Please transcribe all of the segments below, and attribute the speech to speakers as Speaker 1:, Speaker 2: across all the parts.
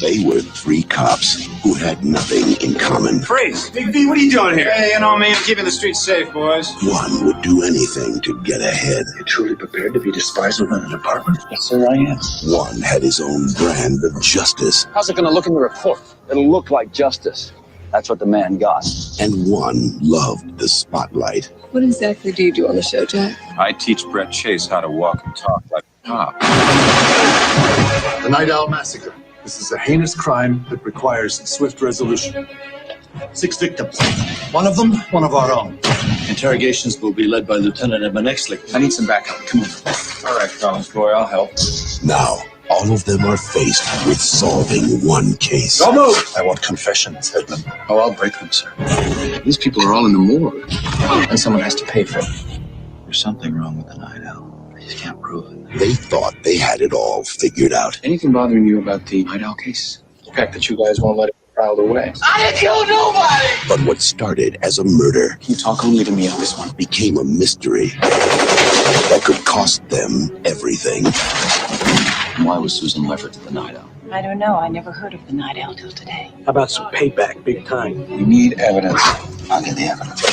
Speaker 1: They were three cops who had nothing in common.
Speaker 2: Freeze! Big B, what are you doing here? Hey, you know me, I'm keeping the streets safe, boys.
Speaker 1: One would do anything to get ahead.
Speaker 3: You're truly prepared to be despised within the department? Yes, sir, I am.
Speaker 1: One had his own brand of justice.
Speaker 4: How's it going to look in the report? It'll look like justice. That's what the man got.
Speaker 1: And one loved the spotlight.
Speaker 5: What exactly do you do on the show, Jack?
Speaker 2: I teach Brett Chase how to walk and talk like a cop.
Speaker 6: The Night Owl Massacre. This is a heinous crime that requires swift resolution. 6 victims. One of them, one of our own. Interrogations will be led by Lieutenant Emanexley.
Speaker 2: I need some backup. Come on. All right, Collins boy, I'll help.
Speaker 1: Now, all of them are faced with solving one case.
Speaker 6: Don't move! I want confessions, Edmund.
Speaker 2: Oh, I'll break them, sir. These people are all in the morgue. And someone has to pay for it. There's something wrong with the Night Owl. I just can't prove it.
Speaker 1: They thought they had it all figured out.
Speaker 2: Anything bothering you about the Night Owl case? The fact that you guys won't let it be filed away.
Speaker 4: I didn't kill nobody!
Speaker 1: But what started as a murder
Speaker 2: You talk only to me on this one.
Speaker 1: became a mystery that could cost them everything.
Speaker 2: Why was Susan Leffert to the Night Owl?
Speaker 7: I don't know. I never heard of the Night Owl till today.
Speaker 6: How about some payback, big time?
Speaker 2: We need evidence. I'll get the evidence.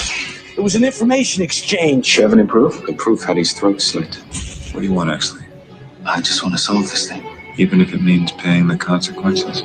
Speaker 6: It was an information exchange.
Speaker 2: You have any proof? The proof had his throat slit. What do you want, Exley? I just want to solve this thing. Even if it means paying the consequences.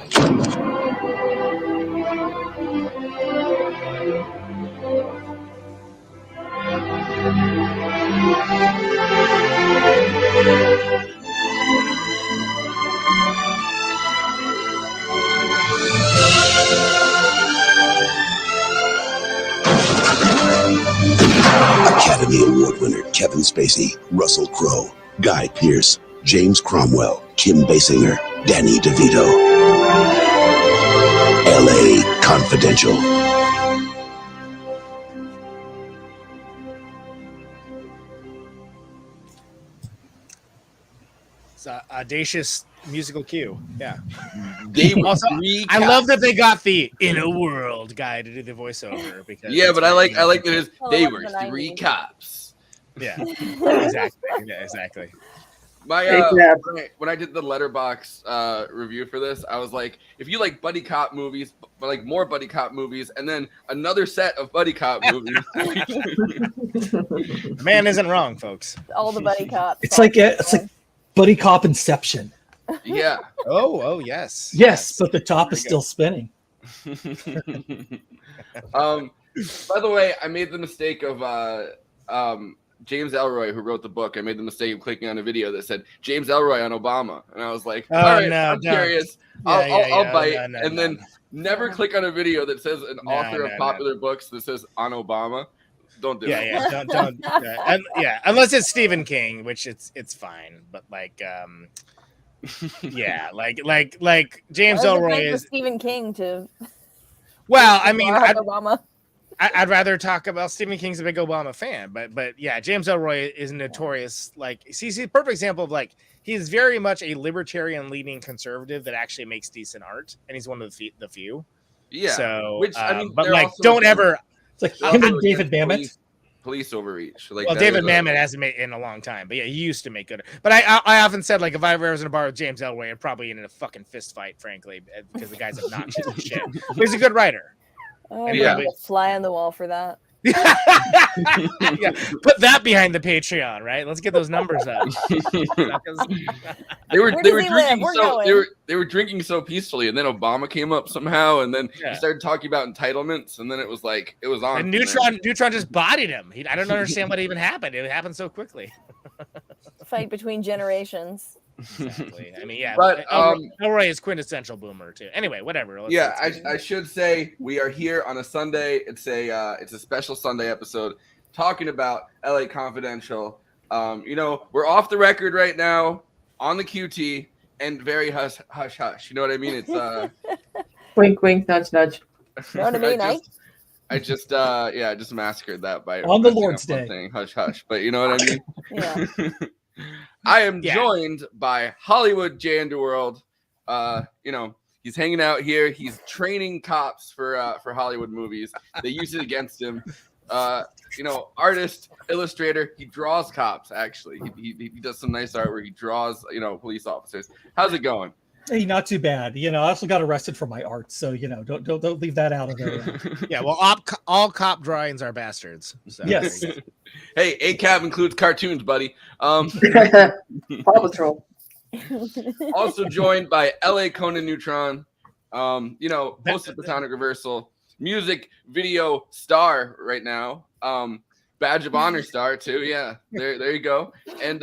Speaker 1: Academy Award winner Kevin Spacey, Russell Crowe, Guy Pearce, James Cromwell, Kim Basinger, Danny DeVito. L.A. Confidential.
Speaker 8: It's an audacious musical cue. Yeah.
Speaker 9: They were
Speaker 8: Also,
Speaker 9: three
Speaker 8: I
Speaker 9: cops.
Speaker 8: love that they got the "in a world" guy to do the voiceover because
Speaker 9: Yeah,
Speaker 8: it's
Speaker 9: but I
Speaker 8: very
Speaker 9: like that it's
Speaker 7: Well,
Speaker 9: they
Speaker 7: it
Speaker 9: were
Speaker 7: wasn't the
Speaker 9: three
Speaker 7: 90s.
Speaker 9: cops.
Speaker 8: Yeah, exactly. Yeah, exactly.
Speaker 9: My when I did the Letterbox review for this, I was like, if you like buddy cop movies, but like more buddy cop movies, and then another set of buddy cop movies.
Speaker 8: The man isn't wrong, folks.
Speaker 7: All the buddy cops.
Speaker 10: It's like buddy cop Inception.
Speaker 9: Yeah.
Speaker 8: Oh, yes.
Speaker 10: Yes, but the top is still spinning.
Speaker 9: By the way, I made the mistake of James Ellroy, who wrote the book. I made the mistake of clicking on a video that said James Ellroy on Obama, and I was like,
Speaker 8: Oh,
Speaker 9: "All right,
Speaker 8: no,
Speaker 9: I'm
Speaker 8: don't.
Speaker 9: curious.
Speaker 8: Yeah,
Speaker 9: I'll bite."
Speaker 8: no,
Speaker 9: and then never click on a video that says an
Speaker 8: No,
Speaker 9: author
Speaker 8: no,
Speaker 9: of popular books that says on Obama. Don't do it.
Speaker 8: Yeah, don't. Unless it's Stephen King, which it's fine. But like, yeah, like James Ellroy is
Speaker 7: Stephen King to.
Speaker 8: Well, I mean,
Speaker 7: Barack Obama.
Speaker 8: I'd rather talk about Stephen King's a big Obama fan, but yeah, James Ellroy is notorious. Like, he's a perfect example of like he's very much a libertarian leaning conservative that actually makes decent art, and he's one of the few.
Speaker 9: Yeah.
Speaker 8: So,
Speaker 9: Which I mean,
Speaker 8: but
Speaker 9: they're
Speaker 8: like,
Speaker 9: also-
Speaker 8: don't ever.
Speaker 10: It's like
Speaker 9: they're
Speaker 10: him
Speaker 9: also
Speaker 10: and David
Speaker 9: against
Speaker 10: Mamet.
Speaker 9: Police overreach. Like
Speaker 8: Well,
Speaker 9: that
Speaker 8: David
Speaker 9: is a-
Speaker 8: Mamet hasn't made in a long time, but yeah, he used to make good. But I often said like if I ever was in a bar with James Ellroy, I'd probably end in a fucking fist fight, frankly, because the guy's obnoxious as shit. But he's a good writer.
Speaker 7: Oh,
Speaker 8: And
Speaker 9: yeah.
Speaker 7: yeah. Fly on the wall for that.
Speaker 8: Yeah, put that behind the Patreon, right? Let's get those numbers up.
Speaker 9: They were
Speaker 7: Where
Speaker 9: they
Speaker 7: does
Speaker 9: were
Speaker 7: he live?
Speaker 9: drinking
Speaker 7: We're
Speaker 9: so
Speaker 7: going.
Speaker 9: they were drinking so peacefully, and then Obama came up somehow, and then
Speaker 8: Yeah.
Speaker 9: he started talking about entitlements, and then it was like it was on.
Speaker 8: And Neutron just bodied him. I don't understand what even happened. It happened so quickly.
Speaker 7: Fight between generations.
Speaker 8: Exactly. I mean, yeah,
Speaker 9: But,
Speaker 8: Elroy is quintessential boomer too. Anyway, whatever.
Speaker 9: Yeah,
Speaker 8: let's
Speaker 9: I should say we are here on a Sunday. It's a special Sunday episode talking about LA Confidential. We're off the record right now on the QT and very hush hush. You know what I mean? It's
Speaker 11: Wink, wink, nudge, nudge.
Speaker 7: You know what I mean?
Speaker 9: I just massacred that by
Speaker 10: On the
Speaker 9: messing
Speaker 10: Lord's
Speaker 9: up one
Speaker 10: Day.
Speaker 9: thing, hush hush. But you know what I mean?
Speaker 7: Yeah.
Speaker 9: I am
Speaker 8: Yeah.
Speaker 9: joined by Hollywood J Underworld. He's hanging out here. He's training cops for Hollywood movies. They use it against him. Artist, illustrator. He draws cops. Actually, he does some nice art where he draws police officers. How's it going?
Speaker 10: Hey, not too bad. I also got arrested for my art, so don't leave that out of there.
Speaker 8: Yeah, well, all cop drawings are bastards. So
Speaker 10: Yes.
Speaker 9: Hey, ACAB includes cartoons, buddy.
Speaker 11: Paw Patrol.
Speaker 9: Also joined by LA Conan Neutron, post-platonic reversal, music video star right now, badge of honor star too. Yeah, there you go. And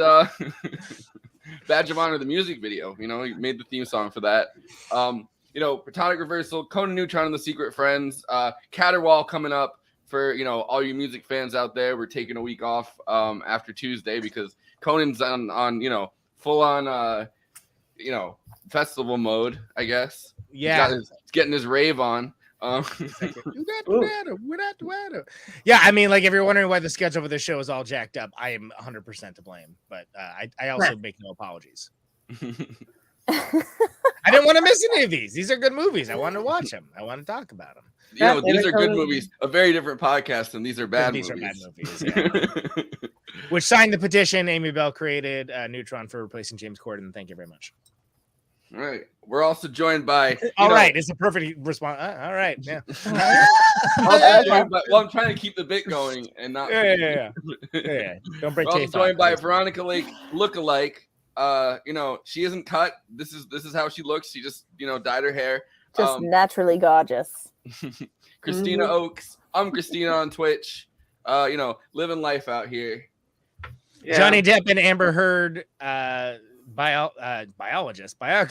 Speaker 9: badge of honor, the music video. He made the theme song for that. Platonic reversal, Conan Neutron and the Secret Friends, Caterwaul coming up for all you music fans out there. We're taking a week off after Tuesday because Conan's on full on festival mode, I guess.
Speaker 8: Yeah,
Speaker 9: he's getting his rave on.
Speaker 8: Yeah, I mean, like, if you're wondering why the schedule for the show is all jacked up, I am 100% to blame, but I also make no apologies. I didn't want to miss any of these. These are good movies. I want to watch them. I want to talk about them.
Speaker 9: These are good movies. A very different podcast, and these are bad movies.
Speaker 8: These are bad movies. Yeah. Which signed the petition Amy Bell created Neutron for replacing James Corden. Thank you very much.
Speaker 9: All right. We're also joined by.
Speaker 8: All right. It's a perfect response. All right. Yeah.
Speaker 9: I'm trying to keep the bit going and not.
Speaker 8: Yeah. Don't break.
Speaker 9: We're also joined by Veronica Lake lookalike. She isn't cut. This is how she looks. She just dyed her hair.
Speaker 7: Just naturally gorgeous.
Speaker 9: Kristina Oaks. I'm Kristina on Twitch. Living life out here.
Speaker 8: Yeah. Johnny Depp and Amber Heard, biologist. I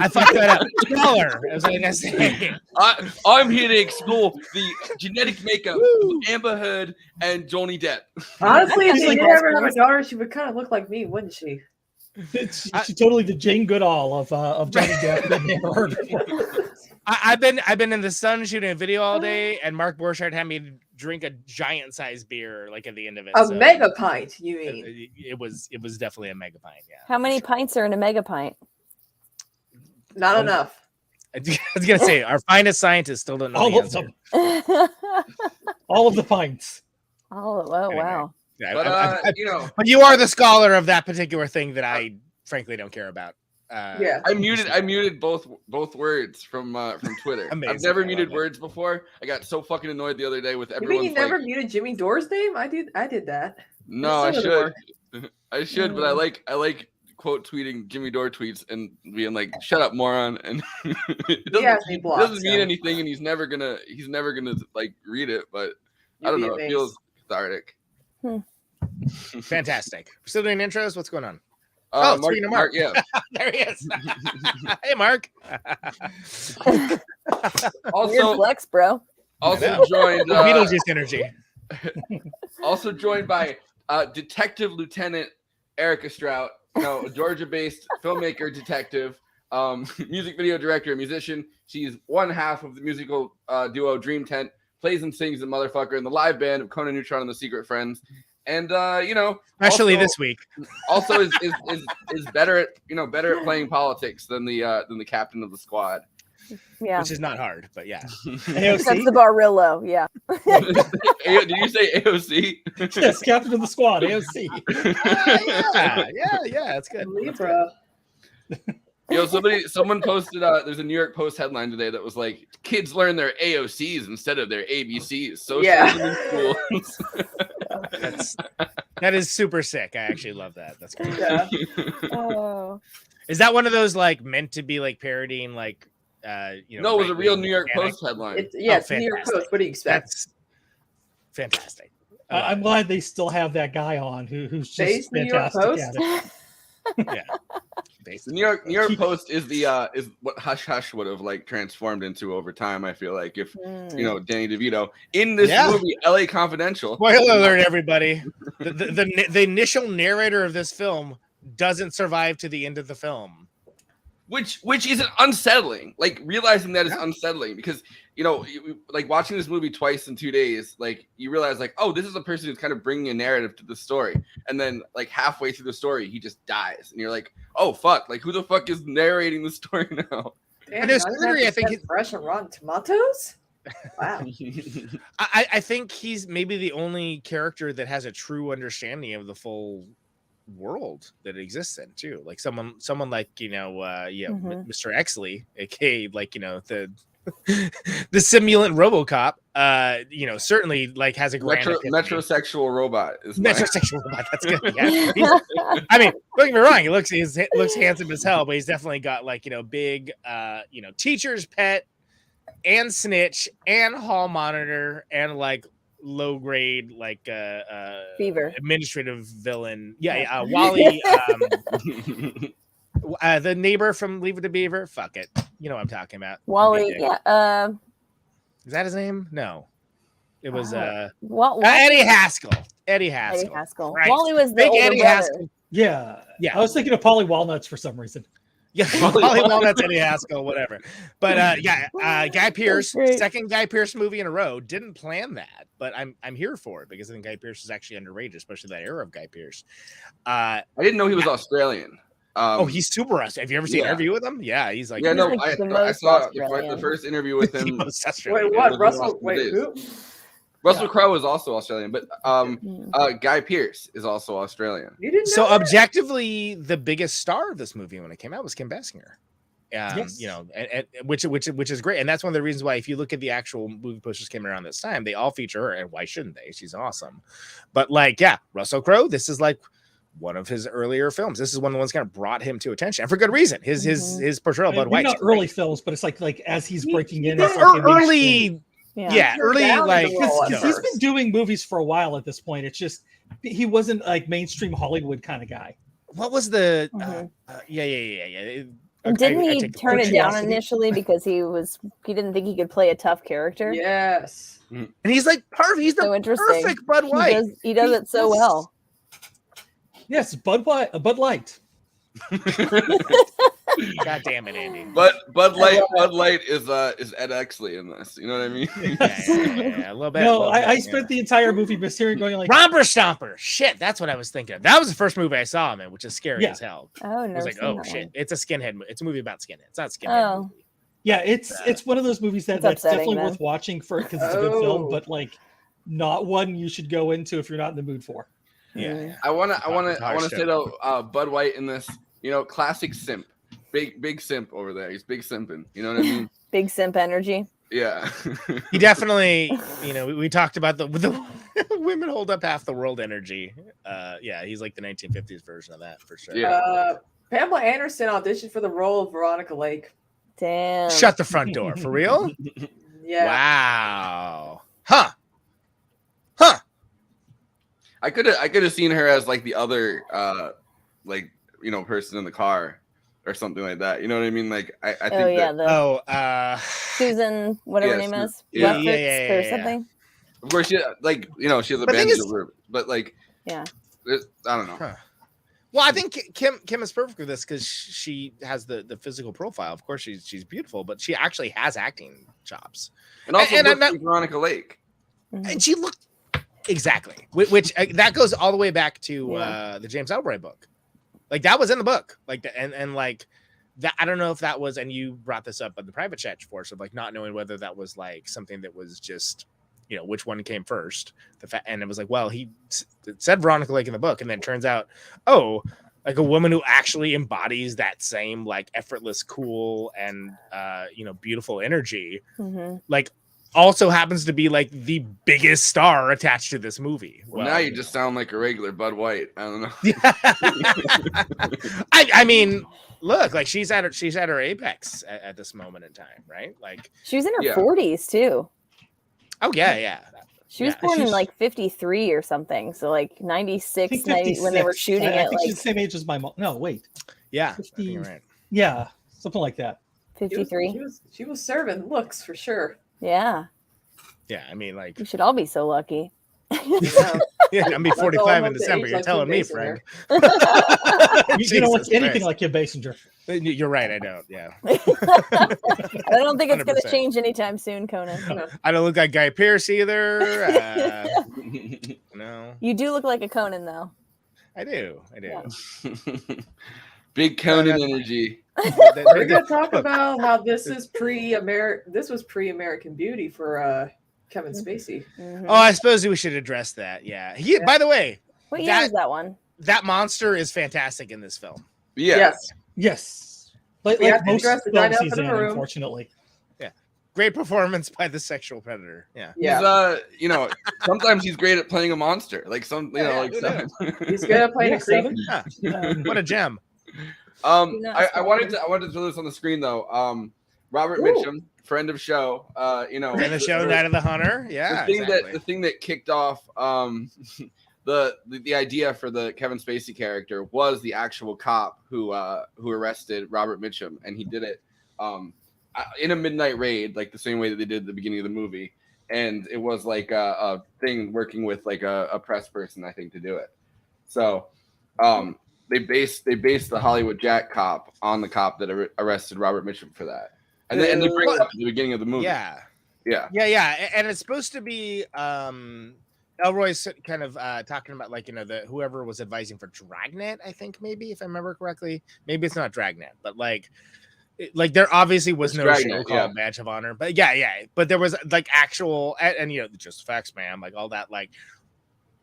Speaker 8: fucked that up. Scholar, as I was gonna say.
Speaker 9: I'm here to explore the genetic makeup of Amber Heard and Johnny Depp.
Speaker 11: Honestly, if she did ever have a daughter, she would kind of look like me, wouldn't she?
Speaker 10: She totally the Jane Goodall of Johnny Depp and Amber Heard.
Speaker 8: I've been in the sun shooting a video all day, and Mark Borchardt had me drink a giant sized beer like at the end of it.
Speaker 11: A mega pint, you mean?
Speaker 8: It was definitely a mega pint. Yeah.
Speaker 7: How many pints are in a mega pint?
Speaker 11: Not enough.
Speaker 8: I was gonna say our finest scientists still don't know
Speaker 10: all
Speaker 8: the
Speaker 10: of
Speaker 8: answer.
Speaker 10: them. All of the pints.
Speaker 7: Oh wow!
Speaker 8: Yeah,
Speaker 9: but
Speaker 8: but you are the scholar of that particular thing that I frankly don't care about.
Speaker 11: Yeah,
Speaker 9: I muted both words from Twitter.
Speaker 8: Amazing.
Speaker 9: I've never muted words before. I got so fucking annoyed the other day with everyone.
Speaker 11: You mean you never muted Jimmy Dore's name? I did that.
Speaker 9: No, I should. I should, but I like quote tweeting Jimmy Dore tweets and being like, "Shut up, moron!" And it doesn't mean anything, and he's never gonna like read it. But I don't know. It feels cathartic.
Speaker 8: Fantastic. We're still doing intros. What's going on?
Speaker 9: Mark, yeah.
Speaker 8: There he is. Hey, Mark.
Speaker 9: Also,
Speaker 7: weird flex, bro.
Speaker 9: Also joined
Speaker 8: Beetlejuice energy.
Speaker 9: Also joined by Detective Lieutenant Erica Strout, a Georgia-based filmmaker, detective, music video director, musician. She's one half of the musical duo Dream Tent, plays and sings the motherfucker in the live band of Conan Neutron and the Secret Friends. And
Speaker 8: especially
Speaker 9: also,
Speaker 8: this week,
Speaker 9: also is better at playing politics than the captain of the squad.
Speaker 7: Yeah,
Speaker 8: which is not hard, but yeah,
Speaker 7: that's the bar real low. Yeah.
Speaker 9: Did you say AOC?
Speaker 10: Yes, captain of the squad, AOC.
Speaker 8: Yeah, that's good.
Speaker 11: Libra.
Speaker 9: Someone posted. There's a New York Post headline today that was like, "Kids learn their AOCs instead of their ABCs." So in schools.
Speaker 8: That is super sick. I actually love that. That's great.
Speaker 11: Yeah.
Speaker 7: Oh.
Speaker 8: Is that one of those like meant to be like parodying like
Speaker 9: No, it was a real New York Post headline.
Speaker 11: It's New York Post. What do you expect?
Speaker 8: That's fantastic.
Speaker 10: I'm glad they still have that guy on who's just
Speaker 11: Based
Speaker 10: fantastic
Speaker 11: New York
Speaker 10: at it.
Speaker 8: Yeah.
Speaker 9: The New York Post is is what Hush Hush would have like transformed into over time. I feel like if Danny DeVito in this movie, L.A. Confidential.
Speaker 8: Spoiler alert, everybody! The initial narrator of this film doesn't survive to the end of the film,
Speaker 9: which is unsettling. Like realizing that is unsettling because like watching this movie twice in 2 days, like you realize like, oh, this is a person who's kind of bringing a narrative to the story, and then like halfway through the story, he just dies, and you're like, oh fuck, like who the fuck is narrating the story now?
Speaker 11: Damn, I think it's fresh and Rotten Tomatoes. Wow.
Speaker 8: I think he's maybe the only character that has a true understanding of the full world that it exists in too. Like someone like Mr. Exley, aka like the the simulant RoboCop, certainly like has a grand
Speaker 9: metrosexual robot.
Speaker 8: Metrosexual robot. That's good. Yeah. I mean, don't get me wrong. He looks handsome as hell, but he's definitely got like big, teacher's pet and snitch and hall monitor and like low grade like
Speaker 7: Fever
Speaker 8: administrative villain. Wally. The neighbor from Leave It to Beaver. Fuck it. You know what I'm talking about.
Speaker 7: Wally. Yeah.
Speaker 8: Is that his name? No. It was
Speaker 7: Eddie
Speaker 8: Haskell.
Speaker 7: Eddie Haskell.
Speaker 8: Right.
Speaker 7: Wally was the
Speaker 8: Big
Speaker 7: older
Speaker 8: Eddie
Speaker 7: brother.
Speaker 8: Haskell.
Speaker 10: Yeah. I was thinking of Polly Walnuts for some reason.
Speaker 8: Yeah, Polly Walnuts, Eddie Haskell, whatever. But Guy Pearce, second Guy Pearce movie in a row. Didn't plan that, but I'm here for it because I think Guy Pearce is actually underrated, especially that era of Guy Pearce.
Speaker 9: I didn't know he was Australian.
Speaker 8: He's super Australian. Have you ever seen an interview with him? Yeah, he's like
Speaker 9: I saw the first interview with him.
Speaker 11: Wait, what? Russell? Wait, who?
Speaker 9: Russell Crowe is also Australian, but Guy Pearce is also Australian.
Speaker 11: You didn't know
Speaker 8: so
Speaker 11: that?
Speaker 8: Objectively, the biggest star of this movie when it came out was Kim Basinger.
Speaker 10: Yes.
Speaker 8: Which is great, and that's one of the reasons why if you look at the actual movie posters came around this time, they all feature her, and why shouldn't they? She's awesome. But Russell Crowe, this is like one of his earlier films. This is one of the ones kind of brought him to attention, and for good reason. His portrayal of Bud White.
Speaker 10: Not early films, but it's like as he's breaking in.
Speaker 8: Early. Early like
Speaker 10: he's been doing movies for a while at this point. It's just he wasn't like mainstream Hollywood kind of guy.
Speaker 8: What was the?
Speaker 7: And didn't he turn it down initially because he didn't think he could play a tough character?
Speaker 11: Yes.
Speaker 8: And he's like perfect. He's the perfect Bud White.
Speaker 7: He does it so well.
Speaker 10: Yes, Bud Light.
Speaker 8: God damn it, Andy.
Speaker 9: Bud Light is Ed Exley in this. You know what I mean?
Speaker 8: Yeah, a little bit.
Speaker 10: No, I spent the entire movie hearing going like
Speaker 8: Romper Stomper. Shit, that's what I was thinking. That was the first movie I saw him in, which is scary as hell.
Speaker 7: Oh,
Speaker 8: I was like, oh shit, it's a skinhead. It's a movie about skinhead. It's not a skinhead movie.
Speaker 10: Yeah, it's one of those movies that's definitely worth watching because it's a good film, but like not one you should go into if you're not in the mood for.
Speaker 8: Yeah,
Speaker 9: I want to say though, Bud White in this, classic simp, big simp over there. He's big simping. You know what I mean?
Speaker 7: Big simp energy.
Speaker 9: Yeah,
Speaker 8: he definitely. We talked about the women hold up half the world energy. He's like the 1950s version of that for sure.
Speaker 9: Yeah.
Speaker 11: Pamela Anderson auditioned for the role of Veronica Lake.
Speaker 7: Damn.
Speaker 8: Shut the front door for real.
Speaker 11: Yeah.
Speaker 8: Wow. Huh.
Speaker 9: I could have seen her as like the other person in the car or something like that. You know what I mean? Like I think
Speaker 7: Susan, whatever her name is. Or something.
Speaker 9: Of course, she has a band over, but like I don't know.
Speaker 8: Huh. Well, I think Kim is perfect for this because she has the physical profile. Of course, she's beautiful, but she actually has acting chops.
Speaker 9: And also Veronica Lake.
Speaker 8: And she looked exactly, which that goes all the way back to the James Ellroy book. Like that was in the book. Like and like that. I don't know if that was. And you brought this up on the private chat force of like not knowing whether that was like something that was just. Which one came first? And it was like, well, it said Veronica Lake in the book, and then it turns out, like a woman who actually embodies that same like effortless, cool, and beautiful energy, like also happens to be like the biggest star attached to this movie.
Speaker 9: Well, now you just sound like a regular Bud White. I don't know.
Speaker 8: I mean, look, like she's at her apex at this moment in time, right? Like
Speaker 7: she was in her 40s too.
Speaker 8: Oh yeah.
Speaker 7: She was born in like 53 or something, so like 96 when they were shooting it.
Speaker 10: Like she's the same age as my mom. No, wait.
Speaker 8: Yeah,
Speaker 10: 50,
Speaker 8: you're right.
Speaker 10: Yeah, something like that.
Speaker 7: 53.
Speaker 11: She was serving looks for sure.
Speaker 7: Yeah.
Speaker 8: Yeah, I mean, like
Speaker 7: we should all be so lucky.
Speaker 8: Yeah, I'm be 45 in December. You're telling me, friend.
Speaker 10: You don't look anything like Kim Basinger.
Speaker 8: You're right. I don't. Yeah.
Speaker 7: I don't think it's going to change anytime soon, Conan.
Speaker 8: I don't look like Guy Pearce either. No.
Speaker 7: You do look like a Conan, though.
Speaker 8: I do.
Speaker 7: Yeah.
Speaker 9: Big Conan energy.
Speaker 11: We're going to talk about how this was pre-American Beauty for Kevin Spacey.
Speaker 7: Mm-hmm.
Speaker 8: Oh, I suppose we should address that. Yeah. By the way,
Speaker 7: what year is that one?
Speaker 8: that monster is fantastic in this film.
Speaker 9: Yeah.
Speaker 10: Yes. Like most film season, unfortunately.
Speaker 8: Yeah. Great performance by the sexual predator. Yeah.
Speaker 9: He's sometimes he's great at playing a monster. Like he's
Speaker 11: good at playing a creep.
Speaker 8: What a gem.
Speaker 9: I wanted to throw this on the screen though. Robert Mitchum, friend of show,
Speaker 8: friend of show, Night of the Hunter. Yeah.
Speaker 9: The thing that kicked off the idea for the Kevin Spacey character was the actual cop who arrested Robert Mitchum, and he did it in a midnight raid, like the same way that they did at the beginning of the movie. And it was like a thing working with like a press person, I think, to do it. So they based the Hollywood Jack cop on the cop that arrested Robert Mitchum for that. And they bring it up at the beginning of the movie.
Speaker 8: Yeah.
Speaker 9: Yeah.
Speaker 8: And it's supposed to be Elroy's kind of talking about like, whoever was advising for Dragnet, I think, maybe, if I remember correctly. Maybe it's not Dragnet, but like there obviously was no show called Badge of Honor. But but there was like actual and just facts, man, like all that, like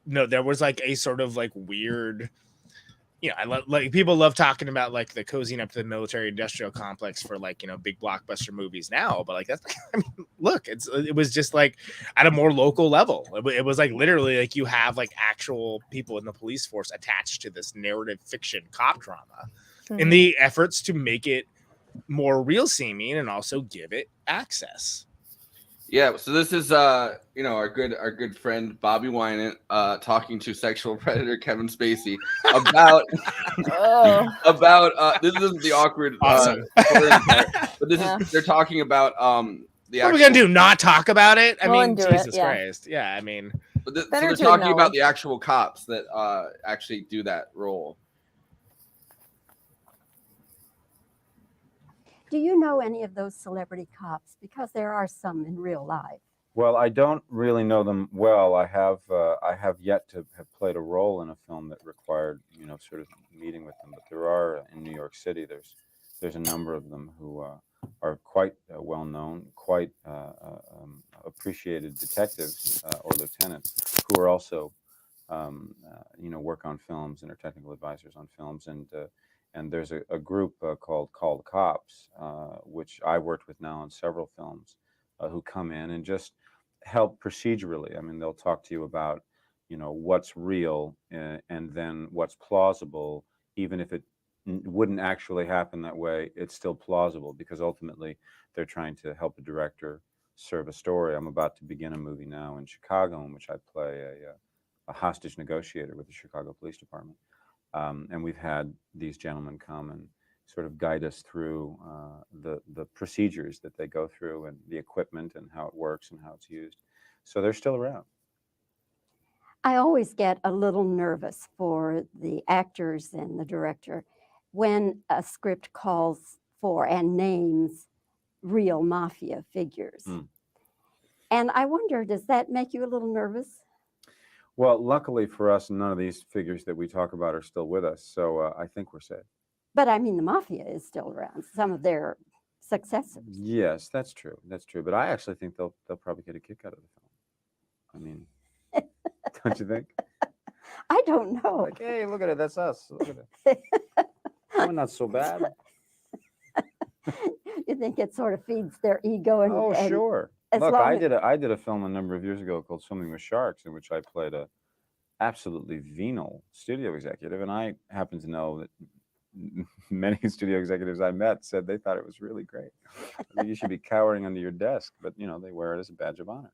Speaker 8: there was like a sort of like weird, I love, like, people love talking about like the cozying up to the military industrial complex for like big blockbuster movies now, but like that's look, it was just like at a more local level. It was like literally like you have like actual people in the police force attached to this narrative fiction cop drama in the efforts to make it more real seeming and also give it access.
Speaker 9: Yeah, so this is our good friend Bobby Wynant talking to sexual predator Kevin Spacey about this isn't the awkward
Speaker 8: awesome.
Speaker 9: But this is they're talking about the
Speaker 8: what are we gonna do, not talk about it? I mean, Jesus Christ. Yeah, I mean,
Speaker 9: so they're talking about the actual cops that actually do that role.
Speaker 12: Do you know any of those celebrity cops? Because there are some in real life.
Speaker 13: Well, I don't really know them well. I have yet to have played a role in a film that required, sort of meeting with them. But there are in New York City. There's a number of them who are quite well known, quite appreciated detectives or lieutenants who are also, work on films and are technical advisors on films. And there's a group called Call the Cops, which I worked with now on several films, who come in and just help procedurally. I mean, they'll talk to you about, what's real and then what's plausible, even if it wouldn't actually happen that way, it's still plausible because ultimately they're trying to help a director serve a story. I'm about to begin a movie now in Chicago in which I play a hostage negotiator with the Chicago Police Department. And we've had these gentlemen come and sort of guide us through the procedures that they go through and the equipment and how it works and how it's used. So they're still around.
Speaker 12: I always get a little nervous for the actors and the director when a script calls for and names real mafia figures. And I wonder, does that make you a little nervous?
Speaker 13: Well, luckily for us, none of these figures that we talk about are still with us, so I think we're safe.
Speaker 12: But I mean, the mafia is still around. Some of their successors.
Speaker 13: Yes, that's true. That's true. But I actually think they'll probably get a kick out of the film. I mean, don't you think?
Speaker 12: I don't know.
Speaker 13: Like, hey, look at it. That's us. Look at it. We're not so bad.
Speaker 12: You think it sort of feeds their ego? And
Speaker 13: sure. Look, I did a film a number of years ago called Swimming with Sharks, in which I played a absolutely venal studio executive, and I happen to know that many studio executives I met said they thought it was really great. I think you should be cowering under your desk, but they wear it as a badge of honor.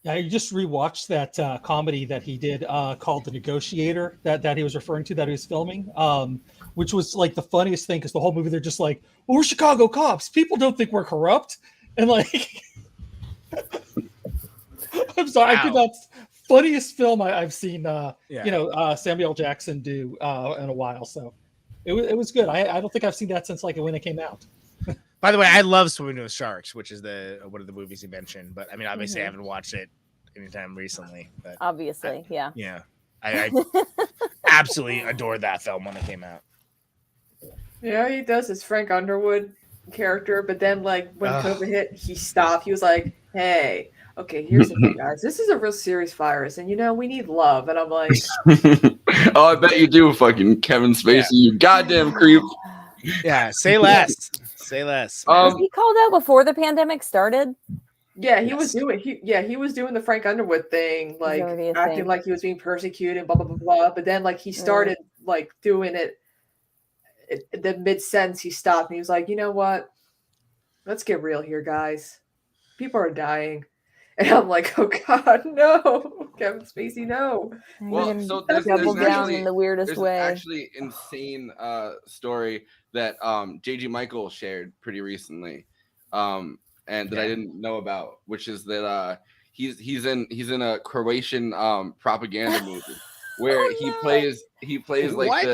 Speaker 10: Yeah, I just rewatched that comedy that he did called The Negotiator that he was referring to, that he was filming, which was like the funniest thing because the whole movie they're just like, well, we're Chicago cops. People don't think we're corrupt. And like, I'm sorry, I think that's funniest film I've seen, Samuel L. Jackson do in a while. So it was good. I don't think I've seen that since like when it came out.
Speaker 8: By the way, I love Swimming with Sharks, which is one of the movies you mentioned. But I mean, obviously, I haven't watched it anytime recently. But
Speaker 7: obviously, yeah.
Speaker 8: I absolutely adored that film when it came out.
Speaker 11: He does his Frank Underwood character, but then like when COVID hit, he stopped. He was like, "Hey, Okay, here's the thing, guys. This is a real serious virus, and we need love. And I'm like,
Speaker 9: oh, I bet you do, fucking Kevin Spacey, you goddamn creep.
Speaker 8: Yeah, say less. Say less.
Speaker 7: Was he called out before the pandemic started?
Speaker 11: yeah, he was doing the Frank Underwood thing, like acting like he was being persecuted, blah blah blah blah. But then, like, he started like doing it. The mid sentence, he stopped and he was like, "You know what? Let's get real here, guys. People are dying." And I'm like, "Oh God, no, Kevin Spacey, no."
Speaker 9: Well, so
Speaker 7: double down
Speaker 9: actually,
Speaker 7: in the weirdest way.
Speaker 9: Actually, insane story that JG Michael shared pretty recently, and that I didn't know about, which is that he's in a Croatian propaganda movie where he plays like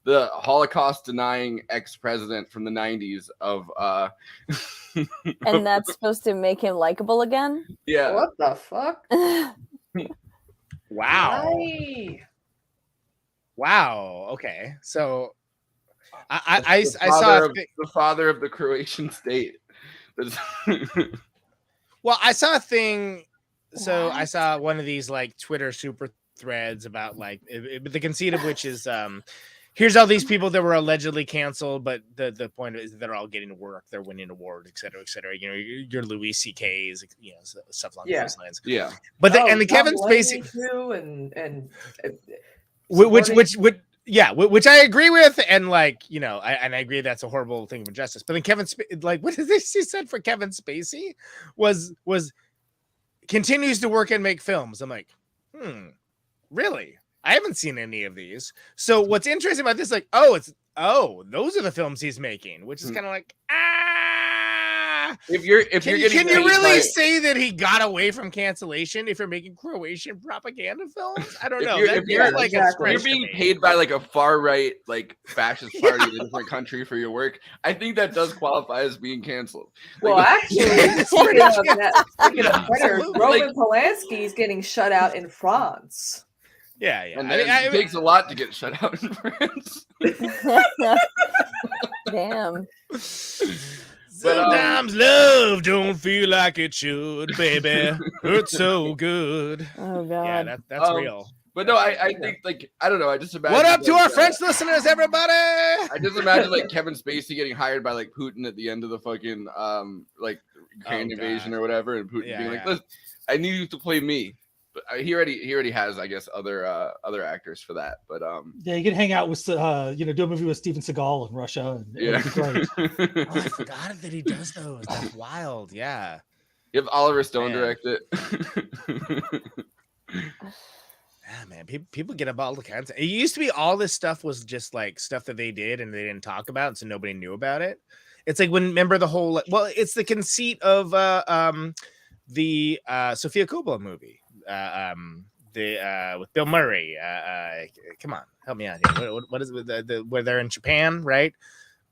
Speaker 9: the Holocaust denying ex-president from the 90s of
Speaker 7: and that's supposed to make him likable again?
Speaker 9: Yeah.
Speaker 11: What the fuck?
Speaker 8: Wow.
Speaker 11: Why?
Speaker 8: Wow. Okay. So I
Speaker 9: saw
Speaker 8: saw
Speaker 9: the father of the Croatian state.
Speaker 8: Well, I saw a thing. So I saw one of these like Twitter super threads about like the conceit of which is here's all these people that were allegedly canceled, but the point is they're all getting work, they're winning awards, et cetera, et cetera. Your Louis C.K.'s, stuff along those lines.
Speaker 9: Yeah.
Speaker 8: But and the Kevin Spacey
Speaker 11: too, and
Speaker 8: which I agree with, and like I agree that's a horrible thing of injustice. But then Kevin, like, what is this he said for Kevin Spacey was continues to work and make films. I'm like, really? I haven't seen any of these. So what's interesting about this, like, those are the films he's making, which is kind of like,
Speaker 9: If you're
Speaker 8: can
Speaker 9: getting
Speaker 8: you really say that he got away from cancellation if you're making Croatian propaganda films? I don't know.
Speaker 9: If you're being paid by like a far right like fascist party in a different country for your work, I think that does qualify as being canceled.
Speaker 11: Well, actually, speaking of Twitter, Roman Polanski is getting shut out in France.
Speaker 8: Yeah.
Speaker 9: And it takes a lot to get shut out in France.
Speaker 7: Damn.
Speaker 8: Sometimes love don't feel like it should, baby. Hurts so good.
Speaker 7: Oh God.
Speaker 8: Yeah, that's real.
Speaker 9: But no, I think like I don't know. I just imagine.
Speaker 8: What up to our French listeners, everybody?
Speaker 9: I just imagine like Kevin Spacey getting hired by like Putin at the end of the fucking like Ukraine invasion or whatever, and Putin being like, "Listen, I need you to play me." But he already has, I guess, other actors for that. But
Speaker 10: yeah, you can hang out with do a movie with Steven Seagal in Russia. And
Speaker 9: yeah,
Speaker 10: great.
Speaker 8: I forgot that he does those. That's wild. Yeah,
Speaker 9: you have Oliver Stone direct it.
Speaker 8: Yeah, man, people get about all the kinds. It used to be all this stuff was just like stuff that they did and they didn't talk about, and so nobody knew about it. It's like remember the whole it's the conceit of the Sofia Coppola movie. With Bill Murray. Come on, help me out here. What is it? Where they're in Japan, right?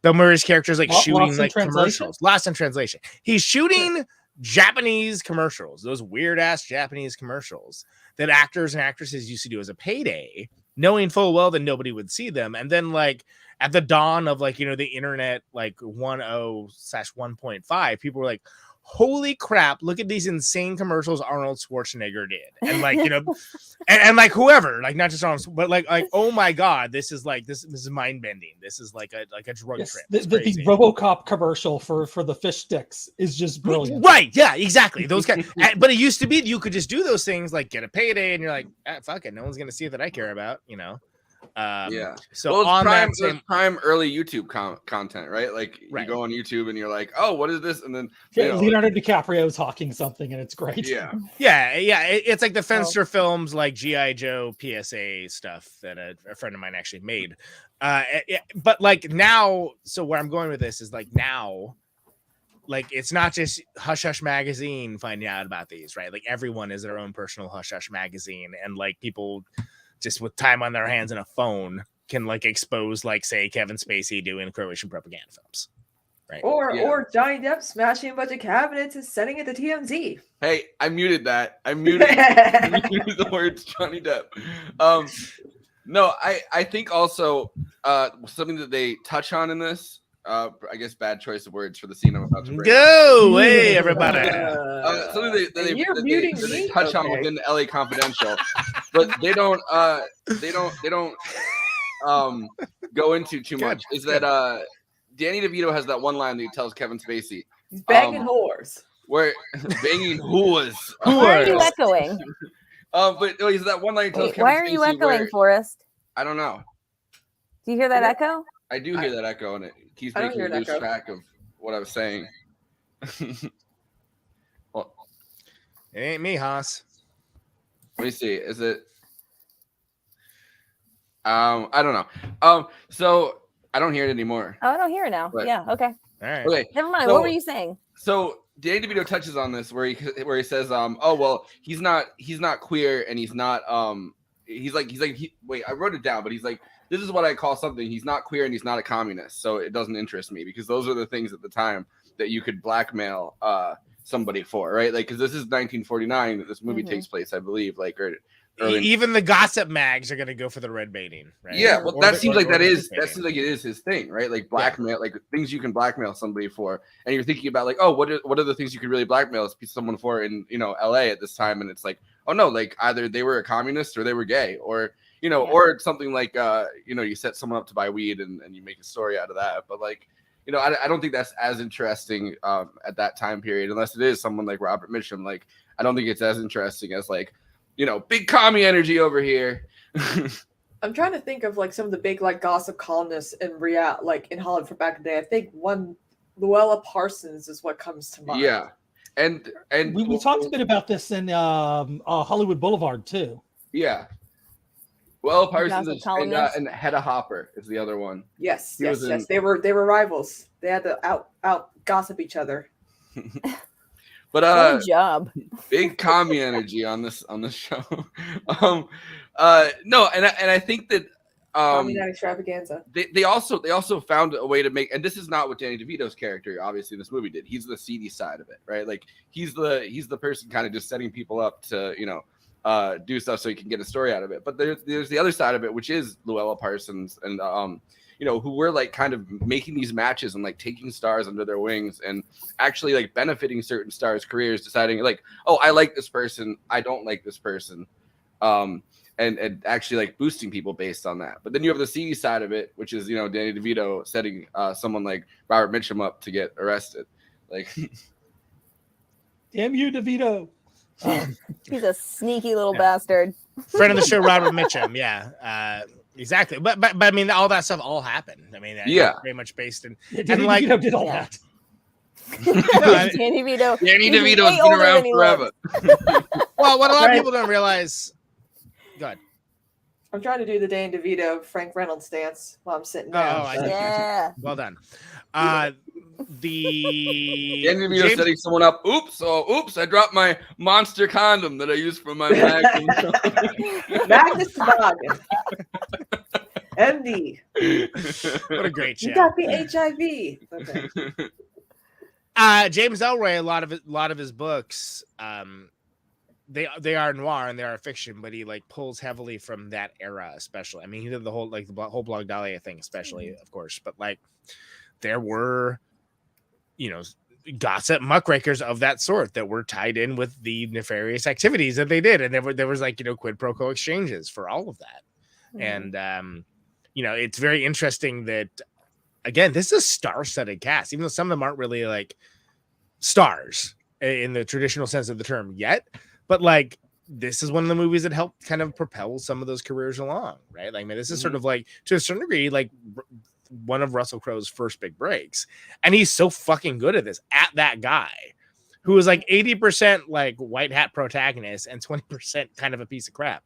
Speaker 8: Bill Murray's character is like shooting like commercials. Lost in Translation. He's shooting Japanese commercials, those weird ass Japanese commercials that actors and actresses used to do as a payday, knowing full well that nobody would see them. And then like at the dawn of like the internet, like 1.0/1.5, people were like, holy crap, look at these insane commercials Arnold Schwarzenegger did. And like, and like whoever, like not just Arnold, but like, oh my God, this is mind bending. This is like a drug trip.
Speaker 10: The RoboCop commercial for the fish sticks is just brilliant.
Speaker 8: Right. Yeah, exactly. Those guys. But it used to be you could just do those things, like get a payday and you're like, fuck it. No one's going to see it that I care about,
Speaker 9: yeah.
Speaker 8: So
Speaker 9: on prime early YouTube content, right? Like you go on YouTube and you're like, oh, what is this? And then
Speaker 10: Leonardo DiCaprio is hawking something and it's great.
Speaker 9: Yeah.
Speaker 8: It's like the Fenster films, like G.I. Joe PSA stuff that a friend of mine actually made. But like now, so where I'm going with this is like now, like it's not just Hush Hush Magazine finding out about these, right? Like everyone is their own personal Hush Hush Magazine, and like people just with time on their hands and a phone can like expose, like, say, Kevin Spacey doing Croatian propaganda films, right?
Speaker 11: Or Johnny Depp smashing a bunch of cabinets and sending it to TMZ.
Speaker 9: Hey, I muted that. I muted the words Johnny Depp. No, I think also something that they touch on in this I guess bad choice of words for the scene I'm about to bring
Speaker 8: Go away, everybody.
Speaker 9: Something that they touch on
Speaker 11: Okay.
Speaker 9: within the LA Confidential, but they don't go into too much. Is that Danny DeVito has that one line that he tells Kevin Spacey.
Speaker 11: He's banging whores.
Speaker 9: Where banging whores.
Speaker 7: Why are you echoing?
Speaker 9: But is that one line he tells
Speaker 7: Wait,
Speaker 9: Kevin
Speaker 7: why are you
Speaker 9: Spacey
Speaker 7: echoing,
Speaker 9: where,
Speaker 7: Forrest?
Speaker 9: I don't know.
Speaker 7: Do you hear that echo?
Speaker 9: I do hear that echo, and it keeps
Speaker 11: I don't
Speaker 9: making me
Speaker 11: hear an
Speaker 9: lose
Speaker 11: echo.
Speaker 9: track of what I was saying. Well,
Speaker 8: It ain't me, Haas.
Speaker 9: let me see. Is it? I don't know. So I don't hear it anymore.
Speaker 7: Oh, I don't hear it now.
Speaker 9: But-
Speaker 7: Yeah, okay.
Speaker 8: All right.
Speaker 9: Okay.
Speaker 7: Never mind.
Speaker 9: So-
Speaker 7: What were you saying?
Speaker 9: So Danny DeVito touches on this where he says, oh well, he's not queer, and he's not wait, I wrote it down, but he's like, this is what I call something. He's not queer and he's not a communist, so it doesn't interest me, because those are the things at the time that you could blackmail somebody for, right? Like, because this is 1949 that this movie takes place, I believe, like, or early.
Speaker 8: Even the gossip mags are going to go for the red baiting, right?
Speaker 9: Yeah, well,
Speaker 8: Or
Speaker 9: that
Speaker 8: the-
Speaker 9: seems
Speaker 8: or-
Speaker 9: like
Speaker 8: or
Speaker 9: that
Speaker 8: the
Speaker 9: is
Speaker 8: baiting.
Speaker 9: that seems like it is his thing, right? Like blackmail, like things you can blackmail somebody for, and you're thinking about like, oh, what are the things you could really blackmail someone for in LA at this time? And it's like, oh no, like either they were a communist or they were gay, or or it's something like you set someone up to buy weed and you make a story out of that. But like, I don't think that's as interesting at that time period, unless it is someone like Robert Mitchum. Like, I don't think it's as interesting as like, big commie energy over here.
Speaker 11: I'm trying to think of like some of the big like gossip columnists in in Hollywood for back in the day. I think one Luella Parsons is what comes to mind.
Speaker 9: Yeah, and
Speaker 10: we talked a bit about this in Hollywood Boulevard too.
Speaker 9: Yeah. Well, Parsons
Speaker 7: Gossip
Speaker 9: and
Speaker 7: columnist.
Speaker 9: Hedda Hopper is the other one.
Speaker 11: Yes,
Speaker 9: He
Speaker 11: yes,
Speaker 9: was
Speaker 11: yes.
Speaker 9: in-
Speaker 11: They were rivals. They had to out gossip each other.
Speaker 9: But
Speaker 7: What a job.
Speaker 9: big commie energy on this show. No, and I think that
Speaker 11: Comedy Night Extravaganza.
Speaker 9: they also found a way to make, and this is not what Danny DeVito's character obviously in this movie did. He's the seedy side of it, right? Like he's the person kind of just setting people up to do stuff so he can get a story out of it. But there's the other side of it, which is Luella Parsons and who were like kind of making these matches and like taking stars under their wings and actually like benefiting certain stars' careers, deciding like, oh, I like this person, I don't like this person. And actually like boosting people based on that. But then you have the seedy side of it, which is, Danny DeVito setting someone like Robert Mitchum up to get arrested. Like,
Speaker 10: Damn you, DeVito.
Speaker 7: He's a sneaky little bastard.
Speaker 8: Friend of the show, Robert Mitchum. Yeah, exactly. But I mean, all that stuff all happened. I mean,
Speaker 9: Yeah.
Speaker 8: very much based in.
Speaker 10: Yeah, Danny DeVito did all that.
Speaker 7: Danny DeVito.
Speaker 9: Danny
Speaker 7: he's
Speaker 9: DeVito's
Speaker 7: way
Speaker 9: been
Speaker 7: older
Speaker 9: around
Speaker 7: than he
Speaker 9: forever.
Speaker 7: looks.
Speaker 8: Well, what a lot
Speaker 11: Right.
Speaker 8: of people don't realize. Go ahead.
Speaker 11: I'm trying to do the Danny DeVito Frank Reynolds dance while I'm sitting down.
Speaker 8: Oh, I see.
Speaker 7: Yeah.
Speaker 8: Well done. The
Speaker 9: Danny DeVito
Speaker 8: James-
Speaker 9: setting someone up. Oops, I dropped my monster condom that I used for my Magnum.
Speaker 11: Magnus Toboggan. MD.
Speaker 8: What a great
Speaker 11: You
Speaker 8: show.
Speaker 11: got the HIV. Okay.
Speaker 8: James Ellroy, a lot of his books, they are noir and they are fiction, but he like pulls heavily from that era, especially. I mean, he did the whole whole Blog Dahlia thing, especially, of course. But like, there were, gossip muckrakers of that sort that were tied in with the nefarious activities that they did, and there was like quid pro quo exchanges for all of that.
Speaker 7: Mhm.
Speaker 8: And it's very interesting that, again, this is a star-studded cast, even though some of them aren't really like stars in the traditional sense of the term yet. But like, this is one of the movies that helped kind of propel some of those careers along, right? Like, I mean, this is sort of like, to a certain degree, like one of Russell Crowe's first big breaks. And he's so fucking good at this, at that guy who is like 80% like white hat protagonist and 20% kind of a piece of crap.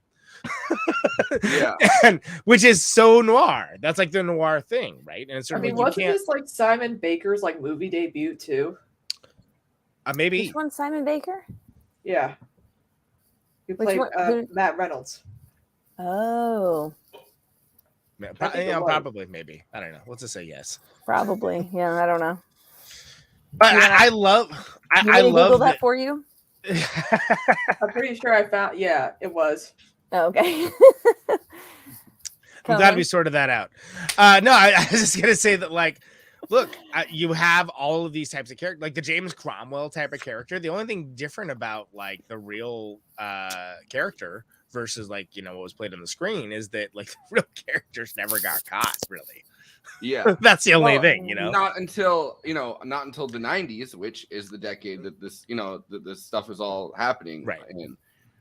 Speaker 9: Yeah.
Speaker 8: And which is so noir. That's like the noir thing, right? And it's
Speaker 11: I
Speaker 8: certainly
Speaker 11: mean,
Speaker 8: you
Speaker 11: wasn't
Speaker 8: can't
Speaker 11: this like Simon Baker's like movie debut too?
Speaker 8: maybe.
Speaker 7: Which one, Simon Baker?
Speaker 11: Yeah. Who
Speaker 7: Which
Speaker 11: played
Speaker 7: one? Who-
Speaker 11: Matt Reynolds.
Speaker 7: Oh,
Speaker 8: Yeah,
Speaker 11: I think it was.
Speaker 8: probably, maybe. I don't know. Let's just say yes.
Speaker 7: probably. Yeah, I don't know.
Speaker 8: But
Speaker 7: You wanna-
Speaker 8: I love.
Speaker 7: You
Speaker 8: I
Speaker 7: want me to
Speaker 8: love
Speaker 7: Google that for you?
Speaker 11: I'm pretty sure I found. Yeah, it was.
Speaker 7: Oh, okay.
Speaker 8: I'm glad we sorted that out. No, I was just gonna say that, like, look, you have all of these types of characters, like the James Cromwell type of character. The only thing different about like the real character versus like, you know, what was played on the screen is that like the real characters never got caught, really.
Speaker 9: Yeah,
Speaker 8: that's the only thing, you know.
Speaker 9: Not until the 90s, which is the decade that this, you know, that this stuff is all happening,
Speaker 8: right?
Speaker 9: In,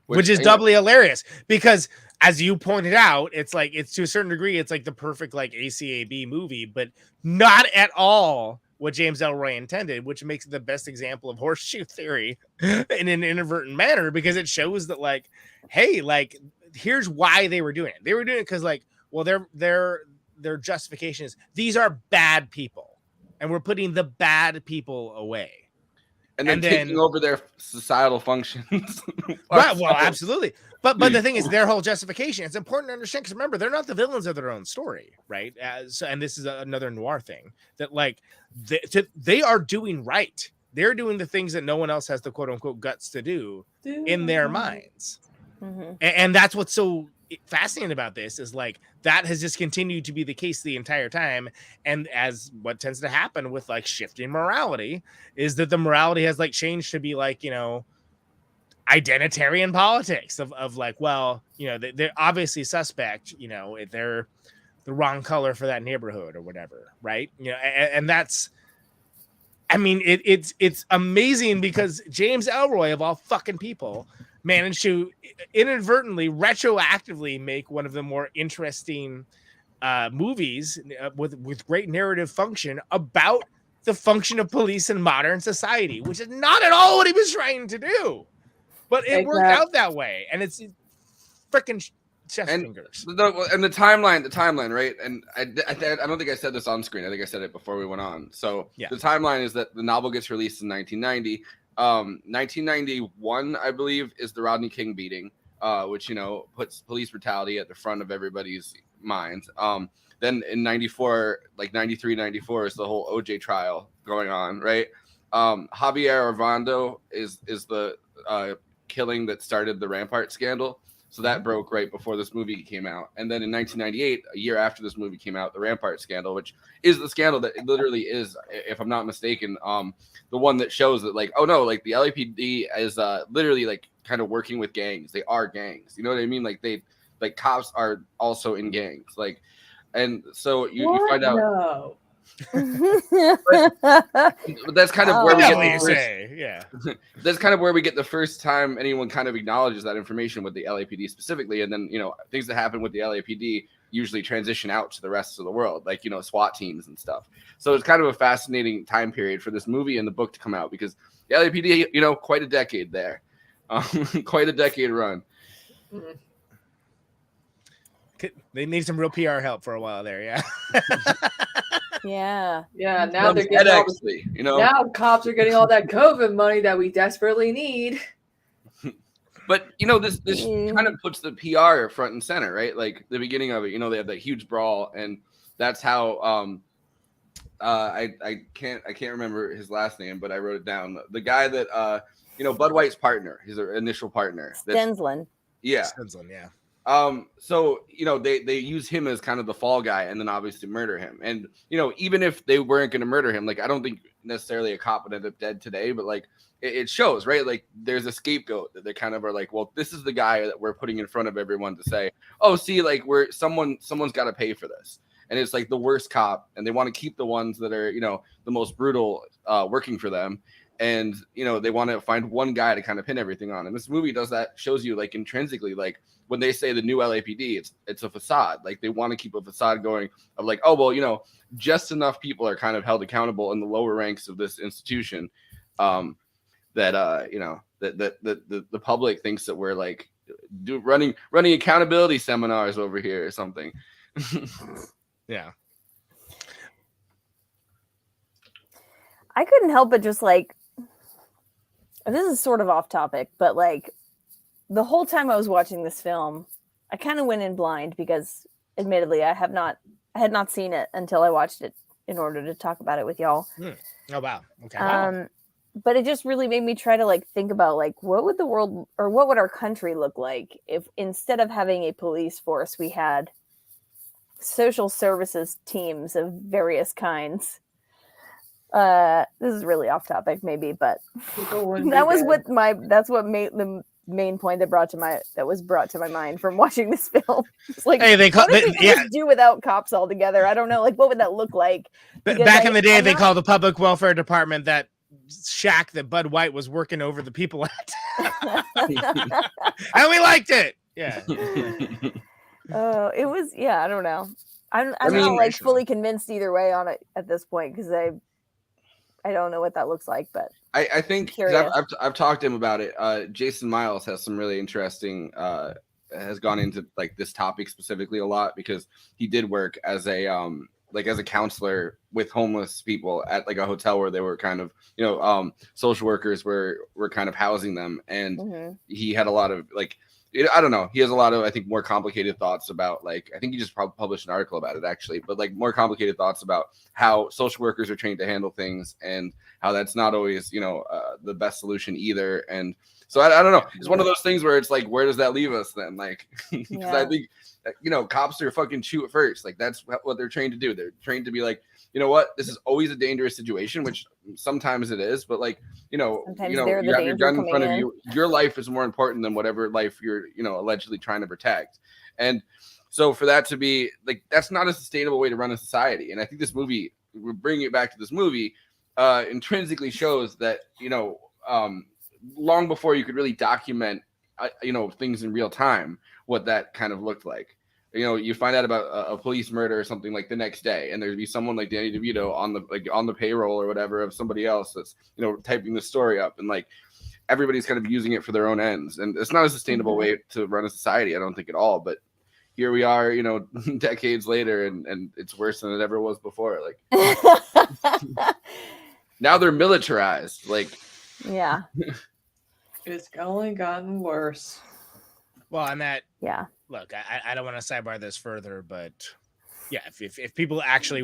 Speaker 8: which is doubly hilarious because, as you pointed out, it's like it's to a certain degree, it's like the perfect like ACAB movie, but not at all what James Ellroy intended, which makes it the best example of horseshoe theory in an inadvertent manner because it shows that like, hey, like here's why they were doing it. They were doing it because like, well, their justification is these are bad people, and we're putting the bad people away.
Speaker 9: And then taking over their societal functions.
Speaker 8: Right, well, absolutely. But the thing is, their whole justification, it's important to understand, because remember, they're not the villains of their own story, right? And this is another noir thing, that like they are doing right. They're doing the things that no one else has the quote unquote guts to do in their minds. Mm-hmm. And that's what's so fascinating about this is like that has just continued to be the case the entire time. And as what tends to happen with like shifting morality is that the morality has like changed to be like, you know, identitarian politics of like, well, you know, they're obviously suspect, you know, if they're the wrong color for that neighborhood or whatever, right? You know, and that's, I mean, it's amazing because James Ellroy of all fucking people managed to inadvertently retroactively make one of the more interesting movies with great narrative function about the function of police in modern society, which is not at all what he was trying to do, but it worked out that way. And it's freaking chest fingers.
Speaker 9: And the timeline, right? And I don't think I said this on screen. I think I said it before we went on. So the timeline is that the novel gets released in 1990. 1991, I believe, is the Rodney King beating, which, you know, puts police brutality at the front of everybody's minds. Then in 94, like 93, 94 is the whole OJ trial going on, right? Javier Arvando is the killing that started the Rampart scandal. So that broke right before this movie came out. And then in 1998, a year after this movie came out, the Rampart scandal, which is the scandal that literally is, if I'm not mistaken, the one that shows that like, oh no, like the LAPD is literally like kind of working with gangs. They are gangs. You know what I mean? Like like cops are also in gangs. Like, and so you find out.
Speaker 11: No.
Speaker 9: but that's kind of where we
Speaker 8: get
Speaker 9: that's kind of where we get the first time anyone kind of acknowledges that information with the LAPD specifically, and then, you know, things that happen with the LAPD usually transition out to the rest of the world, like, you know, SWAT teams and stuff. So it's kind of a fascinating time period for this movie and the book to come out, because the LAPD, you know, quite a decade there, quite a decade run.
Speaker 8: They need some real PR help for a while there,
Speaker 7: Yeah.
Speaker 11: Now they're getting all
Speaker 9: you know,
Speaker 11: now cops are getting all that COVID money that we desperately need.
Speaker 9: But, you know, this kind of puts the PR front and center, right? Like the beginning of it, you know, they have that huge brawl, and that's how I can't remember his last name, but I wrote it down. The guy that you know, Bud White's partner, his initial partner,
Speaker 7: Stensland.
Speaker 8: Stensland, yeah.
Speaker 9: So, you know, they use him as kind of the fall guy, and then obviously murder him. And, you know, even if they weren't going to murder him, like, I don't think necessarily a cop would end up dead today, but like it shows, right? Like there's a scapegoat that they kind of are like, well, this is the guy that we're putting in front of everyone to say, oh, see, like someone's got to pay for this. And it's like the worst cop, and they want to keep the ones that are, you know, the most brutal working for them. And, you know, they want to find one guy to kind of pin everything on. And this movie does that, shows you like intrinsically, like when they say the new LAPD, it's a facade. Like they want to keep a facade going of like, oh, well, you know, just enough people are kind of held accountable in the lower ranks of this institution that, you know, that the public thinks that we're like running accountability seminars over here or something.
Speaker 8: Yeah.
Speaker 7: I couldn't help but just like, this is sort of off topic, but like the whole time I was watching this film, I kind of went in blind because admittedly I had not seen it until I watched it in order to talk about it with y'all.
Speaker 8: Oh, wow. Okay.
Speaker 7: But it just really made me try to like think about like, what would the world or what would our country look like if instead of having a police force, we had social services teams of various kinds This is really off topic, maybe, but that's what made the main point that was brought to my mind from watching this film. It's like,
Speaker 8: hey,
Speaker 7: just do without cops altogether. I don't know, like, what would that look like?
Speaker 8: Back in the day, they called the public welfare department that shack that Bud White was working over the people at, and we liked it. Yeah.
Speaker 7: Oh, it was. Yeah, I don't know. I'm not like fully convinced either way on it at this point because I don't know what that looks like, but
Speaker 9: I think I've talked to him about it. Jason Miles has some really interesting has gone into like this topic specifically a lot because he did work as a counselor with homeless people at like a hotel where they were kind of social workers were kind of housing them, and he had a lot of like. I don't know. He has a lot of, I think, more complicated thoughts about, like, I think he just published an article about it, actually, but like more complicated thoughts about how social workers are trained to handle things and how that's not always, the best solution either. And so I don't know. It's one of those things where it's like, where does that leave us then? Like, because I think, cops are fucking shoot first. Like, that's what they're trained to do. They're trained to be like, you know what? This is always a dangerous situation, which sometimes it is, but like, you have your gun in front of you. Your life is more important than whatever life you're, allegedly trying to protect. And so for that to be like, that's not a sustainable way to run a society. And I think this movie, we're bringing it back to this movie, intrinsically shows that, long before you could really document, things in real time, what that kind of looked like. You find out about a police murder or something like the next day, and there'd be someone like Danny DeVito on the payroll or whatever of somebody else that's typing the story up, and like everybody's kind of using it for their own ends, and it's not a sustainable way to run a society, I don't think at all. But here we are, decades later, and it's worse than it ever was before. Like now they're militarized. Like
Speaker 7: yeah,
Speaker 11: it's only gotten worse.
Speaker 8: Well, and that look, I don't want to sidebar this further, but yeah, if people actually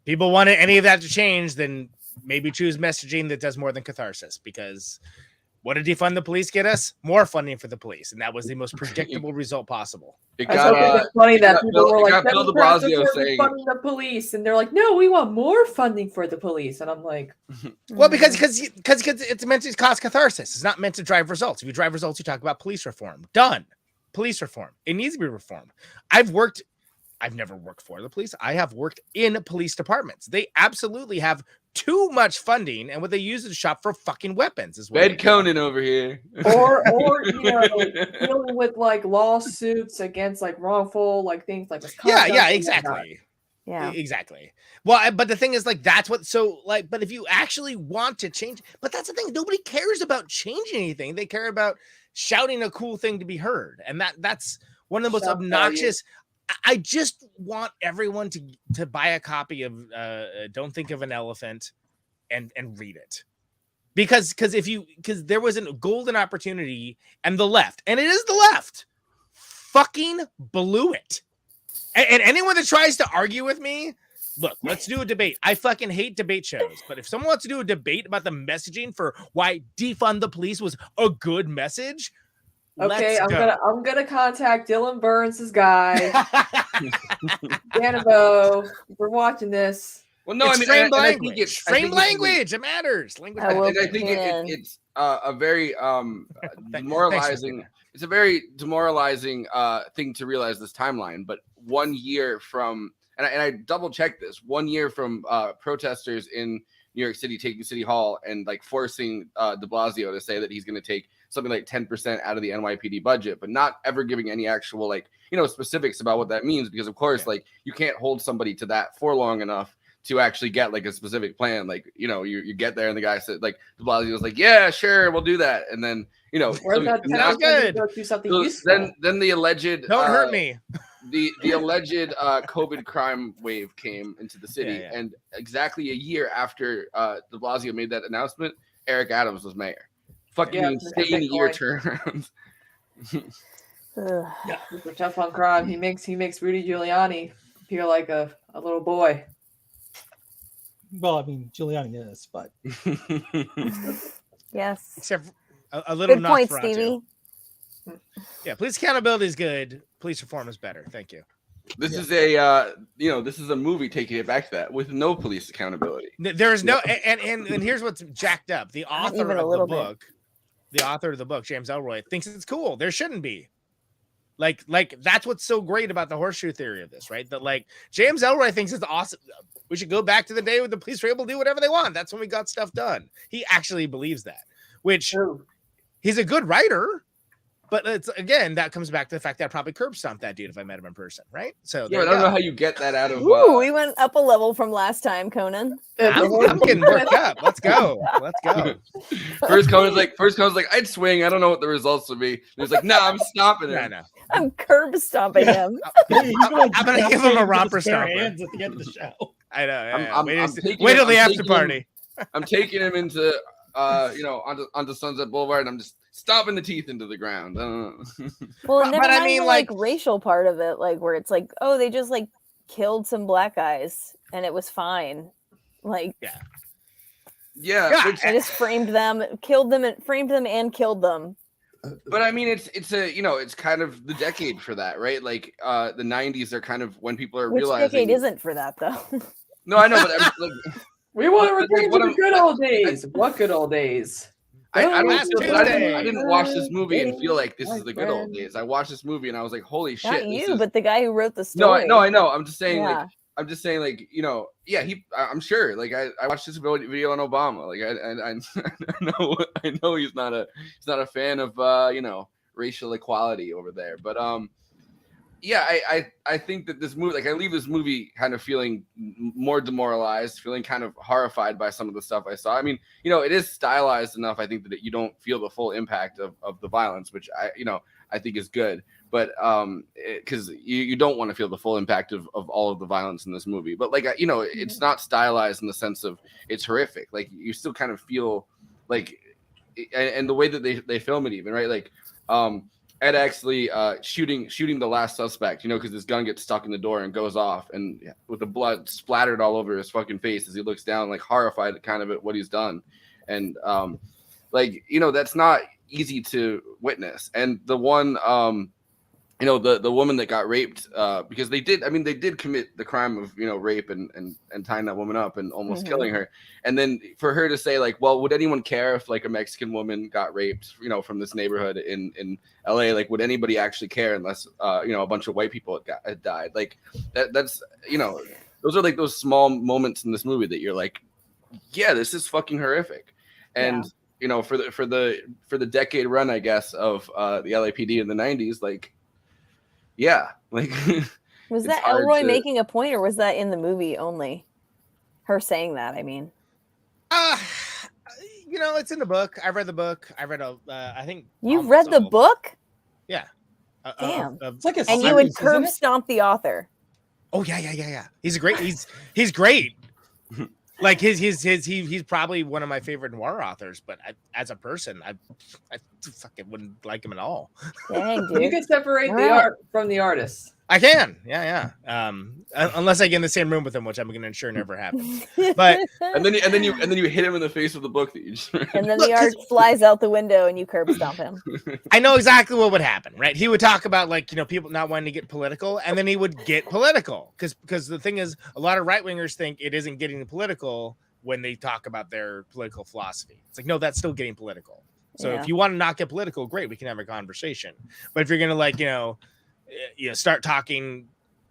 Speaker 8: people wanted any of that to change, then maybe choose messaging that does more than catharsis. Because what did defund the police get us? More funding for the police, and that was the most predictable result possible.
Speaker 11: It's funny that people were like, Bill de Blasio saying funding the police, and they're like, no, we want more funding for the police, and I'm like,
Speaker 8: well, because it's meant to cause catharsis. It's not meant to drive results. If you drive results, you talk about police reform. Done. Police reform. It needs to be reformed. I've never worked for the police. I have worked in police departments. They absolutely have too much funding, and what they use is to shop for fucking weapons as well.
Speaker 9: Bed Conan over here.
Speaker 11: Or dealing with like lawsuits against like wrongful like things like misconduct.
Speaker 8: Yeah, exactly. Yeah, exactly. Well, but the thing is, like, that's what. So, like, but if you actually want to change, but that's the thing. Nobody cares about changing anything. They care about shouting a cool thing to be heard, and that's one of the most obnoxious. I just want everyone to buy a copy of Don't Think of an Elephant and read it. Because there was a golden opportunity, and the left, and it is the left, fucking blew it. And anyone that tries to argue with me, look, let's do a debate. I fucking hate debate shows, but if someone wants to do a debate about the messaging for why defund the police was a good message,
Speaker 11: okay, I'm gonna contact Dylan Burns' guy. Danabo, we're watching this.
Speaker 9: Well, no,
Speaker 8: it's framed language. Framed language. It matters. Language.
Speaker 9: I think it's a very demoralizing. It's a very demoralizing thing to realize this timeline. But 1 year from, and I double checked this, 1 year from protesters in New York City taking City Hall and like forcing de Blasio to say that he's going to take something like 10% out of the NYPD budget, but not ever giving any actual specifics about what that means, because of course, like, you can't hold somebody to that for long enough to actually get like a specific plan. Like, you get there and the guy said, like, de Blasio was like, yeah, sure, we'll do that. And then, then the alleged,
Speaker 8: don't hurt me.
Speaker 9: The alleged COVID crime wave came into the city, and exactly a year after de Blasio made that announcement, Eric Adams was mayor. Fucking insane year turnaround.
Speaker 11: Super tough on crime. He makes Rudy Giuliani appear like a little boy.
Speaker 10: Well, I mean, Giuliani is, but
Speaker 7: yes,
Speaker 8: except a little.
Speaker 7: Good point, Stevie.
Speaker 8: Yeah, police accountability is good. Police reform is better. Thank you.
Speaker 9: This is a this is a movie taking it back to that with no police accountability.
Speaker 8: There's no and here's what's jacked up. The author of the book, James Ellroy, thinks it's cool. There shouldn't be. Like that's what's so great about the horseshoe theory of this, right? That like James Ellroy thinks it's awesome. We should go back to the day when the police were able to do whatever they want. That's when we got stuff done. He actually believes that, which he's a good writer. But it's again, that comes back to the fact that I probably curb stomped that dude if I met him in person, right? So
Speaker 9: yeah, I don't know how you get that out of.
Speaker 7: Ooh, we went up a level from last time, Conan.
Speaker 8: I'm getting worked up. Let's go.
Speaker 9: First Conan's like, I'd swing. I don't know what the results would be. He's like, nah, I'm stopping it.
Speaker 8: I know.
Speaker 7: I'm curb stomping him.
Speaker 8: I'm gonna give him a romper stomper
Speaker 10: at the end of the show.
Speaker 8: I know.
Speaker 9: I'm
Speaker 8: wait till the after party.
Speaker 9: I'm taking him into onto Sunset Boulevard, and I'm just stomping the teeth into the ground.
Speaker 7: Well, never mind the like racial part of it, like where it's like, oh, they just like killed some black guys and it was fine. Like,
Speaker 9: yeah.
Speaker 7: I just framed them, killed them, and framed them and killed them.
Speaker 9: But I mean, it's it's kind of the decade for that, right? Like the 90s are kind of when people are realizing.
Speaker 7: Which decade isn't for that though?
Speaker 9: No, I know, but
Speaker 11: we want to return to the good old days. What good old days?
Speaker 9: I didn't watch this movie and feel like this is the good old days. I watched this movie and I was like, holy shit.
Speaker 7: Not you, but the guy who wrote the story.
Speaker 9: No, I know. I'm just saying I'm sure. Like I watched this video on Obama. Like I know he's not a fan of racial equality over there. But I think that this movie, like I leave this movie kind of feeling more demoralized, feeling kind of horrified by some of the stuff I saw. I mean, it is stylized enough, I think, that you don't feel the full impact of the violence, which I think is good. But because you don't want to feel the full impact of all of the violence in this movie. But like, it's not stylized in the sense of it's horrific. Like you still kind of feel like, and the way that they film it even, right? Like, Ed actually shooting the last suspect, because his gun gets stuck in the door and goes off, and with the blood splattered all over his fucking face as he looks down, like horrified kind of at what he's done. And that's not easy to witness. And the one the woman that got raped, because they did commit the crime of rape and tying that woman up and almost killing her, and then for her to say like, well, would anyone care if like a Mexican woman got raped from this neighborhood in LA? Like, would anybody actually care unless a bunch of white people had died? Like that's those are like those small moments in this movie that you're like, yeah, this is fucking horrific. And for the decade run, I guess, of the LAPD in the 90s, like. Yeah, like
Speaker 7: was that Elroy making a point, or was that in the movie only? Her saying that, I mean.
Speaker 8: It's in the book. I've read the book. I read I think
Speaker 7: you've read the book.
Speaker 8: Yeah.
Speaker 7: Damn.
Speaker 10: It's like a
Speaker 7: and you would curb stomp the author.
Speaker 8: Oh yeah. He's great. He's great. Like he's probably one of my favorite noir authors, but as a person, I fucking wouldn't like him at all.
Speaker 7: Dang, dude.
Speaker 11: You can separate the art from the artist.
Speaker 8: I can, yeah. Unless I get in the same room with him, which I'm going to ensure never happens. But
Speaker 9: and then you hit him in the face with the book that you just read.
Speaker 7: And then the art flies out the window, and you curb stomp him.
Speaker 8: I know exactly what would happen, right? He would talk about people not wanting to get political, and then he would get political because the thing is, a lot of right wingers think it isn't getting political when they talk about their political philosophy. It's like, no, that's still getting political. So if you want to not get political, great, we can have a conversation. But if you're going to start talking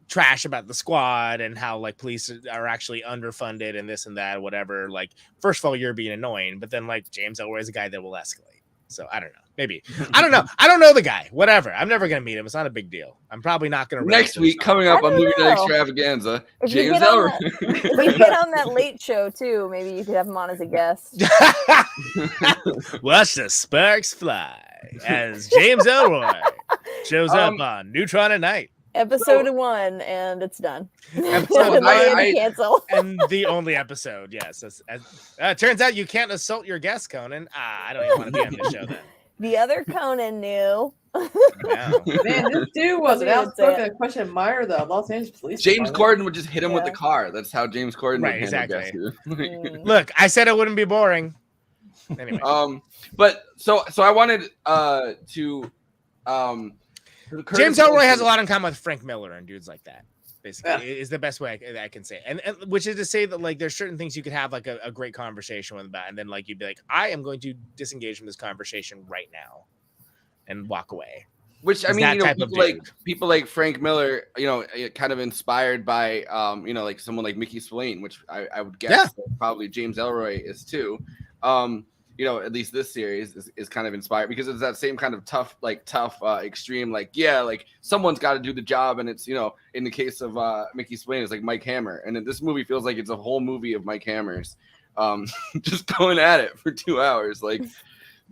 Speaker 8: trash about the squad and how like police are actually underfunded and this and that, whatever, like, first of all, you're being annoying, but then like James Ellroy is a guy that will escalate. So I don't know. Maybe. I don't know. I don't know the guy. Whatever. I'm never going to meet him. It's not a big deal. I'm probably not going to.
Speaker 9: Next week, coming up on Movie Night Extravaganza, James Ellroy.
Speaker 7: If we get on that late show too, maybe you could have him on as a guest.
Speaker 8: Watch the sparks fly as James Ellroy shows up on Neutron at Night.
Speaker 7: Episode 1, and it's done.
Speaker 8: Episode
Speaker 7: cancel.
Speaker 8: And the only episode, yes. Turns out you can't assault your guest, Conan. I don't even want to be on this show then.
Speaker 7: The other Conan knew.
Speaker 11: Man, this dude was an outspoken question admirer of the Los Angeles Police
Speaker 9: James Corden would just hit him with the car. That's how James Corden would handle
Speaker 8: exactly. Look, I said it wouldn't be boring. Anyway.
Speaker 9: But so I wanted to
Speaker 8: James Ellroy has a lot in common with Frank Miller and dudes like that. Basically, is the best way I can say it. And which is to say that like there's certain things you could have like a great conversation with about, and then like you'd be like, I am going to disengage from this conversation right now and walk away.
Speaker 9: Which I mean, people like Frank Miller, kind of inspired by like someone like Mickey Spillane, which I would guess that probably James Ellroy is too. At least this series is kind of inspired because it's that same kind of tough, extreme, like someone's got to do the job. And it's, in the case of Mickey Spillane, it's like Mike Hammer. And then this movie feels like it's a whole movie of Mike Hammers just going at it for 2 hours. Like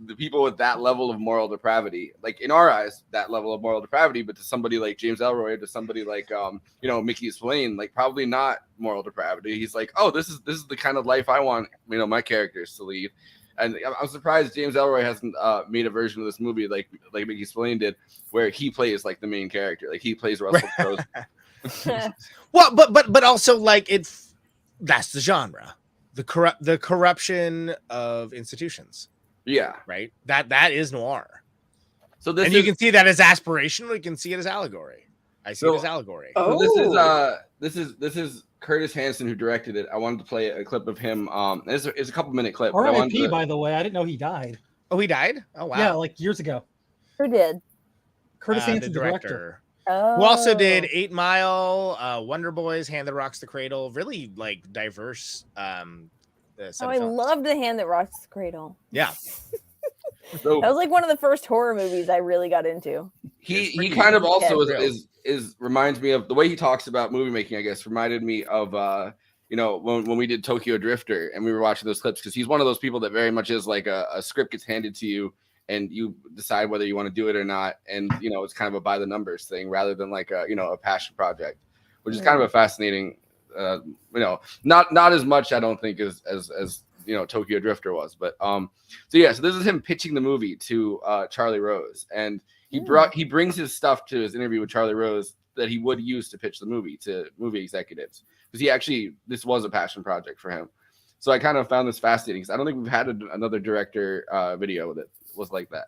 Speaker 9: the people with that level of moral depravity, like in our eyes, that level of moral depravity, but to somebody like James Ellroy, to somebody like, Mickey Spillane, like probably not moral depravity. He's like, oh, this is the kind of life I want, my characters to lead. And I'm surprised James Ellroy hasn't made a version of this movie like Mickey Spillane did, where he plays like the main character, like he plays Russell Crowe.
Speaker 8: Well, but also like that's the genre, the corruption of institutions. Yeah, right. That is noir. So you can see that as aspirational. You can see it as allegory. I see it as allegory.
Speaker 9: So this is Curtis Hanson who directed it. I wanted to play a clip of him. It's a couple-minute clip.
Speaker 10: R.I.P. By the way, I didn't know he died.
Speaker 8: Oh, he died? Oh, wow.
Speaker 10: Yeah, like years ago.
Speaker 7: Who did?
Speaker 10: Curtis Hanson, the director.
Speaker 7: Oh.
Speaker 8: Who also did 8 Mile, Wonder Boys, Hand That Rocks the Cradle. Really like diverse.
Speaker 7: I loved The Hand That Rocks the Cradle.
Speaker 8: Yeah.
Speaker 9: So,
Speaker 7: that was like one of the first horror movies I really got into.
Speaker 9: He kind of also reminds me of the way he talks about movie making, I guess, reminded me of when we did Tokyo Drifter and we were watching those clips, because he's one of those people that very much is like a script gets handed to you and you decide whether you want to do it or not, and it's kind of a by the numbers thing rather than like a passion project, which is kind of a fascinating not as much, I don't think, as Tokyo Drifter was, but so this is him pitching the movie to Charlie Rose, and he brings his stuff to his interview with Charlie Rose that he would use to pitch the movie to movie executives, because this was a passion project for him. So I kind of found this fascinating because I don't think we've had another director video that was like that.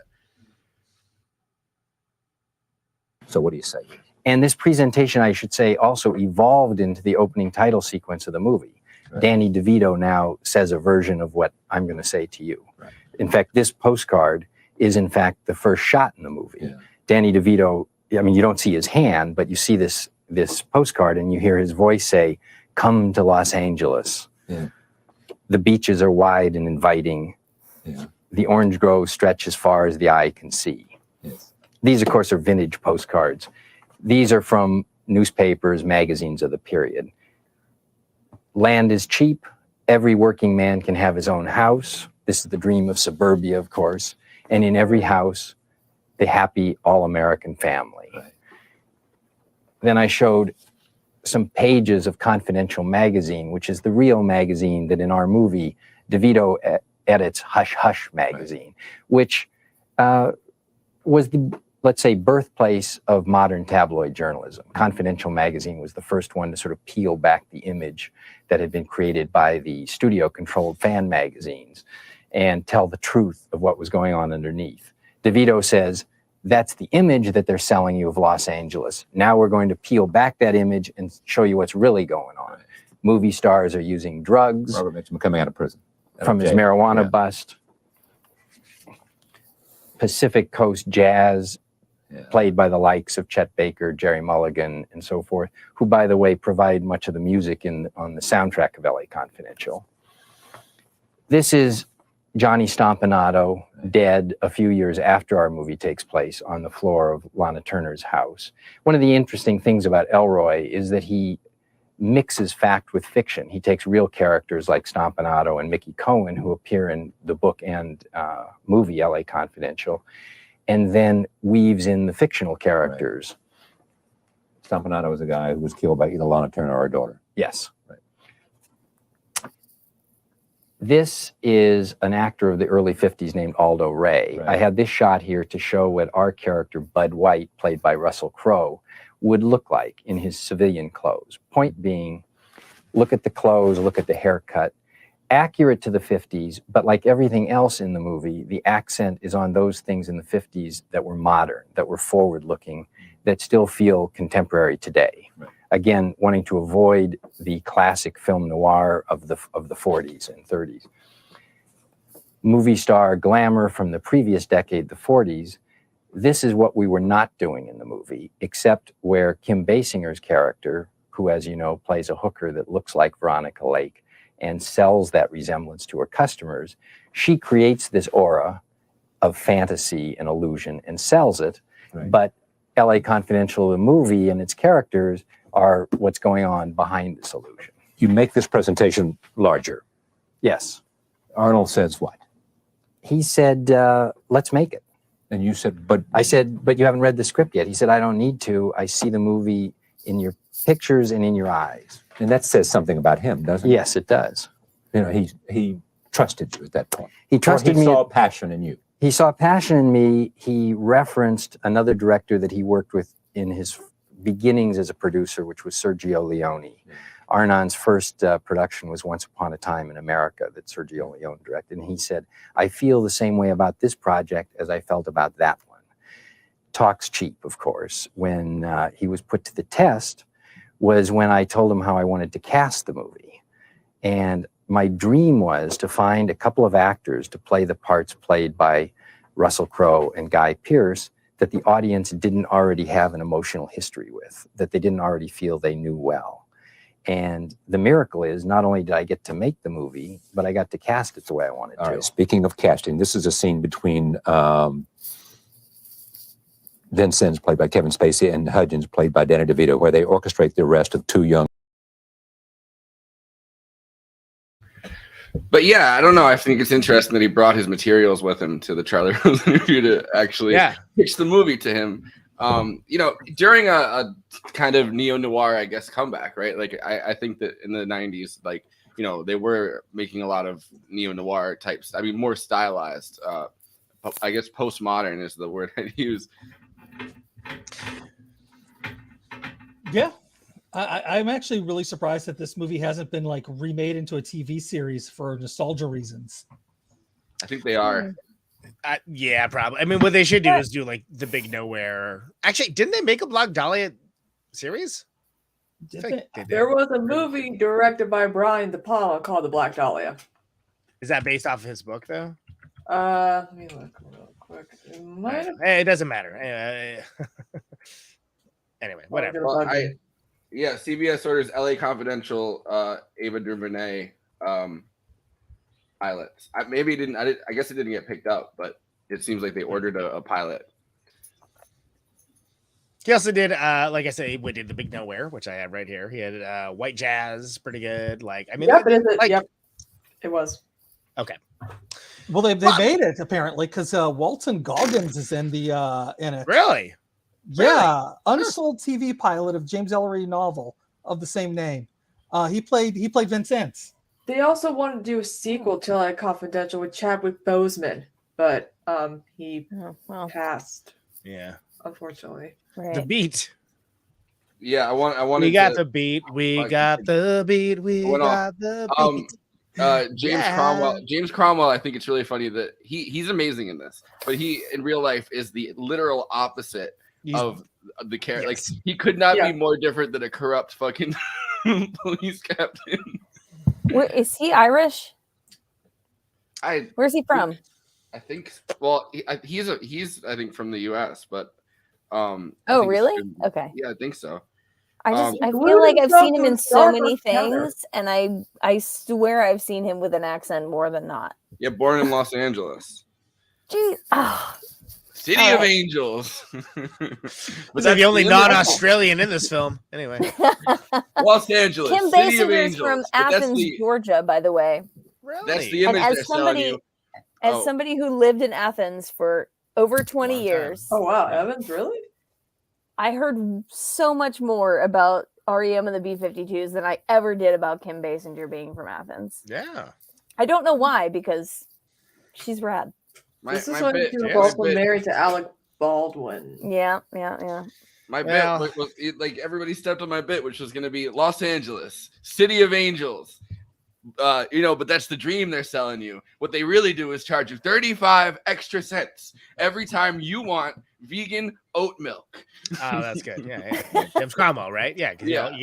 Speaker 14: So what do you say? And this presentation, I should say, also evolved into the opening title sequence of the movie. Right. Danny DeVito now says a version of what I'm going to say to you. Right. In fact, this postcard is in fact the first shot in the movie. Yeah. Danny DeVito, I mean, you don't see his hand, but you see this postcard and you hear his voice say, "Come to Los Angeles. Yeah. The beaches are wide and inviting. Yeah. The orange groves stretch as far as the eye can see." Yes. These, of course, are vintage postcards. These are from newspapers, magazines of the period. Land is cheap. Every working man can have his own house. This is the dream of suburbia, of course. And in every house, the happy all-American family. Right. Then I showed some pages of Confidential magazine, which is the real magazine that in our movie, DeVito edits Hush Hush magazine, right, which was the, let's say, birthplace of modern tabloid journalism. Confidential magazine was the first one to sort of peel back the image that had been created by the studio-controlled fan magazines and tell the truth of what was going on underneath. DeVito says, that's the image that they're selling you of Los Angeles. Now we're going to peel back that image and show you what's really going on. Right. Movie stars are using drugs.
Speaker 15: Robert Mitchum coming out of prison.
Speaker 14: From his marijuana bust. Pacific Coast jazz, played by the likes of Chet Baker, Jerry Mulligan, and so forth, who, by the way, provide much of the music on the soundtrack of LA Confidential. This is Johnny Stompanato, dead a few years after our movie takes place on the floor of Lana Turner's house. One of the interesting things about Ellroy is that he mixes fact with fiction. He takes real characters like Stompanato and Mickey Cohen, who appear in the book and movie LA Confidential, and then weaves in the fictional characters.
Speaker 15: Right. Stompanato was a guy who was killed by either Lana Turner or her daughter.
Speaker 14: Yes. Right. This is an actor of the early 50s named Aldo Ray. Right. I had this shot here to show what our character, Bud White, played by Russell Crowe, would look like in his civilian clothes. Point being, look at the clothes, look at the haircut. Accurate to the 50s, but like everything else in the movie, the accent is on those things in the 50s that were modern, that were forward-looking, that still feel contemporary today.
Speaker 15: Right.
Speaker 14: Again, wanting to avoid the classic film noir of the 40s and 30s. Movie star glamour from the previous decade, the 40s, this is what we were not doing in the movie, except where Kim Basinger's character, who, as you know, plays a hooker that looks like Veronica Lake and sells that resemblance to her customers, she creates this aura of fantasy and illusion and sells it.
Speaker 15: Right.
Speaker 14: But LA Confidential, the movie, and its characters are what's going on behind this illusion.
Speaker 15: You make this presentation larger.
Speaker 14: Yes.
Speaker 15: Arnold says what?
Speaker 14: He said, let's make it.
Speaker 15: And you said, but...
Speaker 14: I said, but you haven't read the script yet. He said, I don't need to. I see the movie in your pictures and in your eyes.
Speaker 15: And that says something about him, doesn't it?
Speaker 14: Yes, it does.
Speaker 15: You know, he trusted you at that point.
Speaker 14: He trusted me.
Speaker 15: He saw passion in you.
Speaker 14: He saw passion in me. He referenced another director that he worked with in his beginnings as a producer, which was Sergio Leone. Arnon's first production was Once Upon a Time in America that Sergio Leone directed. And he said, I feel the same way about this project as I felt about that one. Talk's cheap, of course. When he was put to the test was when I told him how I wanted to cast the movie. And my dream was to find a couple of actors to play the parts played by Russell Crowe and Guy Pearce that the audience didn't already have an emotional history with, that they didn't already feel they knew well. And the miracle is, not only did I get to make the movie, but I got to cast it the way I wanted to.
Speaker 15: All right, speaking of casting, this is a scene between Vincennes, played by Kevin Spacey, and Hudgens, played by Danny DeVito, where they orchestrate the arrest of two young.
Speaker 9: But yeah, I don't know. I think it's interesting that he brought his materials with him to the Charlie Rose interview to actually pitch the movie to him. You know, during a kind of neo-noir, I guess, comeback, right? Like, I think that in the 90s, like, you know, they were making a lot of neo-noir types. I mean, more stylized. I guess postmodern is the word I'd use.
Speaker 10: Yeah. I'm actually really surprised that this movie hasn't been like remade into a TV series for nostalgia reasons.
Speaker 9: I think they are.
Speaker 8: Yeah, probably. I mean, what they should do is do like The Big Nowhere. Actually, didn't they make a Black Dahlia series?
Speaker 11: There was a movie directed by Brian De Palma called The Black Dahlia.
Speaker 8: Is that based off of his book, though?
Speaker 11: Let me look real quick.
Speaker 8: It doesn't matter. Anyway, whatever.
Speaker 9: Well, CBS orders LA Confidential, Ava DuVernay pilots. Maybe it didn't. I guess it didn't get picked up, but it seems like they ordered a pilot.
Speaker 8: He also did, like I said, we did The Big Nowhere, which I have right here. He had White Jazz, pretty good. Like, I mean,
Speaker 11: yep, it was.
Speaker 8: Okay.
Speaker 10: Well, they made it apparently because Walton Goggins is in it.
Speaker 8: Really?
Speaker 10: Yeah, really? Unsold TV pilot of James Ellery novel of the same name. He played Vincennes.
Speaker 11: They also wanted to do a sequel to LA Confidential with Chadwick Boseman, but he passed.
Speaker 8: Yeah,
Speaker 11: unfortunately.
Speaker 7: Right.
Speaker 8: The Beat.
Speaker 9: Yeah, I want.
Speaker 8: We got the beat. We got the beat. We got the beat.
Speaker 9: James Cromwell. I think it's really funny that he's amazing in this, but he in real life is the literal opposite of the character.
Speaker 8: Yes.
Speaker 9: Like, he could not be more different than a corrupt fucking police captain.
Speaker 7: Is he Irish? Where's he from?
Speaker 9: I think. Well, he's I think from the U.S., but
Speaker 7: oh, really? Okay.
Speaker 9: Yeah, I think so.
Speaker 7: I feel like I've seen him in so many things, and I swear I've seen him with an accent more than not.
Speaker 9: Yeah, born in Los Angeles.
Speaker 7: Jeez. Oh.
Speaker 9: City of Angels.
Speaker 8: Was that the only non-Australian in this film? Anyway.
Speaker 9: Los Angeles.
Speaker 7: Kim Basinger is from Athens, Georgia, by the way.
Speaker 8: Really?
Speaker 9: That's the image they're selling you.
Speaker 7: As somebody who lived in Athens for over 20 years.
Speaker 11: Oh, wow. Evans, really?
Speaker 7: I heard so much more about REM and the B-52s than I ever did about Kim Basinger being from Athens.
Speaker 8: Yeah.
Speaker 7: I don't know why, because she's rad.
Speaker 11: This is when you were both married to Alec Baldwin.
Speaker 7: Yeah.
Speaker 9: My bit was like everybody stepped on my bit, which was going to be Los Angeles, City of Angels. But that's the dream they're selling you. What they really do is charge you 35 extra cents every time you want vegan oat milk.
Speaker 8: Oh, that's good. Yeah. James Cromwell, right? Yeah, because
Speaker 9: Yeah.
Speaker 8: he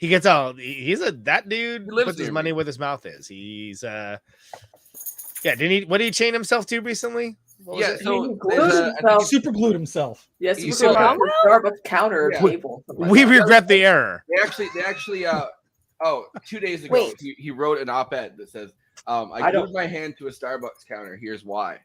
Speaker 8: gets all. That dude
Speaker 9: lives
Speaker 8: puts his
Speaker 9: near
Speaker 8: money
Speaker 9: me.
Speaker 8: where his mouth is. He's yeah. What did he chain himself to recently? What was
Speaker 9: Yeah,
Speaker 8: it?
Speaker 9: so
Speaker 10: He super glued himself.
Speaker 11: Yes,
Speaker 9: He
Speaker 11: he
Speaker 9: super
Speaker 11: was on the Starbucks counter
Speaker 9: Yeah.
Speaker 11: table. something like
Speaker 8: We
Speaker 11: that.
Speaker 8: regret the error.
Speaker 9: They actually 2 days ago
Speaker 7: Wait.
Speaker 9: he wrote an op-ed that says I
Speaker 11: don't-
Speaker 9: glued my hand to a Starbucks counter, here's why.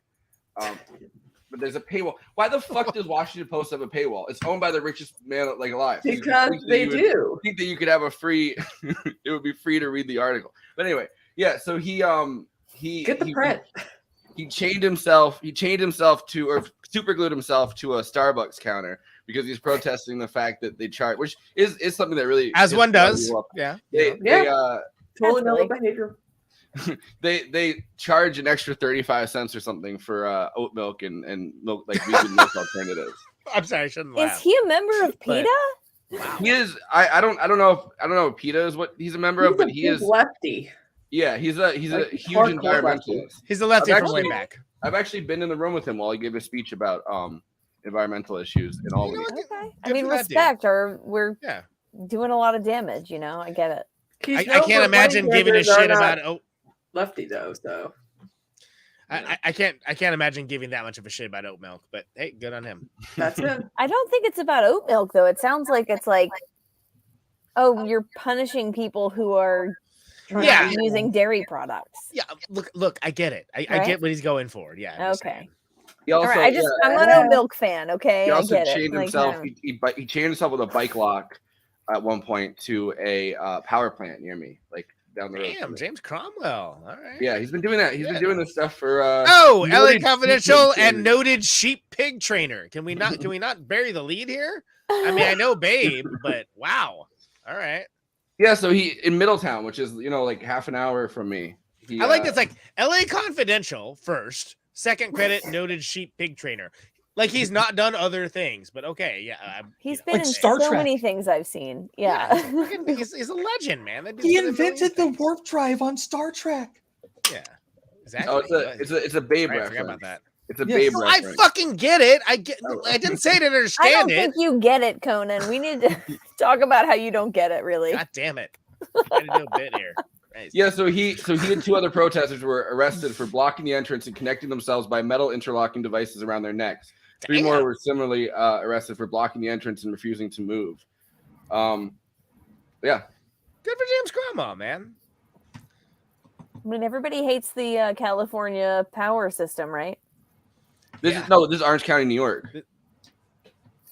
Speaker 9: But there's a paywall. Why the fuck does Washington Post have a paywall? It's owned by the richest man like alive. So you
Speaker 11: Because
Speaker 9: think that
Speaker 11: they
Speaker 9: you would
Speaker 11: do.
Speaker 9: think that you could have a free it would be free to read the article. But anyway, yeah, so he
Speaker 11: Get the print.
Speaker 9: he chained himself to, or super glued himself to a Starbucks counter because he's protesting the fact that they charge, which is something that really
Speaker 8: As one does.
Speaker 9: people up.
Speaker 8: Yeah.
Speaker 9: They
Speaker 11: Totally
Speaker 7: Naturally.
Speaker 11: normal behavior.
Speaker 9: they charge an extra 35 cents or something for oat milk and milk, like vegan milk alternatives.
Speaker 8: I'm sorry, I shouldn't
Speaker 7: Is
Speaker 8: laugh.
Speaker 7: he a member of
Speaker 8: But-
Speaker 7: PETA?
Speaker 9: He is. I don't know if PETA is what he's a member of, but he
Speaker 11: He's
Speaker 9: is.
Speaker 11: a lefty.
Speaker 9: Yeah, he's a
Speaker 11: Like,
Speaker 9: huge
Speaker 11: hardcore lefty.
Speaker 9: environmentalist.
Speaker 8: He's the lefty
Speaker 9: I've
Speaker 8: from way
Speaker 9: actually-
Speaker 8: back.
Speaker 9: I've actually been in the room with him while he gave a speech about environmental issues in Albany.
Speaker 7: Okay. I
Speaker 8: Good
Speaker 7: mean,
Speaker 8: for that dude.
Speaker 7: respect, or we're
Speaker 8: Yeah.
Speaker 7: doing a lot of damage. I get it.
Speaker 11: He's
Speaker 8: I
Speaker 11: known
Speaker 8: can't
Speaker 11: for
Speaker 8: imagine
Speaker 11: money
Speaker 8: giving a
Speaker 11: grabs are
Speaker 8: shit
Speaker 11: not
Speaker 8: about
Speaker 11: lefty though. So
Speaker 8: I can't imagine giving that much of a shit about oat milk, but hey, good on him.
Speaker 11: that's it.
Speaker 7: I don't think it's about oat milk though. It sounds like it's like, oh, you're punishing people who are
Speaker 8: Yeah.
Speaker 7: using dairy products.
Speaker 8: Yeah, look, I get it. I
Speaker 7: Right?
Speaker 8: get what he's going for. Yeah. I'm just
Speaker 7: Okay.
Speaker 8: saying.
Speaker 9: He also,
Speaker 7: All right. I'm an oat milk fan. Okay.
Speaker 9: he
Speaker 7: I
Speaker 9: also
Speaker 7: get
Speaker 9: chained
Speaker 7: it.
Speaker 9: himself.
Speaker 7: Like,
Speaker 9: He chained himself with a bike lock at one point to a power plant near me, like down the road.
Speaker 8: Damn, James Cromwell. All right.
Speaker 9: Yeah, he's been doing that. He's been doing this stuff for.
Speaker 8: Oh, LA
Speaker 9: noted
Speaker 8: Confidential
Speaker 9: sheep
Speaker 8: and
Speaker 9: pig
Speaker 8: noted sheep pig trainer. Can we not bury the lead here? I mean, I know Babe, but wow. All right.
Speaker 9: Yeah, so he in Middletown, which is like half an hour from me.
Speaker 8: I like this, like LA Confidential first, second credit, noted sheep pig trainer. Like he's not done other things, but okay, yeah.
Speaker 7: he's been
Speaker 10: Like
Speaker 7: in
Speaker 10: Star
Speaker 7: so
Speaker 10: Trek.
Speaker 7: many things I've seen. Yeah.
Speaker 8: He's a legend, man. That dude's
Speaker 10: He
Speaker 8: been in
Speaker 10: invented the
Speaker 8: millions.
Speaker 10: warp drive on Star Trek.
Speaker 8: Yeah, exactly.
Speaker 9: Oh, it's a Babe
Speaker 8: Right, I
Speaker 9: reference.
Speaker 8: forgot about that.
Speaker 9: It's a
Speaker 10: Yes.
Speaker 9: Babe
Speaker 8: No, I
Speaker 9: reference.
Speaker 8: fucking get it. I didn't say I didn't
Speaker 7: I
Speaker 8: understand
Speaker 7: don't
Speaker 8: it.
Speaker 7: think you get it, Conan. We need to talk about how you don't get it, really.
Speaker 8: God damn it! I didn't do a bit here. Nice.
Speaker 9: Yeah, so he and two other protesters were arrested for blocking the entrance and connecting themselves by metal interlocking devices around their necks. Three more were similarly arrested for blocking the entrance and refusing to move. Yeah.
Speaker 8: Good for James Cromwell, man.
Speaker 7: I mean, everybody hates the California power system, right?
Speaker 9: This is Orange County, New York.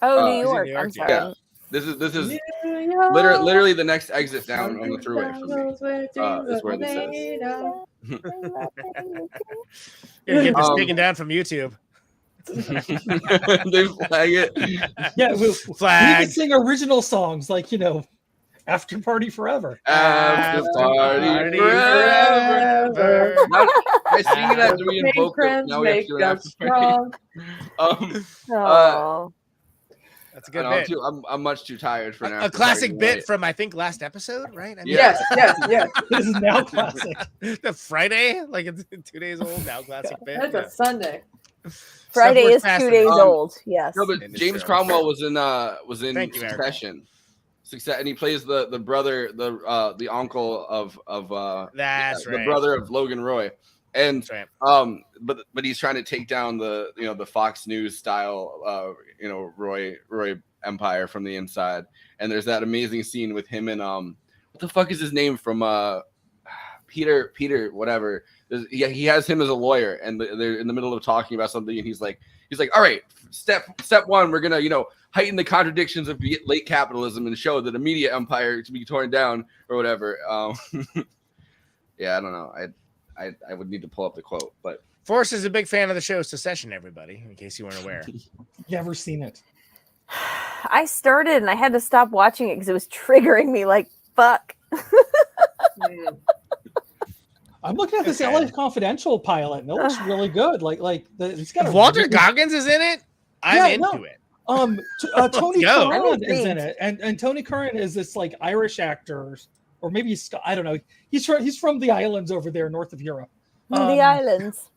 Speaker 7: Oh,
Speaker 9: He's
Speaker 7: New
Speaker 9: in
Speaker 7: York.
Speaker 8: New York,
Speaker 7: I'm sorry.
Speaker 9: Yeah. This is literally the next exit down on the thruway from me. Is where this is.
Speaker 8: You're gonna get this taken down from YouTube.
Speaker 9: They flag it.
Speaker 10: Yeah, we
Speaker 8: Flag.
Speaker 10: can sing original songs like After Party Forever.
Speaker 9: After party forever. I sing that we invoke it. Now we have to do an after party.
Speaker 7: Oh.
Speaker 8: That's a good
Speaker 9: I know,
Speaker 8: bit.
Speaker 9: I'm much too tired for an
Speaker 8: A
Speaker 9: after
Speaker 8: classic
Speaker 9: party
Speaker 8: bit
Speaker 9: tonight.
Speaker 8: from I think last episode, right? I mean,
Speaker 9: Yeah.
Speaker 11: Yes.
Speaker 10: This is now classic.
Speaker 8: the Friday, like it's 2 days old now. Classic bit.
Speaker 11: That's
Speaker 8: Yeah.
Speaker 11: a Sunday.
Speaker 7: Friday
Speaker 8: Stuff
Speaker 7: is
Speaker 8: worth
Speaker 7: 2 days
Speaker 8: passing.
Speaker 7: old. Yes.
Speaker 9: No, but
Speaker 8: And it's
Speaker 9: James
Speaker 8: true.
Speaker 9: Cromwell was in
Speaker 8: Thank you, Eric.
Speaker 9: Success, and he plays the brother, the uncle of
Speaker 8: That's
Speaker 9: the
Speaker 8: right.
Speaker 9: brother of Logan Roy, and
Speaker 8: That's right.
Speaker 9: but he's trying to take down the Fox News style Roy empire from the inside. And there's that amazing scene with him and what the fuck is his name from Peter whatever. He has him as a lawyer, and they're in the middle of talking about something, and he's like, all right, step one, we're gonna heighten the contradictions of late capitalism and show that a media empire to be torn down or whatever. Yeah, I don't know. I would need to pull up the quote, but
Speaker 8: Forrest is a big fan of the show Secession, everybody, in case you weren't aware.
Speaker 10: Never seen it.
Speaker 7: I started and I had to stop watching it because it was triggering me like fuck.
Speaker 10: I'm looking at this LA Confidential pilot, and it looks really good. It's got
Speaker 8: If Walter Goggins is in it, I'm into it.
Speaker 10: Tony
Speaker 8: go.
Speaker 10: Curran is in it, and Tony Curran is this Irish actor, or maybe I don't know. He's from the islands over there north of Europe.
Speaker 7: The islands.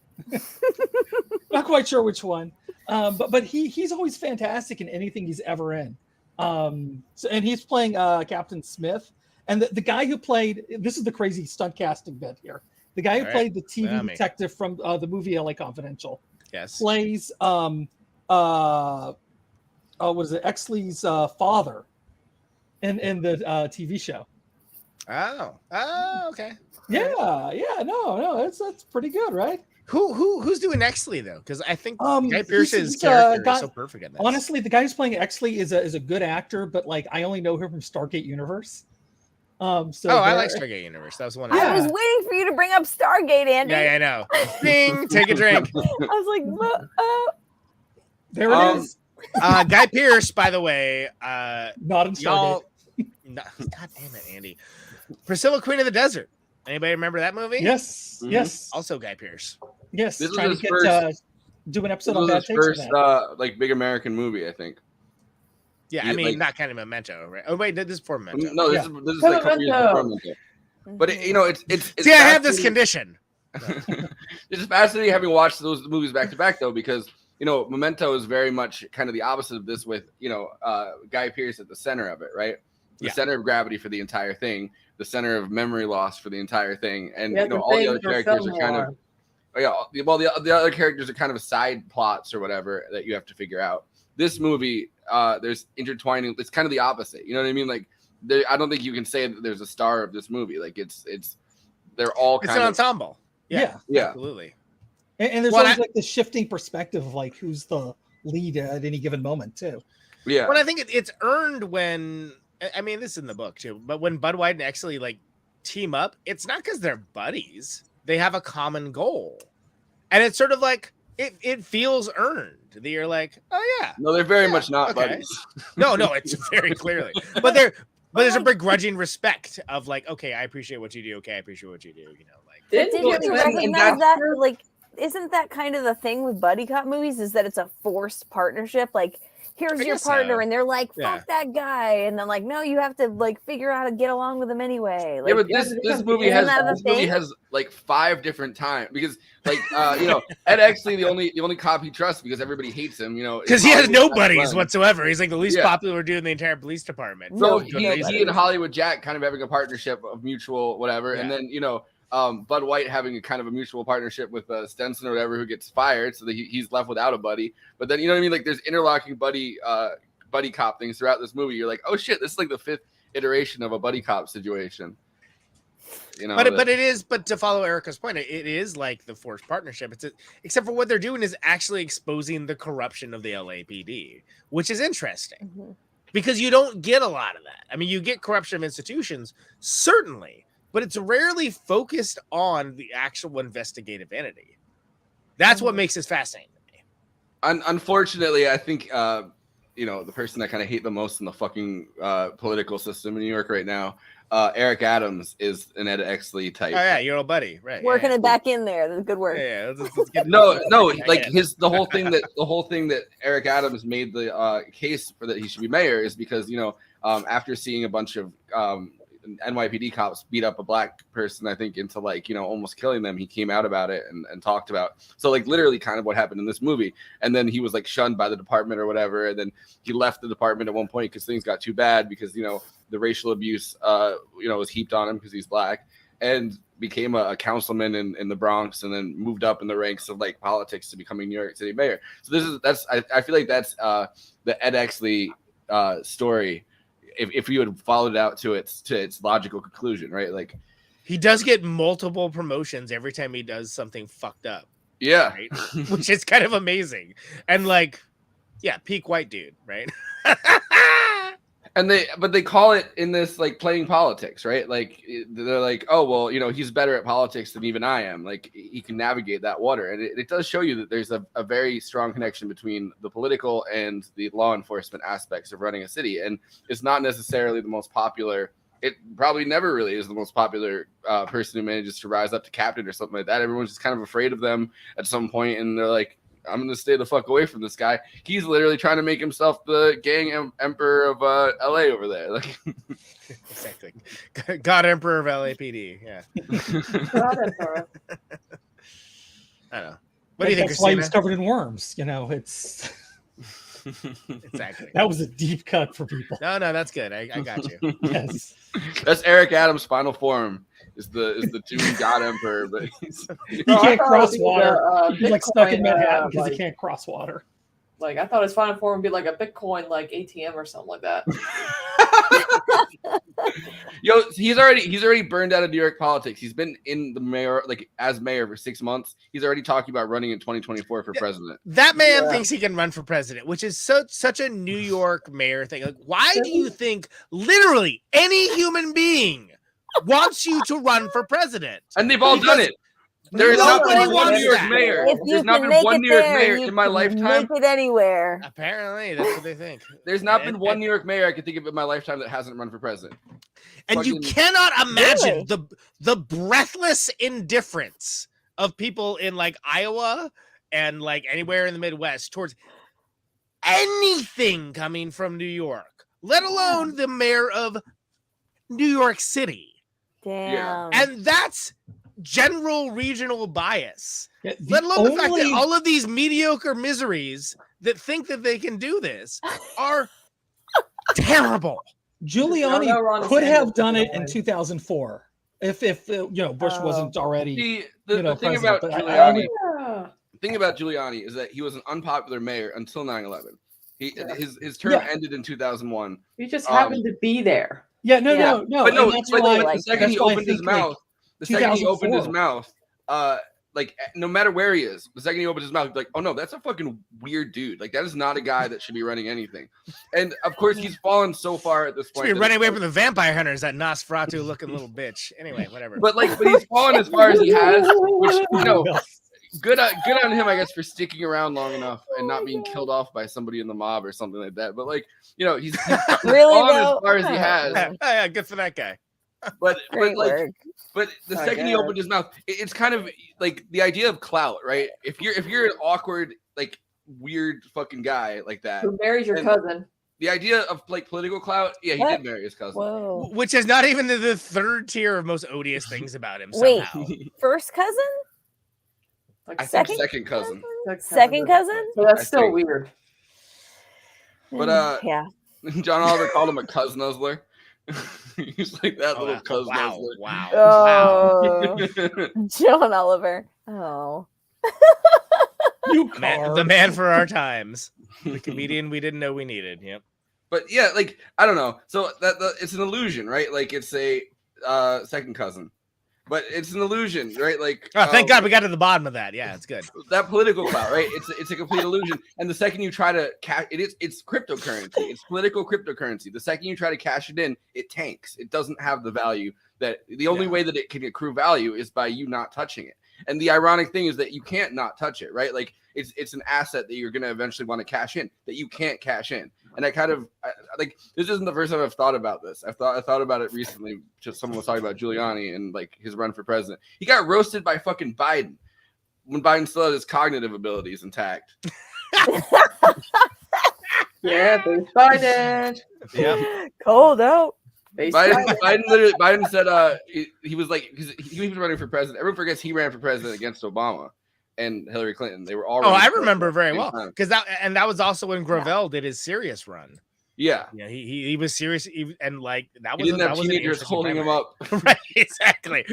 Speaker 10: Not quite sure which one. But he's always fantastic in anything he's ever in. And he's playing Captain Smith, and the guy who played, this is the crazy stunt casting bit here. The guy who played the TV detective from the movie LA Confidential, plays what is it, Exley's father in the TV show.
Speaker 8: Oh, okay.
Speaker 10: Yeah, no, that's pretty good, right?
Speaker 8: Who's doing Exley though? Because I think Guy Pearce's character is so perfect in this.
Speaker 10: Honestly, the guy who's playing Exley is a good actor, but like I only know him from Stargate Universe.
Speaker 8: I like Stargate Universe. That was one.
Speaker 7: I was waiting for you to bring up Stargate, Andy.
Speaker 8: Yeah, I know. Ding, take a drink.
Speaker 7: I was like, what?
Speaker 10: There it is.
Speaker 8: Guy Pearce, by the way.
Speaker 10: Not in Stargate.
Speaker 8: God damn it, Andy. Priscilla, Queen of the Desert. Anybody remember that movie?
Speaker 10: Yes, yes.
Speaker 8: Also Guy Pearce.
Speaker 10: Yes,
Speaker 9: this
Speaker 10: trying
Speaker 9: was
Speaker 10: to
Speaker 9: his
Speaker 10: get
Speaker 9: first,
Speaker 10: do an episode
Speaker 9: this
Speaker 10: on
Speaker 9: was
Speaker 10: Bad
Speaker 9: his
Speaker 10: Takes.
Speaker 9: first like big American movie, I think.
Speaker 8: Yeah, I mean, not kind of Memento, right? Oh wait, this is for Memento.
Speaker 9: No, this is like a couple years before Memento. But it's
Speaker 8: see, I have this condition.
Speaker 9: It's fascinating having watched those movies back to back, though, because Memento is very much kind of the opposite of this, with Guy Pearce at the center of it, right? The center of gravity for the entire thing, the center of memory loss for the entire thing, and all the other characters are kind of the other characters are kind of side plots or whatever that you have to figure out. This movie, there's intertwining. It's kind of the opposite. You know what I mean? Like, I don't think you can say that there's a star of this movie. Like, they're all kind
Speaker 8: of ensemble. Yeah, absolutely.
Speaker 10: And there's always like the shifting perspective of like who's the lead at any given moment too.
Speaker 9: Yeah.
Speaker 8: Well, I think it's earned when, I mean, this is in the book too, but when Bud White and Exley like team up, it's not because they're buddies. They have a common goal. And it's sort of like, it feels earned. That you're like, oh yeah.
Speaker 9: No, they're very much not buddies.
Speaker 8: No, it's very clearly. But there's a begrudging respect of like, okay, I appreciate what you do. Okay, I appreciate what you do. Like,
Speaker 7: did you recognize that? Like, isn't that kind of the thing with buddy cop movies? Is that it's a forced partnership? Like, here's your partner, and they're like, fuck that guy, and then like, no, you have to like figure out how to get along with him anyway. Like,
Speaker 9: yeah, but this movie has like 5 different times, because like Ed Exley, the only cop he trusts because everybody hates him,
Speaker 8: because he has no buddies whatsoever. He's like the least popular dude in the entire police department.
Speaker 9: So he and Hollywood Jack kind of having a partnership of mutual whatever, and then Bud White having a kind of a mutual partnership with Stenson or whatever, who gets fired, so that he's left without a buddy. But then, you know what I mean? Like, there's interlocking buddy cop things throughout this movie. You're like, oh shit, this is like the 5th iteration of a buddy cop situation.
Speaker 8: But to follow Erica's point, it is like the forced partnership. Except for what they're doing is actually exposing the corruption of the LAPD, which is interesting because you don't get a lot of that. I mean, you get corruption of institutions, certainly, but it's rarely focused on the actual investigative entity. That's what makes this fascinating to me.
Speaker 9: Unfortunately, I think the person I kind of hate the most in the fucking political system in New York right now, Eric Adams, is an Ed Exley type.
Speaker 8: Oh yeah, your old buddy, right?
Speaker 7: Working it back in there. That's good work.
Speaker 9: Yeah. Like the whole thing that Eric Adams made the case for that he should be mayor is because after seeing a bunch of NYPD cops beat up a black person, I think, into almost killing them, he came out about it and talked about, so like literally kind of what happened in this movie. And then he was like shunned by the department or whatever, and then he left the department at one point because things got too bad because the racial abuse was heaped on him because he's black, and became a councilman in the Bronx, and then moved up in the ranks of like politics to becoming New York City mayor. So I feel like that's the Ed Exley story. If you had followed it out to its logical conclusion, right? Like,
Speaker 8: he does get multiple promotions every time he does something fucked up.
Speaker 9: Yeah.
Speaker 8: Right? Which is kind of amazing. And like, yeah, peak white dude, right?
Speaker 9: And they call it in this like playing politics, right? Like, they're like, oh well, he's better at politics than even I am. Like, he can navigate that water, and it does show you that there's a very strong connection between the political and the law enforcement aspects of running a city. And it's not necessarily the most popular. It probably never really is the most popular person who manages to rise up to captain or something like that. Everyone's just kind of afraid of them at some point, and they're like, I'm going to stay the fuck away from this guy. He's literally trying to make himself the gang emperor of LA over there. Like,
Speaker 8: exactly. God Emperor of LAPD. Yeah.
Speaker 11: God Emperor.
Speaker 8: I don't know. What do you think,
Speaker 10: That's why he was
Speaker 8: Kristina?
Speaker 10: covered in worms. You know, it's
Speaker 8: Exactly.
Speaker 10: that was a deep cut for people.
Speaker 8: No, that's good. I got you.
Speaker 10: Yes.
Speaker 9: That's Eric Adams' final form. Is the Doom God Emperor, but
Speaker 10: He can't cross water. He's like stuck in
Speaker 11: Bitcoin,
Speaker 10: Manhattan because
Speaker 11: like-
Speaker 10: he can't cross water.
Speaker 11: Like I thought his final form would be like a Bitcoin like ATM or something like that.
Speaker 9: Yo, he's already burned out of New York politics. He's been in the mayor, like as mayor, for 6 months. He's already talking about running in 2024 for president.
Speaker 8: That man thinks he can run for president, which is such a New York mayor thing. Like, why do you think literally any human being wants you to run for president?
Speaker 9: And they've all done it. There has not been one New York mayor. There's not been one New York mayor in my lifetime.
Speaker 7: Make it anywhere.
Speaker 8: Apparently, that's what they think.
Speaker 9: There's not been one New York mayor I can think of in my lifetime that hasn't run for president.
Speaker 8: And you cannot imagine the breathless indifference of people in like Iowa and like anywhere in the Midwest towards anything coming from New York, let alone the mayor of New York City.
Speaker 7: Damn.
Speaker 8: And that's general regional bias.
Speaker 10: Yeah,
Speaker 8: let alone the fact that all of these mediocre miseries that think that they can do this are terrible.
Speaker 10: Giuliani could have done it in 2004 if Bush wasn't already
Speaker 9: The thing about
Speaker 10: president.
Speaker 9: Giuliani, the thing about Giuliani is that he was an unpopular mayor until 9/11. His term ended in 2001.
Speaker 11: He just happened to be there.
Speaker 10: No.
Speaker 9: But no,
Speaker 10: and that's
Speaker 9: but
Speaker 10: why,
Speaker 9: the second he opened his mouth, like no matter where he is, the second he opens his mouth, he's like, oh no, that's a fucking weird dude. Like that is not a guy that should be running anything. And of course, he's fallen so far at this point.
Speaker 8: Should be running away from the vampire hunters, that Nosferatu looking little bitch. Anyway, whatever.
Speaker 9: But he's fallen as far as he has, which good on him, I guess, for sticking around long enough and not being killed off by somebody in the mob or something like that. But he's
Speaker 7: really
Speaker 9: fallen
Speaker 7: though?
Speaker 9: as far as he has.
Speaker 8: Yeah, good for that guy.
Speaker 9: But the
Speaker 7: I
Speaker 9: second he opened his mouth, it's kind of like the idea of clout, right? If you're an awkward, like weird fucking guy like that,
Speaker 11: Who marries your cousin?
Speaker 9: The idea of like political clout, he did marry his cousin.
Speaker 7: Whoa.
Speaker 8: Which is not even the third tier of most odious things about him.
Speaker 7: Wait,
Speaker 8: Somehow.
Speaker 7: first cousin?
Speaker 9: I think second cousin.
Speaker 7: Second cousin?
Speaker 11: So that's still weird.
Speaker 9: But
Speaker 7: yeah.
Speaker 9: John Oliver called him a cousin nuzzler. He's like that little cousin nuzzler.
Speaker 8: Wow.
Speaker 7: Oh, John Oliver. Oh.
Speaker 8: The man for our times. The comedian we didn't know we needed. Yep.
Speaker 9: But yeah, like I don't know. So it's an illusion, right? Like it's a second cousin, but it's an illusion, right? Like
Speaker 8: thank God we got to the bottom of that. Yeah, it's good.
Speaker 9: That political clout, right? It's a complete illusion. And the second you try to cash it's cryptocurrency. It's political cryptocurrency. The second you try to cash it in, it tanks. It doesn't have the value that the only way that it can accrue value is by you not touching it. And the ironic thing is that you can't not touch it, right? Like it's an asset that you're going to eventually want to cash in that you can't cash in. And I kind of like this isn't the first time I've thought about this. I thought about it recently. Just someone was talking about Giuliani and like his run for president. He got roasted by fucking Biden when Biden still had his cognitive abilities intact.
Speaker 11: Yeah, there's Biden.
Speaker 8: Yeah,
Speaker 7: cold out.
Speaker 9: Biden said he was like he was running for president. Everyone forgets he ran for president against Obama and Hillary Clinton. They were all.
Speaker 8: Oh, I remember very well because that was also when Gravel did his serious run.
Speaker 9: Yeah,
Speaker 8: he was serious, and like that was.
Speaker 9: He didn't have teenagers holding him up.
Speaker 8: Right, exactly.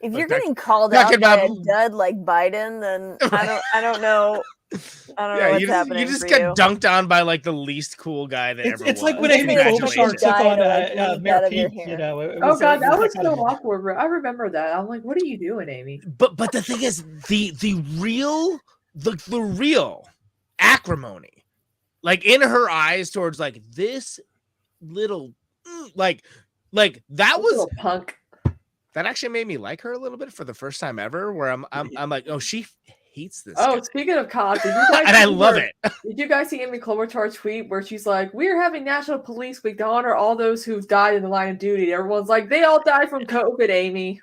Speaker 7: If you're getting called out by a dud like Biden, then I don't know. I don't know what's happening.
Speaker 8: You just
Speaker 7: for
Speaker 8: get dunked on by like the least cool guy that ever was.
Speaker 10: It's like when Amy Klobuchar took on Mayor Pete. You know,
Speaker 11: oh god, that was so awkward. I remember that. I'm like, what are you doing, Amy?
Speaker 8: But the thing is, the real acrimony, like in her eyes towards like this little like that was
Speaker 11: little punk.
Speaker 8: That actually made me like her a little bit for the first time ever. Where I'm like, oh, she hates this.
Speaker 11: Oh,
Speaker 8: guy.
Speaker 11: Speaking of cops, did you guys
Speaker 8: and I love it.
Speaker 11: Did you guys see Amy Klobuchar's tweet where she's like, "We're having National Police Week to honor all those who've died in the line of duty." Everyone's like, "They all died from COVID, Amy."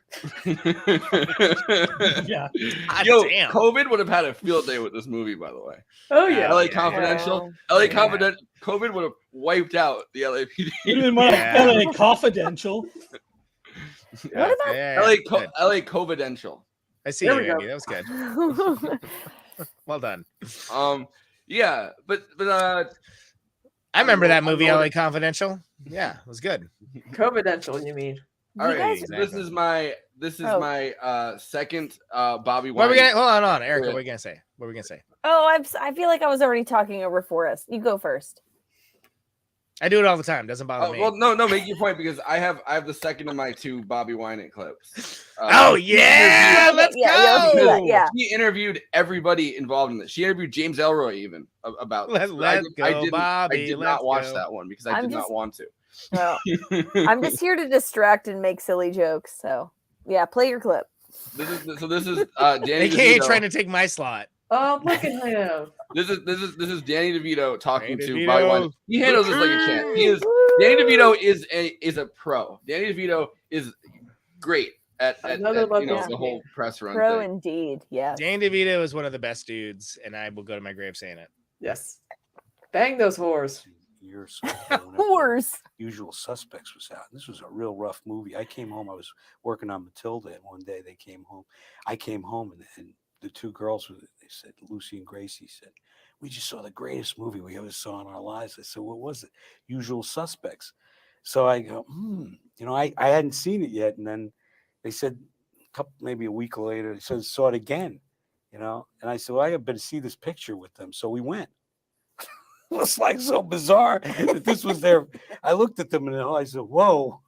Speaker 10: Yeah.
Speaker 9: Yo, damn. COVID would have had a field day with this movie, by the way.
Speaker 11: Oh yeah.
Speaker 9: LA Confidential. LA Confidential. COVID would have wiped out the LAPD.
Speaker 10: Even LA Confidential.
Speaker 7: What about
Speaker 9: LA Confidential?
Speaker 8: I see
Speaker 11: There
Speaker 8: you,
Speaker 11: we go.
Speaker 8: Andy. That was good. Well done.
Speaker 9: Yeah, but
Speaker 8: I remember that movie,
Speaker 9: LA
Speaker 8: LA Confidential. Yeah, it was good.
Speaker 11: Confidential, you mean?
Speaker 9: All right,
Speaker 8: guys-
Speaker 9: so this is my second Bobby
Speaker 8: What are we
Speaker 9: Wine.
Speaker 8: gonna hold on, Erica? What are we gonna say? What are we gonna say?
Speaker 7: Oh, I feel like I was already talking over Forrest. You go first.
Speaker 8: I do it all the time. Doesn't bother me.
Speaker 9: Well, no, make your point because I have the second of my two Bobby Wine clips.
Speaker 8: Oh yeah, let's go.
Speaker 7: Yeah.
Speaker 9: She interviewed everybody involved in this. She interviewed James Elroy even about.
Speaker 8: Let's go, Bobby.
Speaker 9: I did not watch that one because I did not want to.
Speaker 7: Well, I'm just here to distract and make silly jokes. So yeah, play your clip.
Speaker 9: This is Danny
Speaker 8: AKA
Speaker 9: DeVito.
Speaker 8: trying to take my slot.
Speaker 11: Oh, look at him.
Speaker 9: This is Danny DeVito talking
Speaker 8: Danny
Speaker 9: to
Speaker 8: DeVito.
Speaker 9: Bobby Wine. He handles this like a champ. Danny DeVito is a pro. Danny DeVito is great at the whole press run.
Speaker 7: Pro
Speaker 9: thing.
Speaker 7: indeed. Yeah.
Speaker 8: Danny DeVito is one of the best dudes, and I will go to my grave saying it.
Speaker 11: Yes. Bang those whores.
Speaker 16: Years
Speaker 7: Whores.
Speaker 16: Usual Suspects was out. This was a real rough movie. I came home. I was working on Matilda, and one day they came home. I came home, and the two girls, they said, Lucy and Gracie said, "We just saw the greatest movie we ever saw in our lives." I said, "What was it?" Usual Suspects. So I go, I hadn't seen it yet, and then they said maybe a week later, they said saw it again, and I said, "Well, I better see this picture with them." So we went. It was like so bizarre that this was their. I looked at them and I said, "Whoa,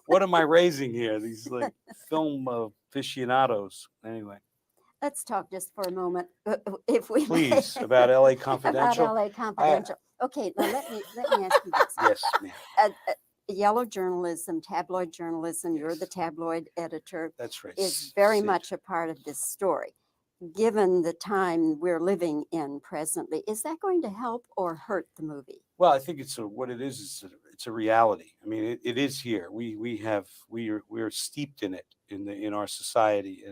Speaker 16: what am I raising here? These like film aficionados." Anyway,
Speaker 12: let's talk just for a moment, if we
Speaker 16: please, about LA Confidential.
Speaker 12: About LA Confidential. Okay, now let me ask you this.
Speaker 16: Yes, ma'am.
Speaker 12: Yellow journalism, tabloid journalism. You're the tabloid editor.
Speaker 16: That's right.
Speaker 12: Is very much a part of this story. Given the time we're living in presently, is that going to help or hurt the movie?
Speaker 16: Well, I think it's a reality. I mean, it is here. We are steeped in it in our society,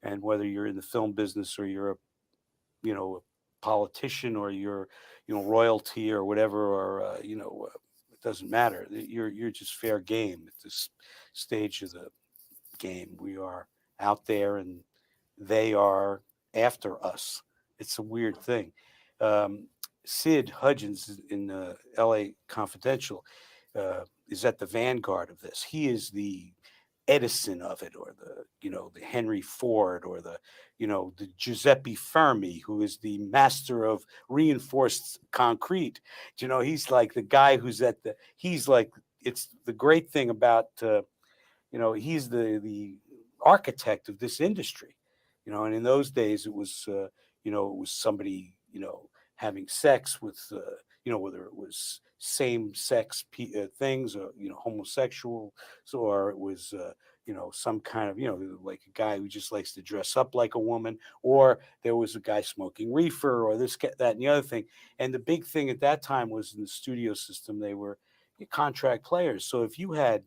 Speaker 16: and whether you're in the film business or you're a politician or you're royalty or whatever, or it doesn't matter. You're just fair game at this stage of the game. We are out there and they are after us. It's a weird thing. Sid Hudgens in LA Confidential is at the vanguard of this. He is the Edison of it, or the Henry Ford, or the Giuseppe Fermi, who is the master of reinforced concrete. He's like the guy who's it's the great thing about, he's the architect of this industry. And in those days it was somebody, having sex with, whether it was same sex things or, homosexual, or it was, some kind of, like a guy who just likes to dress up like a woman, or there was a guy smoking reefer, or this, that, and the other thing. And the big thing at that time was in the studio system, they were contract players. So if you had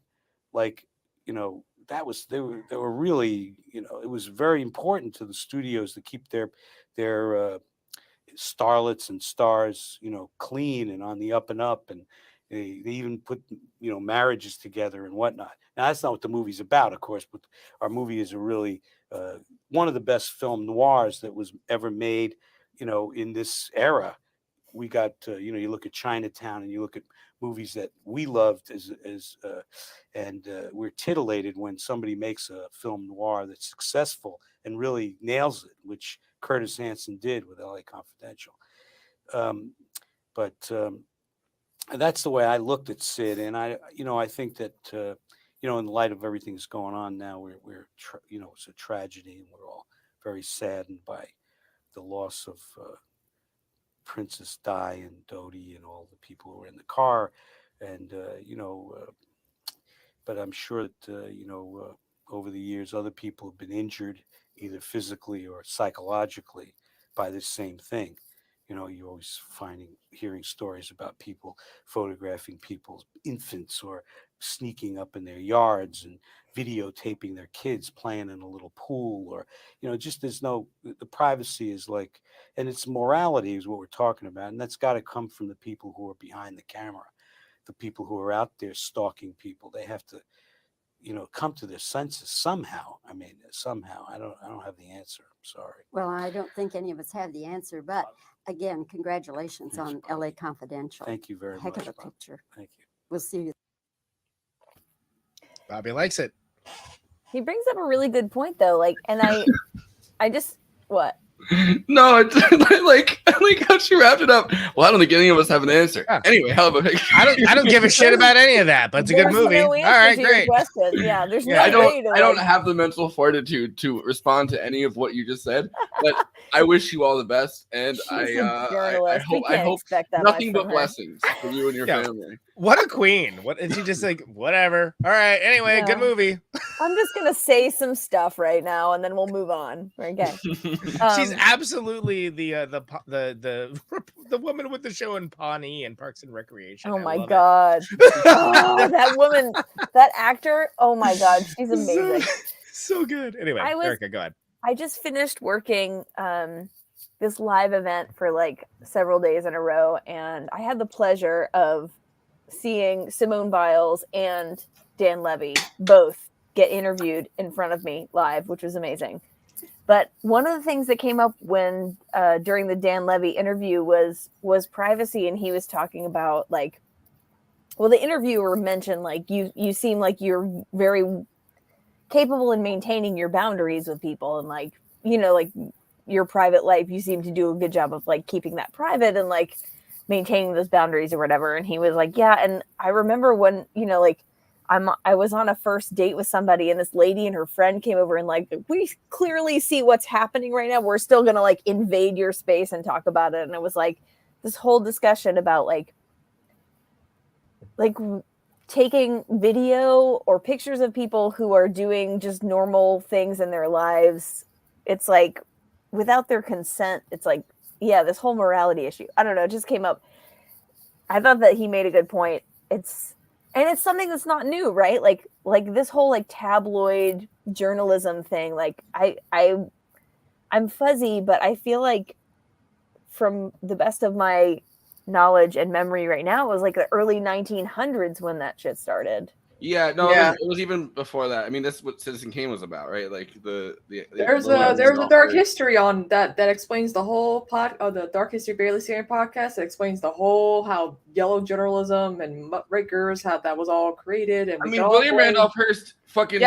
Speaker 16: they were really, it was very important to the studios to keep their starlets and stars, clean and on the up and up. And they even put, marriages together and whatnot. Now, that's not what the movie's about, of course, but our movie is a really one of the best film noirs that was ever made, in this era. We got, you look at Chinatown and you look at movies that we loved and we're tittillated when somebody makes a film noir that's successful and really nails it, which Curtis Hanson did with LA Confidential. But that's the way I looked at Sid. And I think that, in light of everything that's going on now, it's a tragedy and we're all very saddened by the loss of Princess Di and Dodie and all the people who were in the car. And, but I'm sure that, over the years, other people have been injured either physically or psychologically by this same thing. You're always hearing stories about people photographing people's infants or sneaking up in their yards and videotaping their kids playing in a little pool, or, just the privacy is like, and it's morality is what we're talking about. And that's got to come from the people who are behind the camera, the people who are out there stalking people. They have to, come to their senses somehow. I mean, somehow. I don't have the answer. I'm sorry.
Speaker 12: Well, I don't think any of us have the answer, but again, congratulations on LA Confidential.
Speaker 16: Thank you very
Speaker 12: Heck
Speaker 16: much.
Speaker 12: of a picture.
Speaker 16: Thank you.
Speaker 12: We'll see you.
Speaker 8: Bobby likes it.
Speaker 7: He brings up a really good point though. Like, and I just what?
Speaker 9: No, it's like how she wrapped it up. Well, I don't think any of us have an answer. Anyway, hell of a picture.
Speaker 8: I don't give a shit about any of that, but it's a good movie.
Speaker 7: No
Speaker 8: All right,
Speaker 7: answer to your
Speaker 8: great.
Speaker 7: question. Yeah, there's no
Speaker 9: I
Speaker 7: way to,
Speaker 9: don't
Speaker 7: like-
Speaker 9: have the mental fortitude to respond to any of what you just said, but I wish you all the best, and
Speaker 7: She's
Speaker 9: I
Speaker 7: a journalist. We
Speaker 9: I
Speaker 7: can't
Speaker 9: hope
Speaker 7: expect that
Speaker 9: nothing
Speaker 7: much
Speaker 9: but
Speaker 7: from her.
Speaker 9: blessings for you and your
Speaker 8: Yeah.
Speaker 9: family.
Speaker 8: What a queen. What is she just like? Whatever. All right. Anyway,
Speaker 7: Yeah.
Speaker 8: good movie.
Speaker 7: I'm just gonna say some stuff right now, and then we'll move on. Okay.
Speaker 8: She's absolutely the woman with the show in Pawnee and Parks and Recreation.
Speaker 7: Oh
Speaker 8: I
Speaker 7: my
Speaker 8: love it.
Speaker 7: god. Oh, that woman, that actor. Oh my god, she's amazing.
Speaker 8: So good. Anyway, Erica, go ahead.
Speaker 7: I just finished working this live event for like several days in a row, and I had the pleasure of seeing Simone Biles and Dan Levy both get interviewed in front of me live, which was amazing. But one of the things that came up when during the Dan Levy interview was privacy, and he was talking about like, well, the interviewer mentioned like you seem like you're very capable in maintaining your boundaries with people, and like, you know, like your private life, you seem to do a good job of like keeping that private and like maintaining those boundaries or whatever. And he was like, yeah. And I remember when, you know, like I was on a first date with somebody, and this lady and her friend came over, and like, we clearly see what's happening right now. We're still going to like invade your space and talk about it. And it was like this whole discussion about like taking video or pictures of people who are doing just normal things in their lives. It's like without their consent, it's like, yeah, this whole morality issue. I don't know. It just came up. I thought that he made a good point. It's something that's not new, right? Like this whole like tabloid journalism thing. Like I'm fuzzy, but I feel like from the best of my knowledge and memory right now, it was like the early 1900s when that shit started.
Speaker 9: Yeah, no,
Speaker 11: Yeah.
Speaker 9: It was even before that. I mean, that's what Citizen Kane was about, right? Like
Speaker 11: There's a dark history on that explains the whole the Dark History Barely Sane podcast. That explains the whole how yellow journalism and muckrakers, how that was all created. And
Speaker 9: I mean, William Randolph Hearst fucking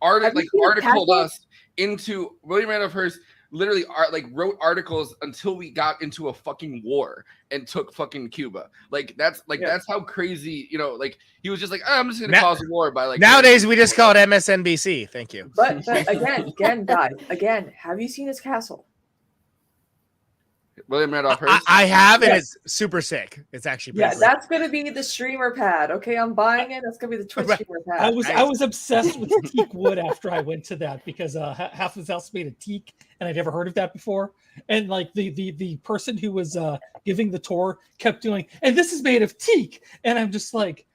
Speaker 9: articled us into William Randolph Hearst. Literally, wrote articles until we got into a fucking war and took fucking Cuba. Like that's how crazy, you know. Like he was just like, I'm just gonna cause a war by like.
Speaker 8: Nowadays, we just call it MSNBC. Thank you.
Speaker 11: But again, guys, have you seen his castle?
Speaker 9: William Randolph Hearst.
Speaker 8: I have, and it's super sick. It's actually pretty
Speaker 11: Yeah, that's gonna be the streamer pad. Okay, I'm buying it. That's gonna be the Twitch streamer pad.
Speaker 10: I was obsessed with teak wood after I went to that because half of the house made of teak, and I'd never heard of that before. And like the person who was giving the tour kept doing, and this is made of teak, and I'm just like,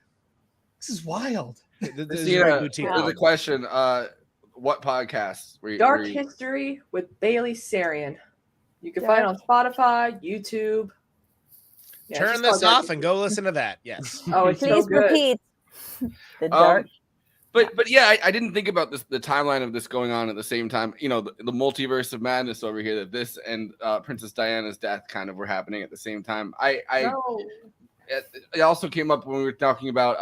Speaker 10: this is wild.
Speaker 9: There's a question. What podcast?
Speaker 11: Dark History with Bailey Sarian. You can find it on Spotify, YouTube. Yeah,
Speaker 8: Turn this off and go listen to that. Yes.
Speaker 11: Oh, it's so good.
Speaker 7: Repeat. The dark.
Speaker 9: But yeah, I didn't think about the timeline of this going on at the same time. You know, the multiverse of madness over here. That this and Princess Diana's death kind of were happening at the same time. It also came up when we were talking about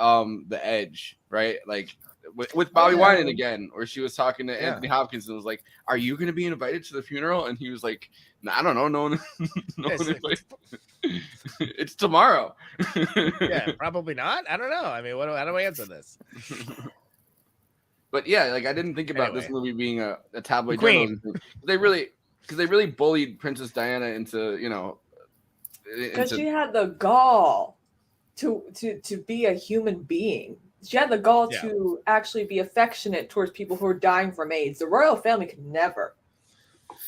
Speaker 9: The Edge, right? Like with Bobby Winan again, where she was talking to Anthony Hopkins and was like, "Are you going to be invited to the funeral?" And he was like, "I don't know, no one it's tomorrow."
Speaker 8: Yeah, probably not. I don't know. I mean, how do I answer this?
Speaker 9: But yeah, like I didn't think about this movie being a tabloid
Speaker 8: Queen.
Speaker 9: journalism thing. Because they really bullied Princess Diana into, you know,
Speaker 11: because she had the gall to be a human being. She had the gall to actually be affectionate towards people who are dying from AIDS. The royal family could never.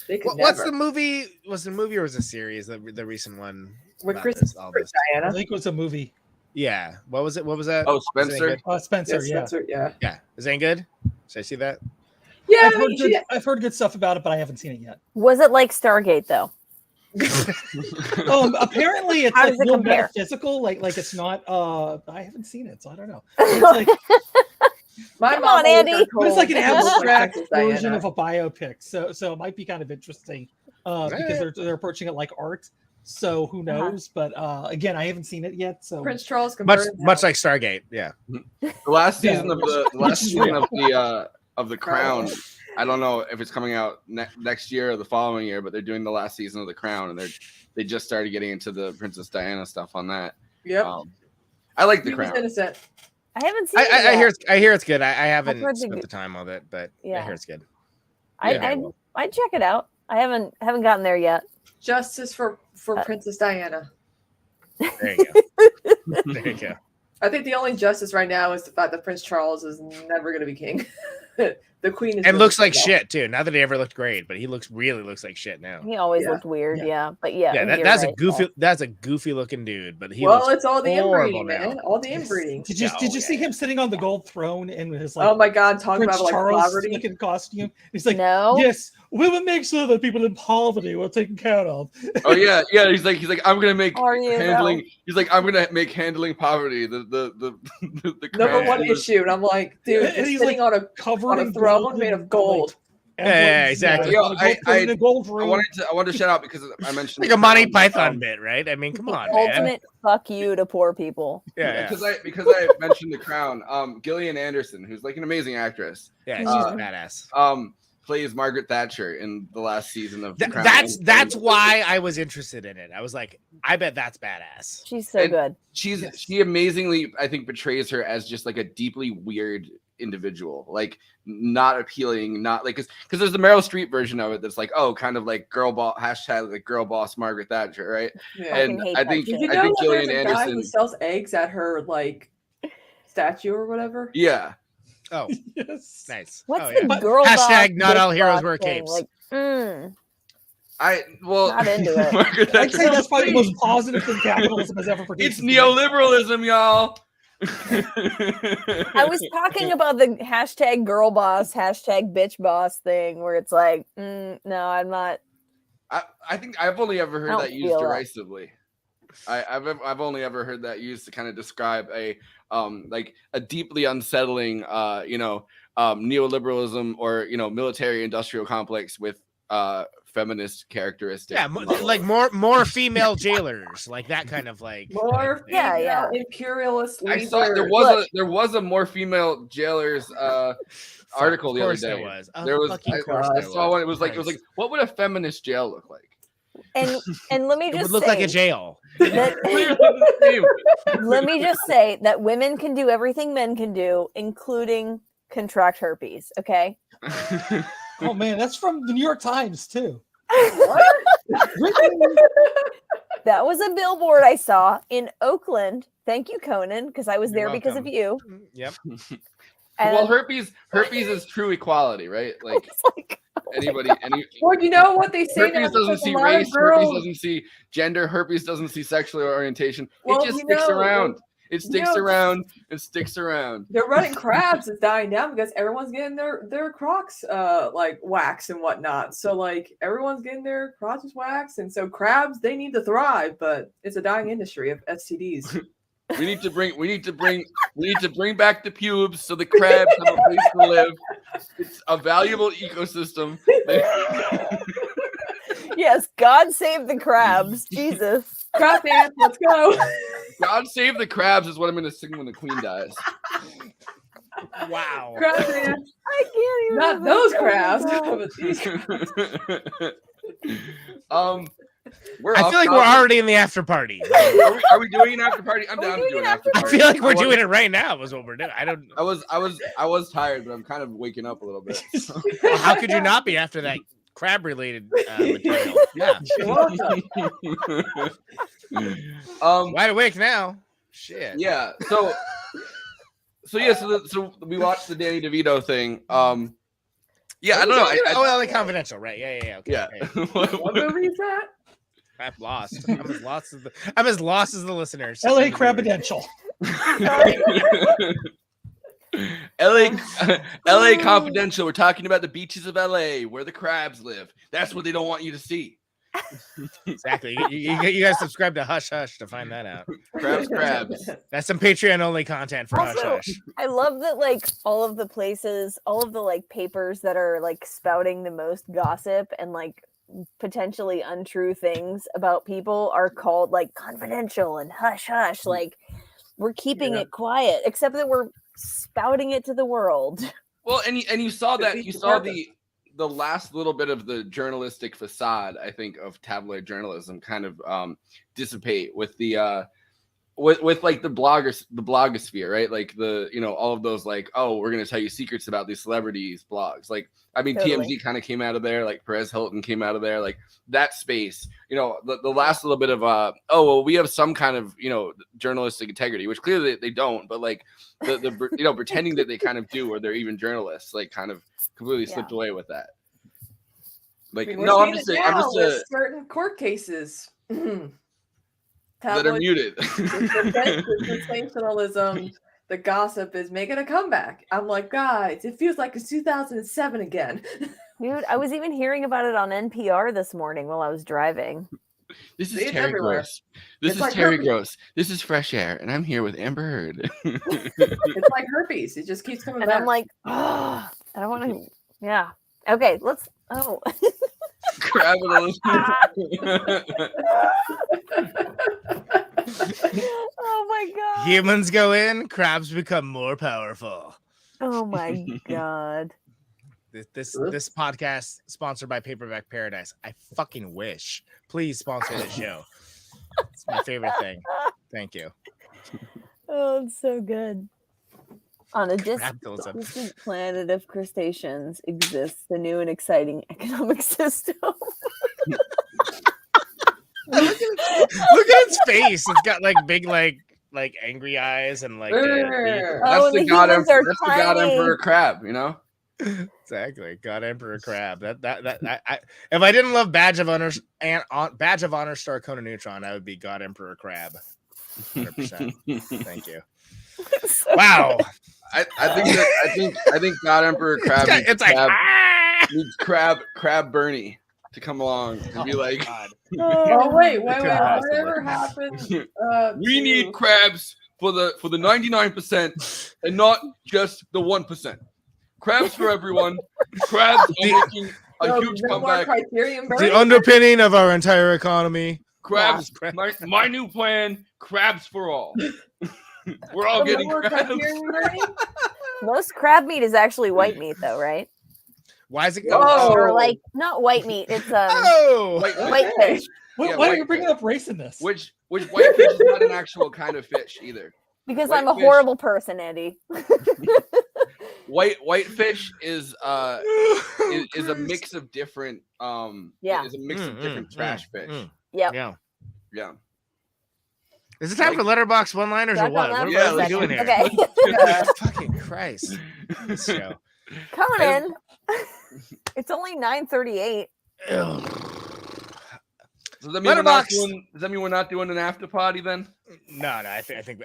Speaker 11: They could never.
Speaker 8: What's the movie? Was it a movie or was it a series? The recent one
Speaker 11: with
Speaker 8: all
Speaker 11: this. Diana.
Speaker 10: I think it was a movie.
Speaker 8: Yeah. What was it? What was that?
Speaker 9: Oh, Spencer.
Speaker 10: Spencer.
Speaker 11: Yeah, Spencer. Yeah.
Speaker 8: Yeah. Is that good? Should I see that?
Speaker 11: Yeah.
Speaker 10: I've heard good stuff about it, but I haven't seen it yet.
Speaker 7: Was it like Stargate though?
Speaker 10: Apparently it's
Speaker 7: How
Speaker 10: like
Speaker 7: does it
Speaker 10: real
Speaker 7: compare?
Speaker 10: metaphysical. Like it's not. I haven't seen it, so I don't know. It's like,
Speaker 11: My
Speaker 7: Come
Speaker 11: mom
Speaker 7: on,
Speaker 11: always
Speaker 7: Andy.
Speaker 11: got
Speaker 10: But it's like an
Speaker 11: told it was
Speaker 10: abstract
Speaker 11: Princess
Speaker 10: version
Speaker 11: Diana.
Speaker 10: of a biopic, so it might be kind of interesting because they're approaching it like art. So who knows? But again, I haven't seen it yet. So
Speaker 11: Prince Charles
Speaker 8: much
Speaker 11: converted
Speaker 8: much like Stargate. Yeah.
Speaker 9: The last
Speaker 10: Yeah,
Speaker 9: season of
Speaker 10: which
Speaker 9: last
Speaker 10: is
Speaker 9: season
Speaker 10: real.
Speaker 9: of the Crown. I don't know if it's coming out next year or the following year, but they're doing the last season of the Crown, and they just started getting into the Princess Diana stuff on that.
Speaker 11: Yep.
Speaker 9: I like the
Speaker 11: He was
Speaker 9: Crown.
Speaker 11: innocent.
Speaker 7: I haven't seen it
Speaker 8: I
Speaker 7: yet.
Speaker 8: hear it's good. I haven't
Speaker 7: heard
Speaker 8: spent
Speaker 7: the-
Speaker 8: the time with it, but
Speaker 7: Yeah.
Speaker 8: I hear it's good.
Speaker 7: I'd check it out. I haven't gotten there yet.
Speaker 11: Justice for Princess Diana.
Speaker 8: There you go. There you go.
Speaker 11: I think the only justice right now is the fact that Prince Charles is never going to be king. The Queen is.
Speaker 8: And looks like
Speaker 11: well.
Speaker 8: shit too. Not that he ever looked great, but he really looks like shit now.
Speaker 7: He always looked weird, but
Speaker 8: That's
Speaker 7: you're
Speaker 8: a goofy.
Speaker 7: right.
Speaker 8: That's a goofy looking dude, but he.
Speaker 11: Well,
Speaker 8: looks
Speaker 11: it's all the
Speaker 8: horrible
Speaker 11: inbreeding,
Speaker 8: now.
Speaker 11: man. All the inbreeding.
Speaker 10: Did you see him sitting on the gold throne in his like?
Speaker 11: Oh my God! Talk
Speaker 10: Prince
Speaker 11: about like
Speaker 10: Charles
Speaker 11: poverty.
Speaker 10: looking costume. He's like,
Speaker 7: no.
Speaker 10: Yes, we will make sure that people in poverty were taken care of.
Speaker 9: Oh yeah. He's like I'm gonna make
Speaker 7: Are you,
Speaker 9: handling.
Speaker 7: though?
Speaker 9: He's like I'm gonna make handling poverty the
Speaker 11: Number one
Speaker 9: crown.
Speaker 11: issue, and I'm like, dude,
Speaker 10: And
Speaker 11: just
Speaker 10: he's,
Speaker 11: sitting
Speaker 10: like,
Speaker 11: on
Speaker 10: covered
Speaker 11: a
Speaker 10: in
Speaker 11: throne
Speaker 10: gold
Speaker 11: made
Speaker 10: and,
Speaker 11: of gold.
Speaker 8: Yeah, exactly.
Speaker 9: Yo,
Speaker 10: I
Speaker 9: wanted to shout out because I mentioned
Speaker 8: Like a Monty Python bit, right? I mean, come on, man.
Speaker 7: Ultimate fuck you to poor people.
Speaker 8: Yeah.
Speaker 9: Because I mentioned the Crown. Gillian Anderson, who's like an amazing actress.
Speaker 8: Yeah, she's badass.
Speaker 9: Plays Margaret Thatcher in the last season of The Crown.
Speaker 8: That's why I was interested in it. I was like, I bet that's badass.
Speaker 7: She's so good.
Speaker 9: She amazingly, I think, portrays her as just like a deeply weird individual, like not appealing, not like because there's the Meryl Streep version of it that's like, oh, kind of like girl boss hashtag like girl boss Margaret Thatcher, right?
Speaker 11: Yeah.
Speaker 9: And I think
Speaker 11: Did you
Speaker 9: I
Speaker 11: know
Speaker 9: think
Speaker 11: that
Speaker 9: Gillian
Speaker 11: there's a guy who
Speaker 9: Anderson.
Speaker 11: sells eggs at her like statue or whatever?
Speaker 9: Yeah.
Speaker 8: Oh,
Speaker 10: yes.
Speaker 8: Nice.
Speaker 7: What's
Speaker 8: Oh,
Speaker 7: the
Speaker 8: yeah.
Speaker 7: girl
Speaker 8: Hashtag
Speaker 7: boss
Speaker 8: not all
Speaker 7: bitch
Speaker 8: heroes
Speaker 7: boss
Speaker 8: wear
Speaker 7: thing?
Speaker 8: capes.
Speaker 7: Like,
Speaker 11: Not into it.
Speaker 9: Margaret
Speaker 10: I'd say
Speaker 9: Thatcher.
Speaker 10: that's probably the most positive thing capitalism has ever produced.
Speaker 9: It's neoliberalism, y'all.
Speaker 7: I was talking about the hashtag girl boss, hashtag bitch boss thing where it's like, no, I'm not.
Speaker 9: I think I've only ever
Speaker 7: I
Speaker 9: heard
Speaker 7: don't
Speaker 9: that used
Speaker 7: feel it.
Speaker 9: derisively. I've only ever heard that used to kind of describe a like a deeply unsettling neoliberalism or military industrial complex with feminist characteristics.
Speaker 8: Yeah, like more female jailers, like that kind of like.
Speaker 11: More
Speaker 7: Yeah.
Speaker 11: imperialist
Speaker 9: I
Speaker 11: leader.
Speaker 9: saw there was a more female jailers article the other
Speaker 8: course there
Speaker 9: day.
Speaker 8: was. Of
Speaker 9: There was
Speaker 8: fucking course
Speaker 9: I
Speaker 8: there
Speaker 9: saw
Speaker 8: was.
Speaker 9: one. It was like what would a feminist jail look like?
Speaker 7: And let me
Speaker 8: It
Speaker 7: just
Speaker 8: would look
Speaker 7: say
Speaker 8: like a jail.
Speaker 7: let me just say that women can do everything men can do, including contract herpes. Okay.
Speaker 10: Oh man, that's from the New York Times too.
Speaker 7: That was a billboard I saw in Oakland. Thank you, Conan, because I was
Speaker 8: You're
Speaker 7: there because of
Speaker 8: welcome.
Speaker 7: you.
Speaker 8: Yep.
Speaker 7: And
Speaker 9: Well, herpes is true equality, right? Like anybody,
Speaker 11: Well, you know what they say now?
Speaker 9: herpes doesn't
Speaker 11: because a
Speaker 9: see
Speaker 11: lot of
Speaker 9: race, herpes
Speaker 11: girls-
Speaker 9: doesn't see gender, herpes doesn't see sexual orientation.
Speaker 11: Well,
Speaker 9: it just
Speaker 11: you
Speaker 9: sticks
Speaker 11: know,
Speaker 9: around. It sticks
Speaker 11: know,
Speaker 9: around and sticks around.
Speaker 11: They're running crabs is dying down because everyone's getting their crocs like waxed and whatnot. So like everyone's getting their crotches waxed, and so crabs they need to thrive, but it's a dying industry of STDs.
Speaker 9: We need to bring back the pubes so the crabs have a place to live. It's a valuable ecosystem.
Speaker 7: yes, God save the crabs. Jesus.
Speaker 11: Crab dance, let's go.
Speaker 9: God save the crabs is what I'm going to sing when the queen dies.
Speaker 8: Wow.
Speaker 11: Crab dance.
Speaker 7: I can't even.
Speaker 11: Not those crabs.
Speaker 7: remember.
Speaker 11: But these crabs.
Speaker 8: I feel like we're already in the after party.
Speaker 9: Are we doing an after party? I'm down to do an after
Speaker 8: I
Speaker 9: party.
Speaker 8: feel like we're doing it right now. Is what we're doing. I
Speaker 9: was tired, but I'm kind of waking up a little bit.
Speaker 8: Well, how could you not be after that crab related material? Yeah. Wide awake now. Shit.
Speaker 9: Yeah. So we watched the Danny DeVito thing. Yeah, I don't know.
Speaker 8: LA Confidential, right? Yeah. Okay.
Speaker 9: Yeah.
Speaker 11: What movie is that?
Speaker 8: I'm lost. I'm as lost as the listeners.
Speaker 10: LA Crabidential.
Speaker 9: LA Confidential. We're talking about the beaches of LA where the crabs live. That's what they don't want you to see.
Speaker 8: Exactly. You guys subscribe to Hush Hush to find that out.
Speaker 9: Crabs.
Speaker 8: That's some Patreon only content for
Speaker 7: Also,
Speaker 8: Hush Hush.
Speaker 7: I love that like all of the places, all of the like papers that are like spouting the most gossip and like potentially untrue things about people are called like confidential and hush hush. Like we're keeping it quiet, except that we're spouting it to the world.
Speaker 9: Well, and you saw that the last little bit of the journalistic facade, I think, of tabloid journalism kind of dissipate with the with like the blogosphere, right? Like all of those like, oh, we're gonna tell you secrets about these celebrities blogs. Like, I mean, totally. TMZ kind of came out of there, like Perez Hilton came out of there, like that space. The last little bit of oh well, we have some kind of journalistic integrity, which clearly they don't, but like the pretending that they kind of do, or they're even journalists, like kind of completely slipped away with that. Like, no, I'm just saying,
Speaker 11: certain court cases.
Speaker 9: That are muted.
Speaker 11: The sensationalism, the gossip is making a comeback. I'm like, guys, it feels like it's 2007 again.
Speaker 7: Dude, I was even hearing about it on NPR this morning while I was driving.
Speaker 9: This is Terry Gross. This is Terry Gross. This is Fresh Air, and I'm here with Amber Heard.
Speaker 11: It's like herpes. It just keeps coming back.
Speaker 7: And I'm like, oh, I don't want to. Yeah. Okay, let's. Oh.
Speaker 9: Crab
Speaker 7: oh my god.
Speaker 8: Humans go in, crabs become more powerful.
Speaker 7: Oh my god.
Speaker 8: This podcast sponsored by Paperback Paradise. I fucking wish. Please sponsor the show. It's my favorite thing. Thank you.
Speaker 7: Oh, it's so good. On a distant planet of crustaceans exists the new and exciting economic system.
Speaker 8: Look at its face. It's got like big like angry eyes and like
Speaker 9: that's the God Emperor crab,
Speaker 8: Exactly. God Emperor crab. That if I didn't love Badge of Honor star Conan Neutron, I would be God Emperor crab. 100%. Thank you. Wow.
Speaker 9: I think God Emperor Crab needs Crab Bernie to come along and be like,
Speaker 11: oh wait, whatever happened?
Speaker 9: We need crabs for the 99% and not just the 1%. Crabs for everyone. Crabs are making a huge comeback.
Speaker 8: The underpinning of our entire economy.
Speaker 9: Crabs. My new plan. Crabs for all. We're all getting crabs.
Speaker 7: Most crab meat is actually white meat, though, right?
Speaker 8: Why is it?
Speaker 7: Or like not white meat. It's white fish.
Speaker 10: Why are you bringing up race in this?
Speaker 9: Which white fish is not an actual kind of fish either.
Speaker 7: Because I'm a horrible person, Andy.
Speaker 9: White fish is a mix of different is a mix of different trash fish.
Speaker 7: Yeah.
Speaker 8: Is it time for letterbox one-liners or what? What are we doing here?
Speaker 7: Okay.
Speaker 8: Fucking Christ. This show.
Speaker 7: Conan. It's only 9:38.
Speaker 9: Does that mean we're not doing an after party then?
Speaker 8: No. I think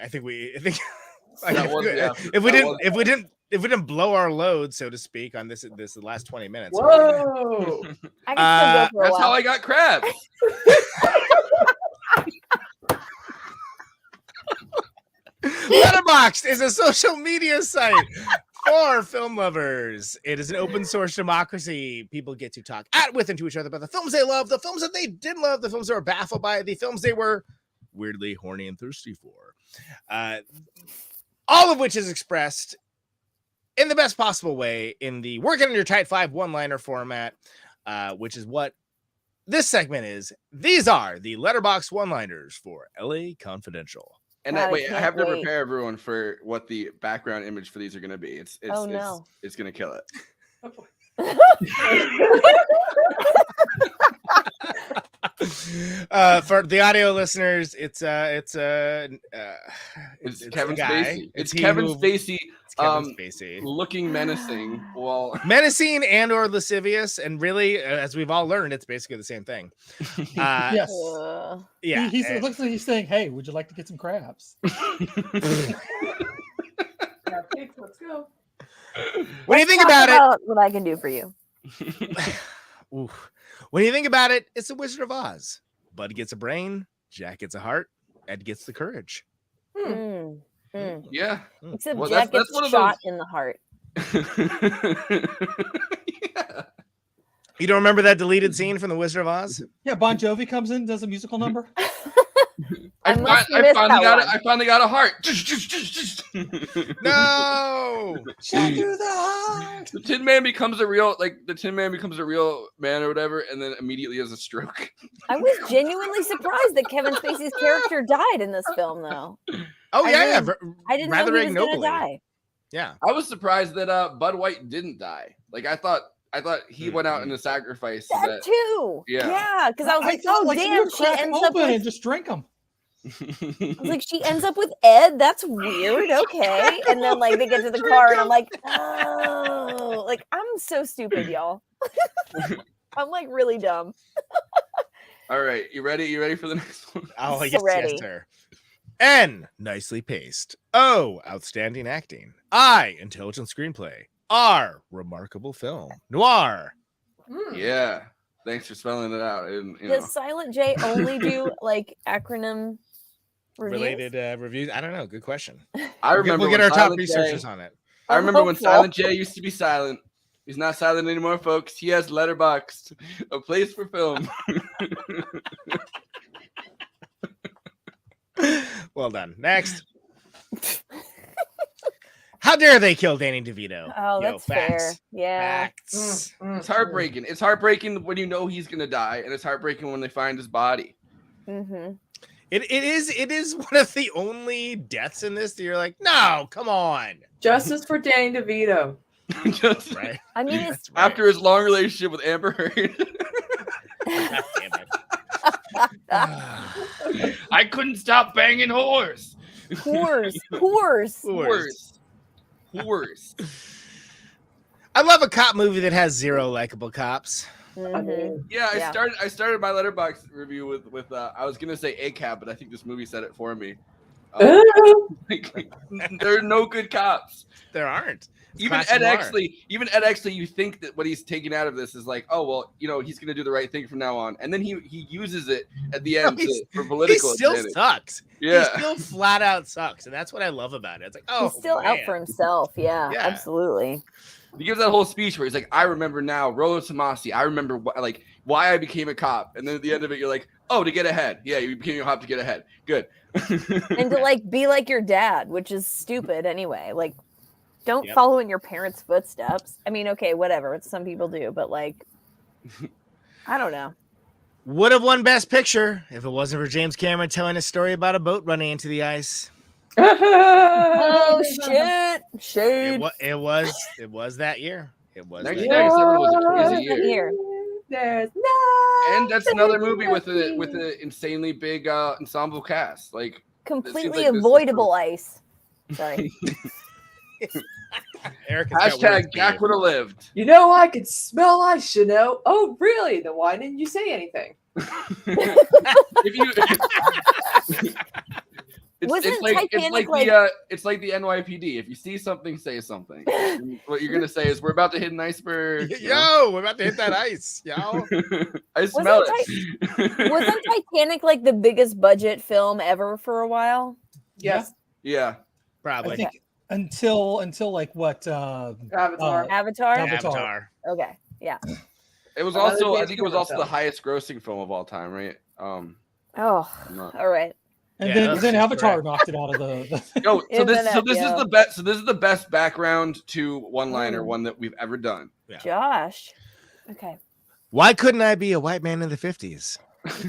Speaker 8: if we didn't blow our load, so to speak, on this the last 20 minutes.
Speaker 11: Whoa!
Speaker 7: I can still go for a
Speaker 9: that's
Speaker 7: while.
Speaker 9: how I got crabs.
Speaker 8: Letterboxd is a social media site for film lovers. It is an open source democracy. People get to talk with and to each other about the films they love, the films that they did love, the films they were baffled by, the films they were weirdly horny and thirsty for. All of which is expressed in the best possible way in the Working on Your Tight 5 one-liner format, which is what this segment is. These are the Letterboxd one-liners for LA Confidential.
Speaker 9: And I have to prepare everyone for what the background image for these are going to be. It's going to kill it.
Speaker 8: For the audio listeners, it's Kevin
Speaker 9: Spacey. It's Kevin Spacey. Looking menacing. Well,
Speaker 8: menacing and or lascivious, and really, as we've all learned, it's basically the same thing.
Speaker 10: Yes.
Speaker 8: Yeah.
Speaker 10: It looks like he's saying, "Hey, would you like to get some crabs?"
Speaker 11: Let's go.
Speaker 8: What do you think about it?
Speaker 7: What I can do for you.
Speaker 8: What When you think about it, it's the Wizard of Oz. Bud gets a brain, Jack gets a heart, Ed gets the courage.
Speaker 9: Yeah.
Speaker 7: Except
Speaker 9: Well,
Speaker 7: Jack
Speaker 9: that's
Speaker 7: gets
Speaker 9: one of
Speaker 7: shot
Speaker 9: those-
Speaker 7: in the heart.
Speaker 8: You don't remember that deleted scene from the Wizard of Oz?
Speaker 10: Yeah, Bon Jovi comes in, does a musical number.
Speaker 9: I finally got a heart.
Speaker 8: No.
Speaker 9: The Tin Man becomes a real man or whatever, and then immediately has a stroke.
Speaker 7: I was genuinely surprised that Kevin Spacey's character died in this film, though.
Speaker 8: Oh yeah,
Speaker 7: I didn't
Speaker 8: rather
Speaker 7: know he was gonna
Speaker 8: ignobly.
Speaker 7: die.
Speaker 8: Yeah,
Speaker 9: I was surprised that Bud White didn't die. Like I thought he went out in a sacrifice.
Speaker 7: That too.
Speaker 9: Yeah.
Speaker 7: Because I was like,
Speaker 10: thought,
Speaker 7: oh
Speaker 10: like, you
Speaker 7: damn,
Speaker 10: would
Speaker 7: she
Speaker 10: crack 'em
Speaker 7: ends up
Speaker 10: open and
Speaker 7: with.
Speaker 10: just drink them.
Speaker 7: I was like, she ends up with Ed. That's weird. Okay, and then like they get to the car, and I'm like, oh, like I'm so stupid, y'all. I'm like really dumb.
Speaker 9: All right, you ready? You ready for the next one?
Speaker 8: Oh
Speaker 7: So
Speaker 8: yes,
Speaker 7: ready.
Speaker 8: yes, sir. N, nicely paced. O, outstanding acting. I, intelligent screenplay. R, remarkable film. Noir.
Speaker 9: Yeah. Thanks for spelling it out. And,
Speaker 7: Does Silent J only do like acronym reviews?
Speaker 8: Related reviews? I don't know. Good question.
Speaker 9: I remember
Speaker 8: we'll get
Speaker 9: when
Speaker 8: our top
Speaker 9: Silent
Speaker 8: researchers
Speaker 9: J-
Speaker 8: on it.
Speaker 9: I remember when
Speaker 7: hopeful.
Speaker 9: Silent J used to be silent. He's not silent anymore, folks. He has Letterboxd, a place for film.
Speaker 8: Well done. Next. How dare they kill Danny DeVito?
Speaker 7: Oh, that's fair.
Speaker 8: facts.
Speaker 7: Yeah.
Speaker 8: Facts.
Speaker 9: It's heartbreaking. It's heartbreaking when you know he's gonna die, and it's heartbreaking when they find his body.
Speaker 7: Mm-hmm.
Speaker 8: It is one of the only deaths in this that you're like, no, come on.
Speaker 11: Justice for Danny DeVito.
Speaker 9: Just
Speaker 8: Right.
Speaker 7: I mean, it's
Speaker 9: after his long relationship with Amber Heard.
Speaker 8: God damn it.
Speaker 9: I couldn't stop banging whores.
Speaker 7: whores.
Speaker 8: I love a cop movie that has zero likable cops.
Speaker 7: Mhm.
Speaker 9: Yeah,
Speaker 7: Yeah.
Speaker 9: I started my Letterboxd review with I was gonna say ACAB, but I think this movie said it for me. There are no good cops.
Speaker 8: There aren't. It's
Speaker 9: Even
Speaker 8: classic
Speaker 9: Ed
Speaker 8: noir.
Speaker 9: Exley, you think that what he's taking out of this is like, oh well, he's gonna do the right thing from now on, and then he uses it at the end for
Speaker 8: He
Speaker 9: political
Speaker 8: still
Speaker 9: advantage.
Speaker 8: sucks.
Speaker 9: Yeah.
Speaker 8: He still flat out sucks, and that's what I love about it. It's like, oh,
Speaker 7: He's still out for himself. Yeah,
Speaker 8: Yeah.
Speaker 7: absolutely.
Speaker 9: He gives that whole speech where he's like, I remember now, Rollo Tomasi. I remember why I became a cop. And then at the end of it, you're like, oh, to get ahead. Yeah, you became a cop to get ahead. Good.
Speaker 7: And to like be like your dad, which is stupid anyway. Like, don't
Speaker 8: Yep.
Speaker 7: follow in your parents' footsteps. I mean, okay, whatever. Some people do, but like, I don't know.
Speaker 8: Would have won Best Picture if it wasn't for James Cameron telling a story about a boat running into the ice.
Speaker 7: Oh shit! Shade.
Speaker 8: It was that year. It was that
Speaker 9: 1997 was a crazy
Speaker 7: That
Speaker 9: year.
Speaker 7: year.
Speaker 11: There's no.
Speaker 9: And that's another movie with an insanely big ensemble cast. Like
Speaker 7: Completely
Speaker 9: like this is
Speaker 7: avoidable ice. Sorry.
Speaker 8: Eric has got words
Speaker 9: hashtag
Speaker 8: for
Speaker 9: Jack
Speaker 8: you.
Speaker 9: would have lived.
Speaker 11: You know, I could smell ice, you know. Oh, really? Then why didn't you say anything?
Speaker 9: If you,
Speaker 7: Wasn't
Speaker 9: it's like
Speaker 7: Titanic
Speaker 9: it's like the NYPD. If you see something, say something. And what you're gonna say is, "We're about to hit an iceberg." you know?
Speaker 8: Yo, we're about to hit that ice, yo.
Speaker 9: I smell
Speaker 7: Wasn't
Speaker 9: it.
Speaker 7: Wasn't Titanic like the biggest budget film ever for a while?
Speaker 11: Yes.
Speaker 9: Yeah,
Speaker 8: Probably.
Speaker 10: I think until like what?
Speaker 11: Avatar.
Speaker 7: Avatar?
Speaker 8: Avatar.
Speaker 7: Okay. Yeah.
Speaker 9: it was
Speaker 11: Another
Speaker 9: also. I
Speaker 11: James
Speaker 9: think it was
Speaker 11: Cameron
Speaker 9: also the
Speaker 11: film.
Speaker 9: highest grossing film of all time, right?
Speaker 7: Oh,
Speaker 9: I'm not-
Speaker 7: all right.
Speaker 10: And
Speaker 8: Yeah,
Speaker 10: then
Speaker 8: that's
Speaker 10: Avatar
Speaker 8: correct.
Speaker 10: knocked it out of the
Speaker 9: Yo, so
Speaker 7: Isn't
Speaker 9: this
Speaker 7: it,
Speaker 9: is
Speaker 7: yo?
Speaker 9: the best. So this is the best background to one-liner one that we've ever done.
Speaker 8: Yeah.
Speaker 7: Josh. Okay.
Speaker 8: Why couldn't I be a white man in the 50s?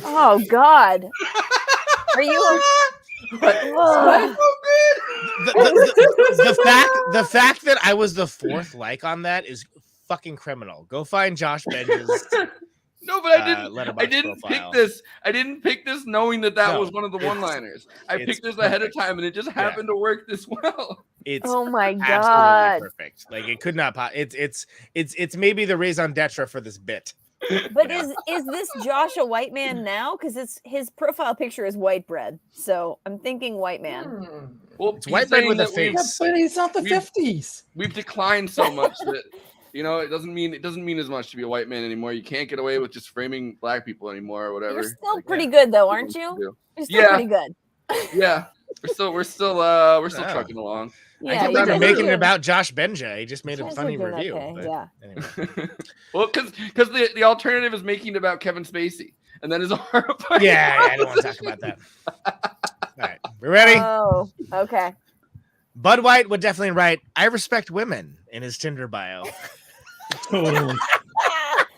Speaker 7: Oh God. Are you? Ugh.
Speaker 8: The fact that I was the fourth like on that is fucking criminal. Go find Josh Benja's.
Speaker 9: No, but I
Speaker 8: Letterboxd
Speaker 9: didn't
Speaker 8: profile.
Speaker 9: pick this. I didn't pick this knowing that
Speaker 8: No,
Speaker 9: was one of the
Speaker 8: it's-
Speaker 9: one-liners. I
Speaker 8: it's
Speaker 9: picked this ahead of
Speaker 8: perfect.
Speaker 9: time, and it just happened to work this well.
Speaker 8: It's
Speaker 7: Oh my
Speaker 8: absolutely
Speaker 7: God.
Speaker 8: perfect. Like it could not. It's maybe the raison d'etre for this bit.
Speaker 7: But is this Josh a white man now? Because his profile picture is white bread. So I'm thinking white man.
Speaker 9: Well,
Speaker 8: It's white bread with a
Speaker 9: saying that
Speaker 8: face.
Speaker 10: but it's not the
Speaker 9: We've-
Speaker 10: 50s.
Speaker 9: We've declined so much that You know, it doesn't mean as much to be a white man anymore. You can't get away with just framing black people anymore or whatever.
Speaker 7: You're still pretty good though, aren't you? You're still pretty good.
Speaker 9: Yeah. We're still trucking along.
Speaker 8: I kept on making it about Josh Benja. He just made a funny review.
Speaker 7: Okay,
Speaker 8: but
Speaker 7: yeah.
Speaker 9: Anyway. Well, because the alternative is making it about Kevin Spacey, and that is a horrifying.
Speaker 8: Yeah, I don't want to talk about that. All right, we ready?
Speaker 7: Oh, okay.
Speaker 8: Bud White would definitely write, "I respect women" in his Tinder bio.
Speaker 10: Totally.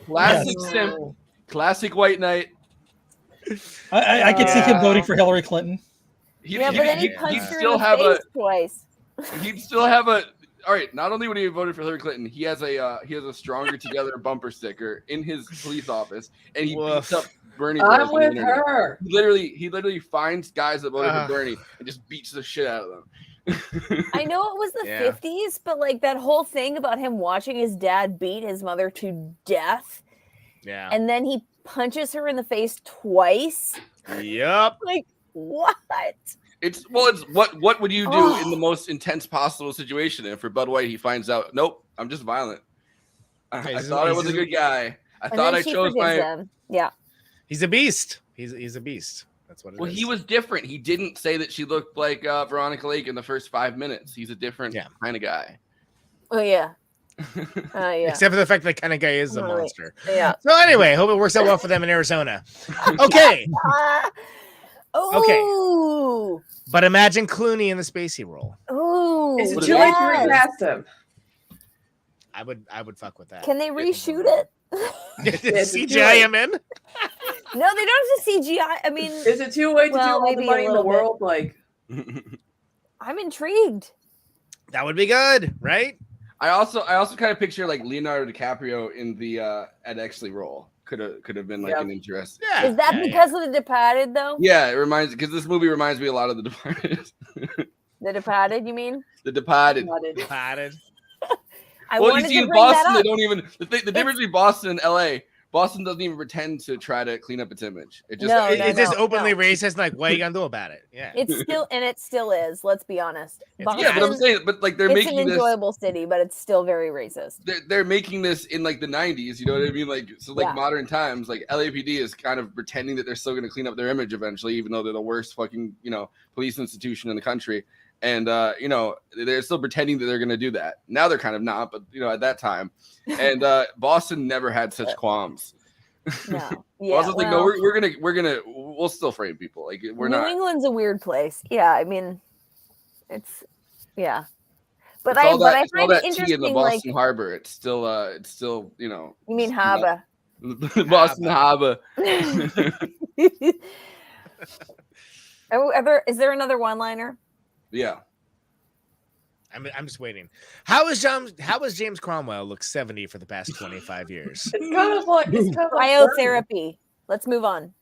Speaker 9: Classic simp, classic white knight.
Speaker 10: I could see him voting for Hillary Clinton.
Speaker 7: But then he punched her in the face twice.
Speaker 9: He'd still have a. All right. Not only would he have voted for Hillary Clinton, he has a Stronger Together bumper sticker in his police office, and he beats up Bernie.
Speaker 11: I'm with her.
Speaker 9: He literally finds guys that voted for Bernie and just beats the shit out of them.
Speaker 7: I know it was the 50s, but like that whole thing about him watching his dad beat his mother to death.
Speaker 8: Yeah.
Speaker 7: And then he punches her in the face twice.
Speaker 8: Yep.
Speaker 7: Like what?
Speaker 9: It's what would you do in the most intense possible situation? And for Bud White, he finds out, nope, I'm just violent. I thought I was a good guy. I thought I chose my.
Speaker 7: Yeah.
Speaker 8: He's a beast. He's a beast. That's what it is.
Speaker 9: Well, he was different. He didn't say that she looked like Veronica Lake in the first 5 minutes. He's a different kind of guy.
Speaker 7: Oh yeah. Yeah.
Speaker 8: Except for the fact that kind of guy is a monster.
Speaker 7: Yeah.
Speaker 8: So anyway, hope it works out well for them in Arizona. Okay.
Speaker 7: Okay.
Speaker 8: But imagine Clooney in the Spacey role.
Speaker 7: Ooh.
Speaker 11: Is it too late to recast him?
Speaker 8: I would fuck with that.
Speaker 7: Can they reshoot it?
Speaker 8: CGI him in?
Speaker 7: No, they don't have to CGI. I mean,
Speaker 11: is it too late to do all the money in the world? Like,
Speaker 7: I'm intrigued.
Speaker 8: That would be good, right?
Speaker 9: I also kind of picture like Leonardo DiCaprio in the Ed Exley role. Could have been like an interest.
Speaker 7: Yeah. Is that because of The Departed though?
Speaker 9: Yeah, it reminds because this movie reminds me a lot of The Departed.
Speaker 7: The Departed, you mean?
Speaker 9: The Departed.
Speaker 8: Departed.
Speaker 9: Well, you see in Boston, they don't even the difference between Boston and LA. Boston doesn't even pretend to try to clean up its image. It just
Speaker 8: it's just openly racist. Like, what are you gonna do about it? Yeah,
Speaker 7: it still is. Let's be honest.
Speaker 9: Boston, yeah, but I'm saying, but like they're making
Speaker 7: an enjoyable city, but it's still very racist.
Speaker 9: They're making this in like the 90s. You know what I mean? Like modern times. Like LAPD is kind of pretending that they're still going to clean up their image eventually, even though they're the worst fucking police institution in the country. And they're still pretending that they're going to do that. Now they're kind of not, but at that time. And Boston never had such qualms.
Speaker 7: No. Yeah.
Speaker 9: Boston's like, no, we'll still frame people. Like we're not.
Speaker 7: New England's a weird place. Yeah, I mean, it's But
Speaker 9: I
Speaker 7: find it interesting
Speaker 9: in the Boston Harbor. It's still
Speaker 7: You mean harbor?
Speaker 9: Boston Harbor.
Speaker 7: Is there another one-liner?
Speaker 9: Yeah.
Speaker 8: I'm just waiting. How has James Cromwell looked 70 for the past 25 years?
Speaker 11: It's kind of like
Speaker 7: cryotherapy. Let's move on.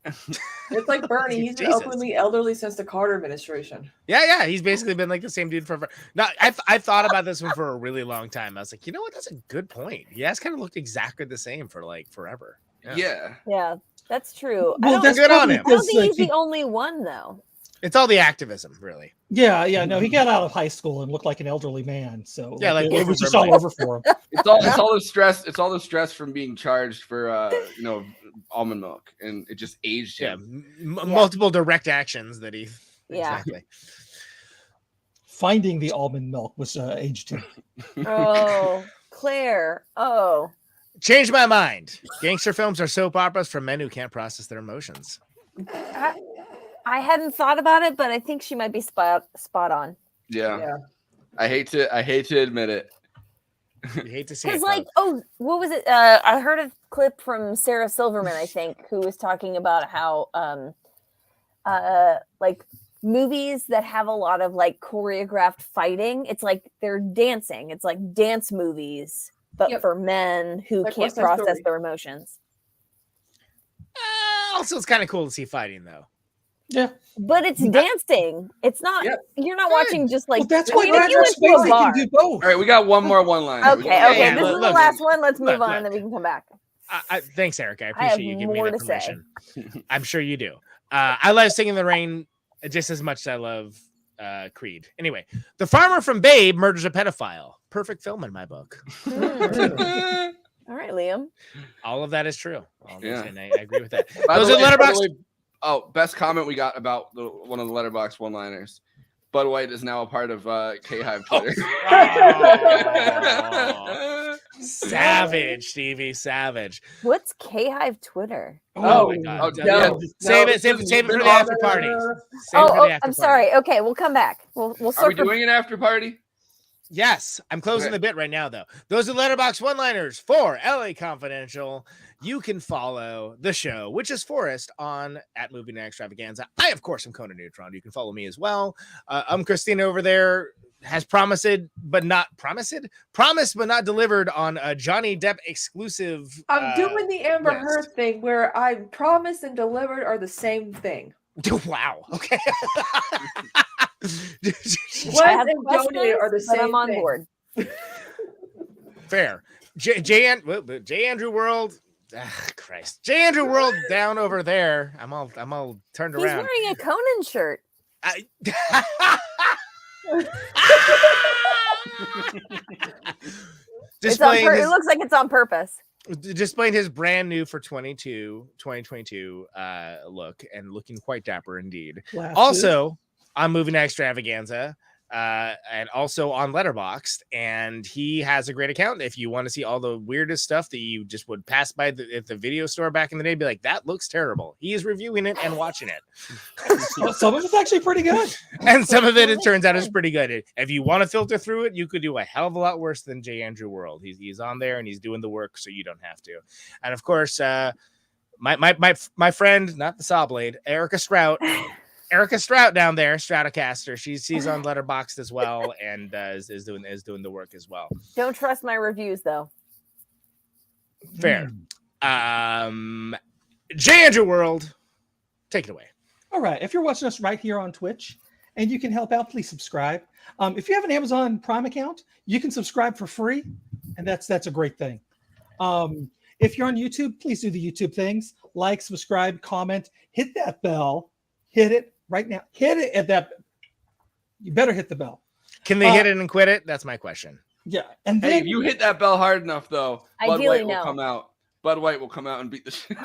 Speaker 11: It's like Bernie. He's been openly elderly since the Carter administration.
Speaker 8: Yeah. He's basically been like the same dude forever. No, I've thought about this one for a really long time. I was like, you know what? That's a good point. He has kind of looked exactly the same for like forever.
Speaker 7: Yeah, that's true.
Speaker 8: Well, that's good on him.
Speaker 7: I don't think he's the only one though.
Speaker 8: It's all the activism, really.
Speaker 10: Yeah. No, he got out of high school and looked like an elderly man. So
Speaker 8: yeah,
Speaker 10: it was just all over for him.
Speaker 9: It's all the stress. It's all the stress from being charged for almond milk, and it just aged him.
Speaker 8: Multiple direct actions that he.
Speaker 7: Yeah.
Speaker 8: Exactly.
Speaker 10: Finding the almond milk was aged him.
Speaker 7: Oh, Claire. Oh.
Speaker 8: Changed my mind. Gangster films are soap operas for men who can't process their emotions.
Speaker 7: I hadn't thought about it, but I think she might be spot on.
Speaker 9: Yeah. I hate to admit it.
Speaker 8: You hate to see it.
Speaker 7: Because what was it? I heard a clip from Sarah Silverman, I think, who was talking about how like movies that have a lot of like choreographed fighting, it's like they're dancing. It's like dance movies, but for men who can't process their emotions.
Speaker 8: Also, it's kind of cool to see fighting, though.
Speaker 10: Yeah,
Speaker 7: but it's dancing. It's not. You're not watching just like.
Speaker 10: Well, that's why you can do both.
Speaker 9: All right, we got one more one-line.
Speaker 7: Okay. This is the last one. Let's move on, and then we can come back.
Speaker 8: Thanks, Eric. I appreciate you giving me that permission. I'm sure you do. I love Singing in the Rain just as much as I love Creed. Anyway, the farmer from Babe murders a pedophile. Perfect film in my book.
Speaker 7: All right, Liam.
Speaker 8: All of that is true.
Speaker 9: Yeah.
Speaker 8: And I agree with that.
Speaker 9: By
Speaker 8: Those
Speaker 9: the
Speaker 8: are
Speaker 9: way- by the
Speaker 8: Letterboxd.
Speaker 9: way, best comment we got about one of the Letterboxd one-liners. Bud White is now a part of K-Hive Twitter.
Speaker 8: Savage, Stevie, savage.
Speaker 7: What's K-Hive Twitter?
Speaker 8: Oh my God. Save it for the after party. Save it for the after
Speaker 7: I'm
Speaker 8: party.
Speaker 7: sorry. Okay, we'll come back. We'll
Speaker 9: Are we
Speaker 7: circle.
Speaker 9: doing an after party?
Speaker 8: Yes, I'm closing the bit right now, though. Those are Letterboxd one-liners for LA Confidential. You can follow the show, which is Forrest, on at Movie Night Extravaganza. I, of course, am Conan Neutron. You can follow me as well. Kristina over there has promised but not delivered on a Johnny Depp exclusive.
Speaker 11: I'm doing the Amber Heard thing where I promised and delivered are the same thing.
Speaker 8: Wow. Okay.
Speaker 11: Pledged and donated are the
Speaker 7: but
Speaker 11: same
Speaker 7: I'm on
Speaker 11: thing.
Speaker 7: board.
Speaker 8: Fair. J. Andrew World. Christ. J. Andrew World down over there. I'm all turned
Speaker 7: He's
Speaker 8: around.
Speaker 7: wearing a Conan shirt. It looks like it's on purpose.
Speaker 8: Displaying his brand new for 2022 look, and looking quite dapper indeed.
Speaker 10: Glasses.
Speaker 8: Also on Movie Night Extravaganza, and also on Letterboxd, and he has a great account. If you want to see all the weirdest stuff that you just would pass by at the video store back in the day, be like, that looks terrible. He is reviewing it and watching it.
Speaker 10: Some of it's actually pretty good,
Speaker 8: and some of it turns out is pretty good. If you want to filter through it, you could do a hell of a lot worse than J. Andrew World. He's on there and he's doing the work, so you don't have to. And of course, my friend, not the saw blade, Erica Strout down there, Stratocaster. She's on Letterboxd as well, and is doing the work as well.
Speaker 7: Don't trust my reviews though.
Speaker 8: Fair. J. Andrew World, take it away.
Speaker 10: All right. If you're watching us right here on Twitch and you can help out, please subscribe. If you have an Amazon Prime account, you can subscribe for free, and that's a great thing. If you're on YouTube, please do the YouTube things. Like, subscribe, comment, hit that bell. Hit it right now. Hit it at that. You better hit the bell.
Speaker 8: Can they hit it and quit it? That's my question.
Speaker 10: Yeah. And
Speaker 9: Hey, if you hit that bell hard enough, though, Bud
Speaker 7: Ideally,
Speaker 9: White will
Speaker 7: no.
Speaker 9: come out. Bud White will come out and beat the shit.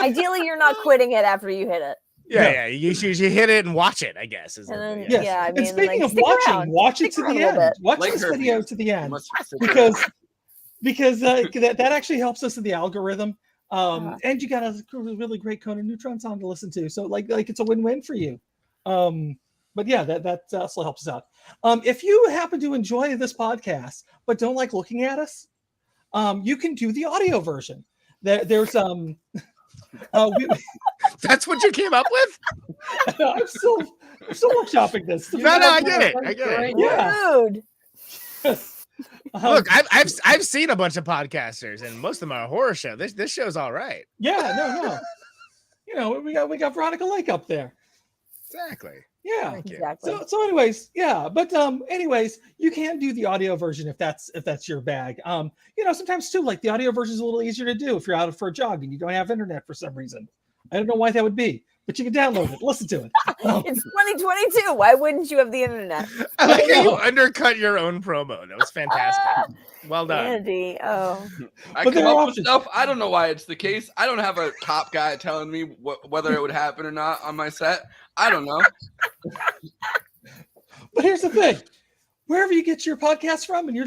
Speaker 7: Ideally, you're not quitting it after you hit it.
Speaker 8: Yeah. You hit it and watch it, I guess.
Speaker 7: And then,
Speaker 10: Yes.
Speaker 7: yeah, I mean,
Speaker 10: and speaking
Speaker 7: like,
Speaker 10: of
Speaker 7: stick
Speaker 10: watching,
Speaker 7: around.
Speaker 10: watch it
Speaker 7: Stick
Speaker 10: to
Speaker 7: around
Speaker 10: the
Speaker 7: a little
Speaker 10: end.
Speaker 7: bit.
Speaker 10: Watch
Speaker 9: Like
Speaker 10: this
Speaker 9: Herbie.
Speaker 10: video to the end
Speaker 9: because
Speaker 10: that actually helps us in the algorithm. And you got a really great Conan Neutron song to listen to, so like it's a win-win for you. But yeah, that also helps us out. If you happen to enjoy this podcast but don't like looking at us, you can do the audio version. There's
Speaker 8: That's what you came up with?
Speaker 10: I'm still workshopping this.
Speaker 8: No, I get it.
Speaker 10: Yeah.
Speaker 7: Rude.
Speaker 8: Look, I've seen a bunch of podcasters, and most of them are a horror show. This show's all right.
Speaker 10: Yeah, no. You know, we got Veronica Lake up there.
Speaker 8: Exactly.
Speaker 10: Yeah.
Speaker 8: Thank you.
Speaker 7: Exactly.
Speaker 10: So anyways, yeah. But anyways, you can do the audio version if that's your bag. Sometimes too, like the audio version is a little easier to do if you're out for a jog and you don't have internet for some reason. I don't know why that would be, but you can download it, listen to it.
Speaker 7: It's 2022. Why wouldn't you have the internet?
Speaker 8: I like how you undercut your own promo. That was fantastic. Well done.
Speaker 7: Andy, oh.
Speaker 9: I
Speaker 10: But
Speaker 9: come
Speaker 10: there are
Speaker 9: up with
Speaker 10: options.
Speaker 9: stuff. I don't know why it's the case. I don't have a top guy telling me whether it would happen or not on my set. I don't know.
Speaker 10: But here's the thing: wherever you get your podcast from, and you're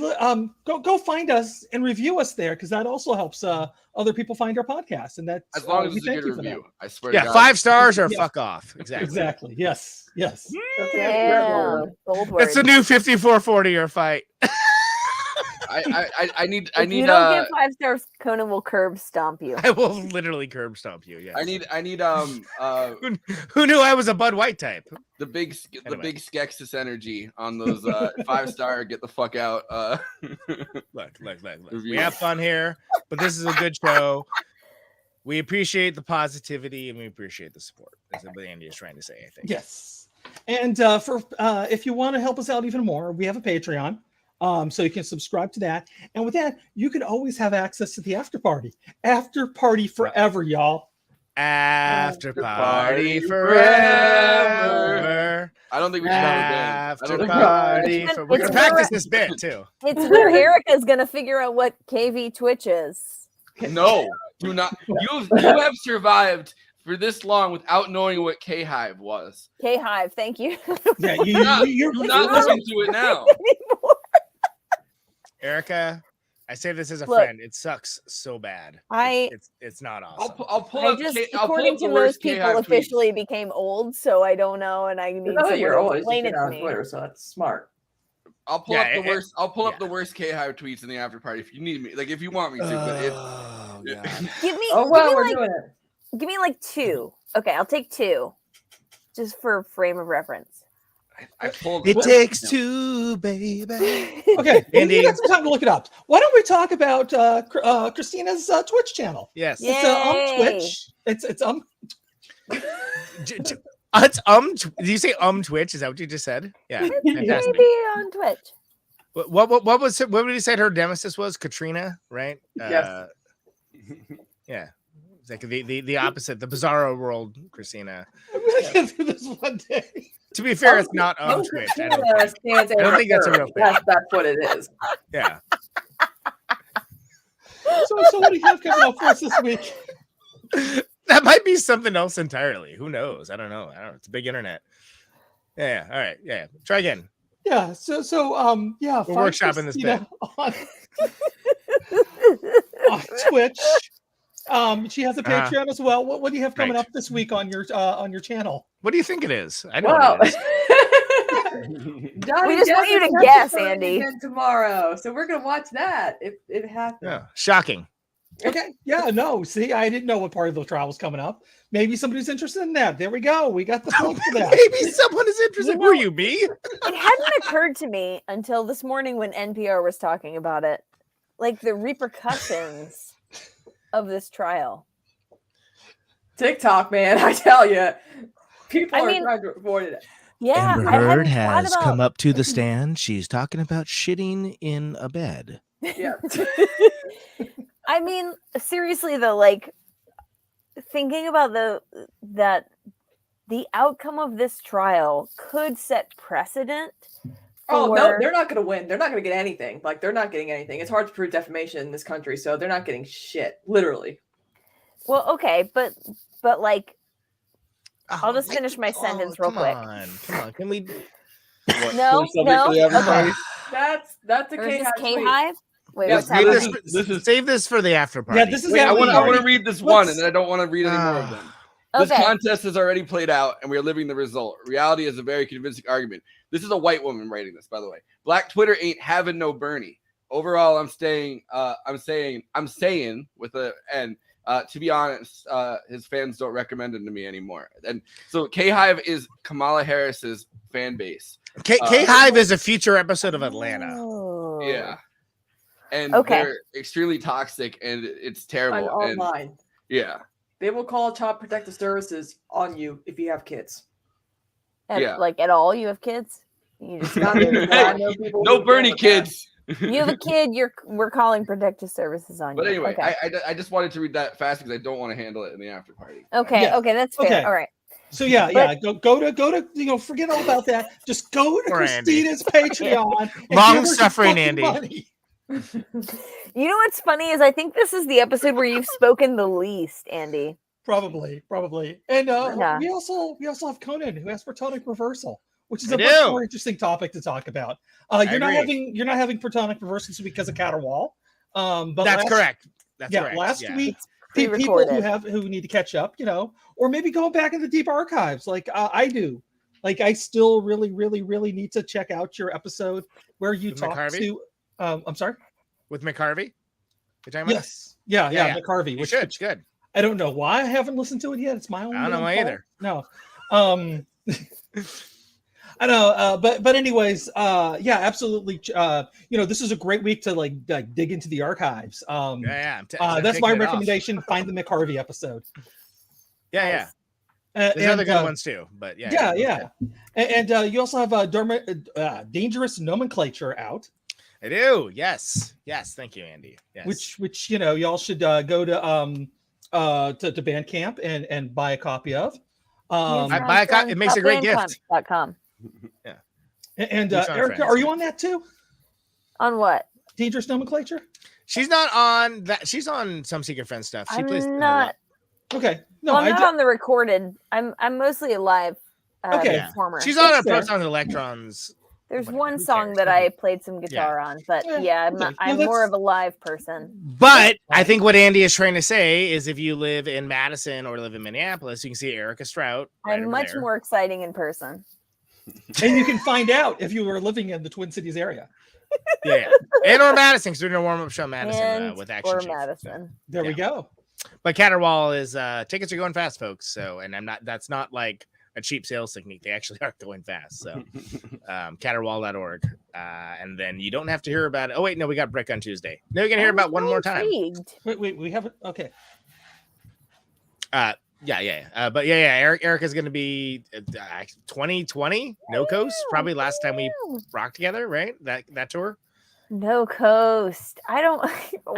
Speaker 10: go find us and review us there, because that also helps other people find our podcast. And that's
Speaker 9: As long as
Speaker 10: we
Speaker 9: it's a
Speaker 10: thank
Speaker 9: good
Speaker 10: you for that.
Speaker 9: review. I swear to
Speaker 8: Yeah,
Speaker 9: God.
Speaker 8: 5 stars or
Speaker 10: Yeah.
Speaker 8: fuck off. Exactly.
Speaker 10: Exactly. Yes.
Speaker 7: Damn. Bold word.
Speaker 8: It's a new 5440 or fight.
Speaker 9: I need
Speaker 7: If you don't get 5 stars, Conan will curb stomp you.
Speaker 8: I will literally curb stomp you. Yes.
Speaker 9: I need
Speaker 8: Who knew I was a Bud White type?
Speaker 9: the big
Speaker 8: Anyway.
Speaker 9: big Skeksis energy on those 5-star get the fuck out.
Speaker 8: Look. We
Speaker 9: Reviews.
Speaker 8: have fun here, but this is a good show. We appreciate the positivity and we appreciate the support. That's what Andy is trying to say, I think.
Speaker 10: Yes. And for if you want to help us out even more, we have a Patreon. So you can subscribe to that. And with that, you can always have access to the after party. After party forever, y'all.
Speaker 8: After party forever.
Speaker 9: I don't think we should have a band.
Speaker 8: After party. We're gonna practice this bit too.
Speaker 7: It's where Erica's gonna figure out what KV Twitch is.
Speaker 9: No, do not. You have survived for this long without knowing what K-Hive was.
Speaker 7: K-Hive, thank you.
Speaker 10: Yeah,
Speaker 9: you're not looking to it now.
Speaker 8: Erica, I say this as a
Speaker 7: Look,
Speaker 8: friend. It sucks so bad. It's not awesome.
Speaker 9: I'll pull
Speaker 7: I
Speaker 9: up.
Speaker 7: just,
Speaker 9: I'll pull
Speaker 7: according
Speaker 9: up
Speaker 7: to
Speaker 9: the worst
Speaker 7: most people,
Speaker 9: K-Hive tweets.
Speaker 7: officially became old, so I don't know, and I need someone
Speaker 11: you're
Speaker 7: to
Speaker 11: always
Speaker 7: explain it to
Speaker 11: on
Speaker 7: me.
Speaker 11: Twitter, so that's smart.
Speaker 9: I'll pull up the worst. I'll pull up the worst K-Hive tweets in the after party if you need me. Like if you want me to. But
Speaker 7: Give me.
Speaker 11: Oh well, we're
Speaker 7: give me
Speaker 11: doing it.
Speaker 7: Give me like 2. Okay, I'll take 2, just for frame of reference.
Speaker 9: I pulled.
Speaker 8: It takes 2, baby.
Speaker 10: Okay,
Speaker 8: Andy.
Speaker 10: you got some time to look it up. Why don't we talk about Kristina's Twitch channel?
Speaker 8: Yes,
Speaker 10: it's Twitch. It's
Speaker 8: Did you say Twitch? Is that what you just said? Yeah,
Speaker 7: Maybe
Speaker 8: fantastic.
Speaker 7: on Twitch.
Speaker 8: What was it? What did he say her nemesis was? Katrina, right?
Speaker 11: Yes.
Speaker 8: Yeah. It's like the opposite, the bizarro world, Kristina.
Speaker 10: I'm gonna get through this one day.
Speaker 8: To be fair, it's not on Twitch. I don't think that's a real thing.
Speaker 11: That's what it is.
Speaker 8: Yeah.
Speaker 10: So what do you have coming up for us this week?
Speaker 8: That might be something else entirely. Who knows? I don't know. It's a big internet. Yeah. All right. Yeah. Try again.
Speaker 10: Yeah. So yeah.
Speaker 8: We're workshopping this bit
Speaker 10: on Twitch. She has a Patreon as well. What do you have coming up this week on your channel?
Speaker 8: What do you think it is? I know what it is.
Speaker 11: Johnny
Speaker 7: We just want you to
Speaker 11: Depp is
Speaker 7: guess,
Speaker 11: starting
Speaker 7: Andy.
Speaker 11: again tomorrow, so we're gonna watch that if it happens.
Speaker 8: Yeah. Shocking.
Speaker 10: Okay. Yeah. No. See, I didn't know what part of the trial was coming up. Maybe somebody's interested in that. There we go. We got the link for that.
Speaker 8: Maybe someone is interested. Were you me?
Speaker 7: It hadn't occurred to me until this morning when NPR was talking about it, like the repercussions of this trial.
Speaker 11: TikTok, man, I tell you, people are trying to avoid it.
Speaker 7: Yeah,
Speaker 8: Amber
Speaker 7: I hadn't
Speaker 8: Heard
Speaker 7: thought
Speaker 8: has
Speaker 7: about-
Speaker 8: come up to the stand. She's talking about shitting in a bed.
Speaker 11: Yeah.
Speaker 7: I mean, seriously though, like thinking about the outcome of this trial could set precedent.
Speaker 11: Oh no, they're not going to win. They're not going to get anything. Like they're not getting anything. It's hard to prove defamation in this country, so they're not getting shit. Literally.
Speaker 7: Well, okay, but like, I'll just finish my sentence real quick.
Speaker 8: Come on. Can we?
Speaker 7: No. Okay.
Speaker 11: That's a
Speaker 7: Or is this
Speaker 11: K-Hive.
Speaker 7: K-Hive? Wait,
Speaker 9: Yeah,
Speaker 7: what's happening?
Speaker 8: Save this for the after party.
Speaker 10: Yeah, this is.
Speaker 9: Wait, I want to read this one, and then I don't want to read any more of them. This
Speaker 7: Okay.
Speaker 9: contest has already played out, and we are living the result. Reality is a very convincing argument. This is a white woman writing this, by the way. Black Twitter ain't having no Bernie. Overall, I'm saying with a N. To be honest, his fans don't recommend him to me anymore. And so K-Hive is Kamala Harris's fan base.
Speaker 8: K-Hive is a future episode of Atlanta.
Speaker 7: Oh.
Speaker 9: Yeah. And
Speaker 7: Okay.
Speaker 9: they're extremely toxic, and it's terrible.
Speaker 11: I'm
Speaker 9: and,
Speaker 11: online.
Speaker 9: yeah.
Speaker 11: They will call Child Protective Services on you if you have kids.
Speaker 7: Like at all, you have kids? You just
Speaker 9: No Bernie kids.
Speaker 7: You have a kid. We're calling Protective Services on
Speaker 9: But
Speaker 7: you.
Speaker 9: anyway,
Speaker 7: Okay.
Speaker 9: I just wanted to read that fast because I don't want to handle it in the after party.
Speaker 7: Okay.
Speaker 10: Yeah.
Speaker 7: Okay, that's fair.
Speaker 10: Okay.
Speaker 7: All right.
Speaker 10: So go to forget all about that. Just go to
Speaker 8: Poor Andy.
Speaker 10: Kristina's Patreon. and give her
Speaker 8: Long
Speaker 10: some
Speaker 8: suffering
Speaker 10: fucking
Speaker 8: Andy.
Speaker 10: money.
Speaker 7: You know what's funny is I think this is the episode where you've spoken the least, Andy.
Speaker 10: Probably. And
Speaker 7: Yeah.
Speaker 10: we also have Conan who asked for tonic reversal, which is
Speaker 8: I
Speaker 10: a much
Speaker 8: do.
Speaker 10: more interesting topic to talk about.
Speaker 8: I
Speaker 10: You're not
Speaker 8: agree.
Speaker 10: having protonic reversals because of Caterwall. But
Speaker 8: That's correct. That's correct.
Speaker 10: Last
Speaker 8: Yeah.
Speaker 10: week people who need to catch up, or maybe go back in the deep archives like I do. Like I still really, really, really need to check out your episode where you
Speaker 8: With
Speaker 10: talk
Speaker 8: McHarvey?
Speaker 10: to. I'm sorry.
Speaker 8: With McHarvey? You're talking about?
Speaker 10: Yes. Yeah. McHarvey.
Speaker 8: You should. Good.
Speaker 10: I don't know why I haven't listened to it yet. It's my own.
Speaker 8: I don't know why either.
Speaker 10: No. I know, but anyways, absolutely. This is a great week to like dig into the archives.
Speaker 8: I'm
Speaker 10: that's
Speaker 8: taking
Speaker 10: my
Speaker 8: it off.
Speaker 10: recommendation. Find the McHarvey episode.
Speaker 8: Yeah. There's other good ones too, but
Speaker 10: yeah. And you also have Dangerous Nomenclature out.
Speaker 8: I do. Yes. Thank you, Andy. Yes.
Speaker 10: Which y'all should go to to Bandcamp and buy a copy of.
Speaker 8: I buy a copy. It makes a great gift.
Speaker 7: .com.
Speaker 8: Yeah.
Speaker 10: And Erica, are you on that too?
Speaker 7: On what?
Speaker 10: Dangerous Nomenclature?
Speaker 8: She's not on that. She's on Some Secret Friend stuff. She plays
Speaker 7: not.
Speaker 10: Okay. No,
Speaker 7: well, I'm not on the recorded. I'm mostly a live performer.
Speaker 8: She's on a Protons and Electrons.
Speaker 7: There's one song that I played some guitar on, but I'm more of a live person.
Speaker 8: But I think what Andy is trying to say is if you live in Madison or live in Minneapolis, you can see Erica Strout.
Speaker 7: I'm much more exciting in person.
Speaker 10: And you can find out if you were living in the Twin Cities area.
Speaker 8: Yeah. And or Madison, because we're doing a warm-up show in Madison with Action
Speaker 7: or
Speaker 8: Chief.
Speaker 7: Madison.
Speaker 10: There we go.
Speaker 8: But Caterwall is tickets are going fast, folks. So, and that's not like a cheap sales technique. They actually are going fast. So caterwall.org. And then you don't have to hear about it. Oh, wait, no, we got Brick on Tuesday. No, you're gonna hear about one more time.
Speaker 10: Wait, we haven't. Okay.
Speaker 8: But Erica's gonna be 2020 No Coast, probably last time we rocked together, right? That tour.
Speaker 7: No Coast. I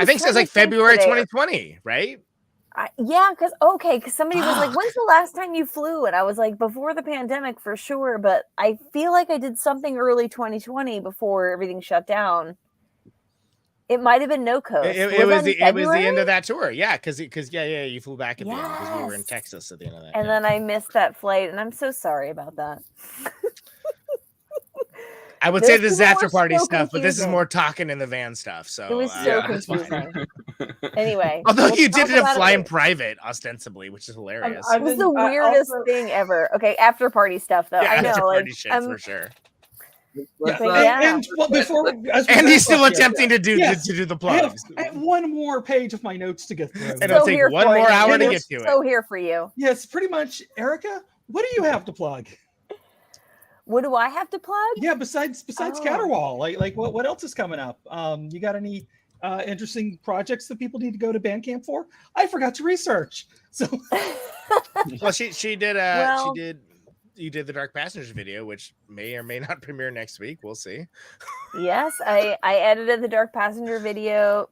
Speaker 8: think it says like February 2020, right?
Speaker 7: Because somebody was like, when's the last time you flew? And I was like, before the pandemic for sure, but I feel like I did something early 2020 before everything shut down. It might have been No Coast.
Speaker 8: It was the end of that tour. Yeah, because you flew back at the end because we were in Texas at the end of that.
Speaker 7: And then I missed that flight, and I'm so sorry about that.
Speaker 8: I would say this is after party stuff, but this is more talking in the van stuff. So
Speaker 7: it was so confusing. Anyway,
Speaker 8: although you did end up flying private ostensibly, which is hilarious.
Speaker 7: It was the weirdest thing ever. Okay, after party stuff though. I know,
Speaker 8: after party shit for sure.
Speaker 10: And before,
Speaker 8: Andy's still attempting to do the plugs.
Speaker 10: I have one more page of my notes to get through.
Speaker 8: And it'll take one more hour to get to it.
Speaker 7: So here for you.
Speaker 10: Yes, pretty much. Erica, what do you have to plug?
Speaker 7: What do I have to plug?
Speaker 10: Yeah, besides Caterwall, like what else is coming up? You got any interesting projects that people need to go to Bandcamp for? I forgot to research. So,
Speaker 8: well, you did the Dark Passengers video, which may or may not premiere next week. We'll see.
Speaker 7: Yes, I edited the Dark Passengers video.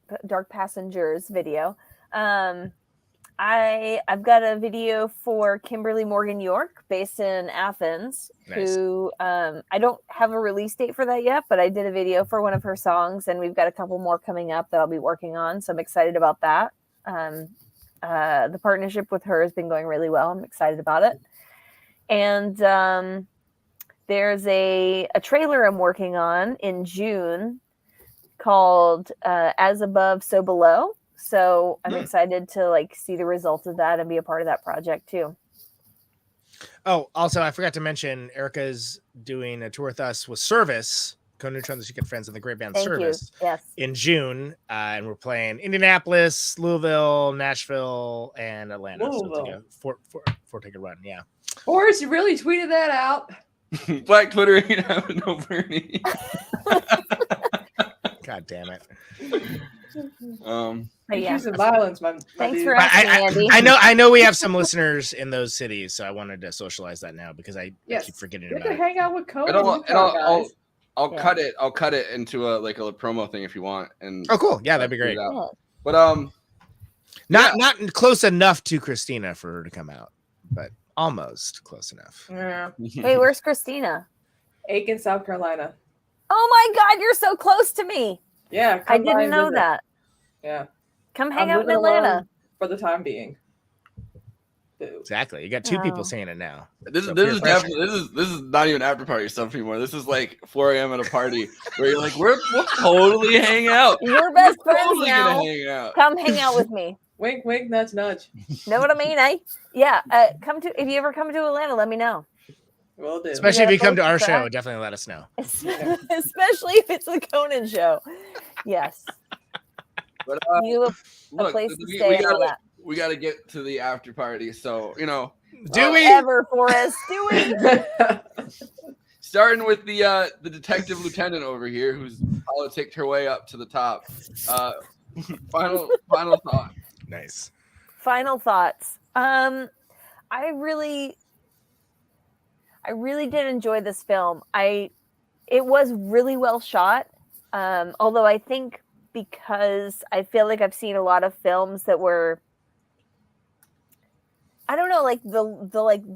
Speaker 7: I've got a video for Kimberly Morgan York, based in Athens, who I don't have a release date for that yet, but I did a video for one of her songs, and we've got a couple more coming up that I'll be working on, so I'm excited about that. The partnership with her has been going really well. I'm excited about it. And there's a trailer I'm working on in June called As Above, So Below. So I'm excited to see the results of that and be a part of that project too.
Speaker 8: Oh, also I forgot to mention Erica's doing a tour with us with Service, Co-Neutrons, Secret Friends, and the great band Service.
Speaker 7: Yes.
Speaker 8: In June, and we're playing Indianapolis, Louisville, Nashville, and Atlanta.
Speaker 11: Louisville.
Speaker 8: So it's like a four-ticket run. Yeah.
Speaker 11: Boris, you really tweeted that out.
Speaker 9: Black Twitter ain't having no Bernie.
Speaker 8: God damn it.
Speaker 11: Using violence, my
Speaker 7: Thanks for asking, Andy.
Speaker 8: I know we have some listeners in those cities, so I wanted to socialize that now because I keep forgetting about it.
Speaker 11: Hang out with Cody.
Speaker 9: I'll cut it. I'll cut it into a promo thing if you want. And
Speaker 8: oh, cool. Yeah, that'd be great.
Speaker 9: But
Speaker 8: not close enough to Kristina for her to come out, but almost close enough.
Speaker 11: Yeah.
Speaker 7: Wait, where's Kristina?
Speaker 11: Aiken, South Carolina.
Speaker 7: Oh my God, you're so close to me.
Speaker 11: Yeah,
Speaker 7: I didn't know that.
Speaker 11: Yeah.
Speaker 7: Come hang out in Atlanta
Speaker 11: for the time being.
Speaker 8: Exactly. You got two people saying it now.
Speaker 9: This is not even after party stuff anymore. This is like 4 a.m. at a party where you're like, we'll totally hang out.
Speaker 7: We're best friends
Speaker 9: totally
Speaker 7: now.
Speaker 9: Gonna hang out.
Speaker 7: Come hang out with me.
Speaker 11: Wink, wink, nudge, nudge.
Speaker 7: Know what I mean? Yeah. If you ever come to Atlanta, let me know.
Speaker 11: Will do.
Speaker 8: Especially if you come to our show, definitely let us know.
Speaker 7: Especially if it's the Conan show. Yes.
Speaker 9: But
Speaker 7: you have a place to stay and all that.
Speaker 9: We got to get to the after party. So,
Speaker 8: do we?
Speaker 7: Ever, Forrest, do we?
Speaker 9: Starting with the detective lieutenant over here who's politicked her way up to the top. Final thought.
Speaker 8: Nice.
Speaker 7: Final thoughts. I really did enjoy this film. It was really well shot. Although I think because I feel like I've seen a lot of films that were I don't know, like the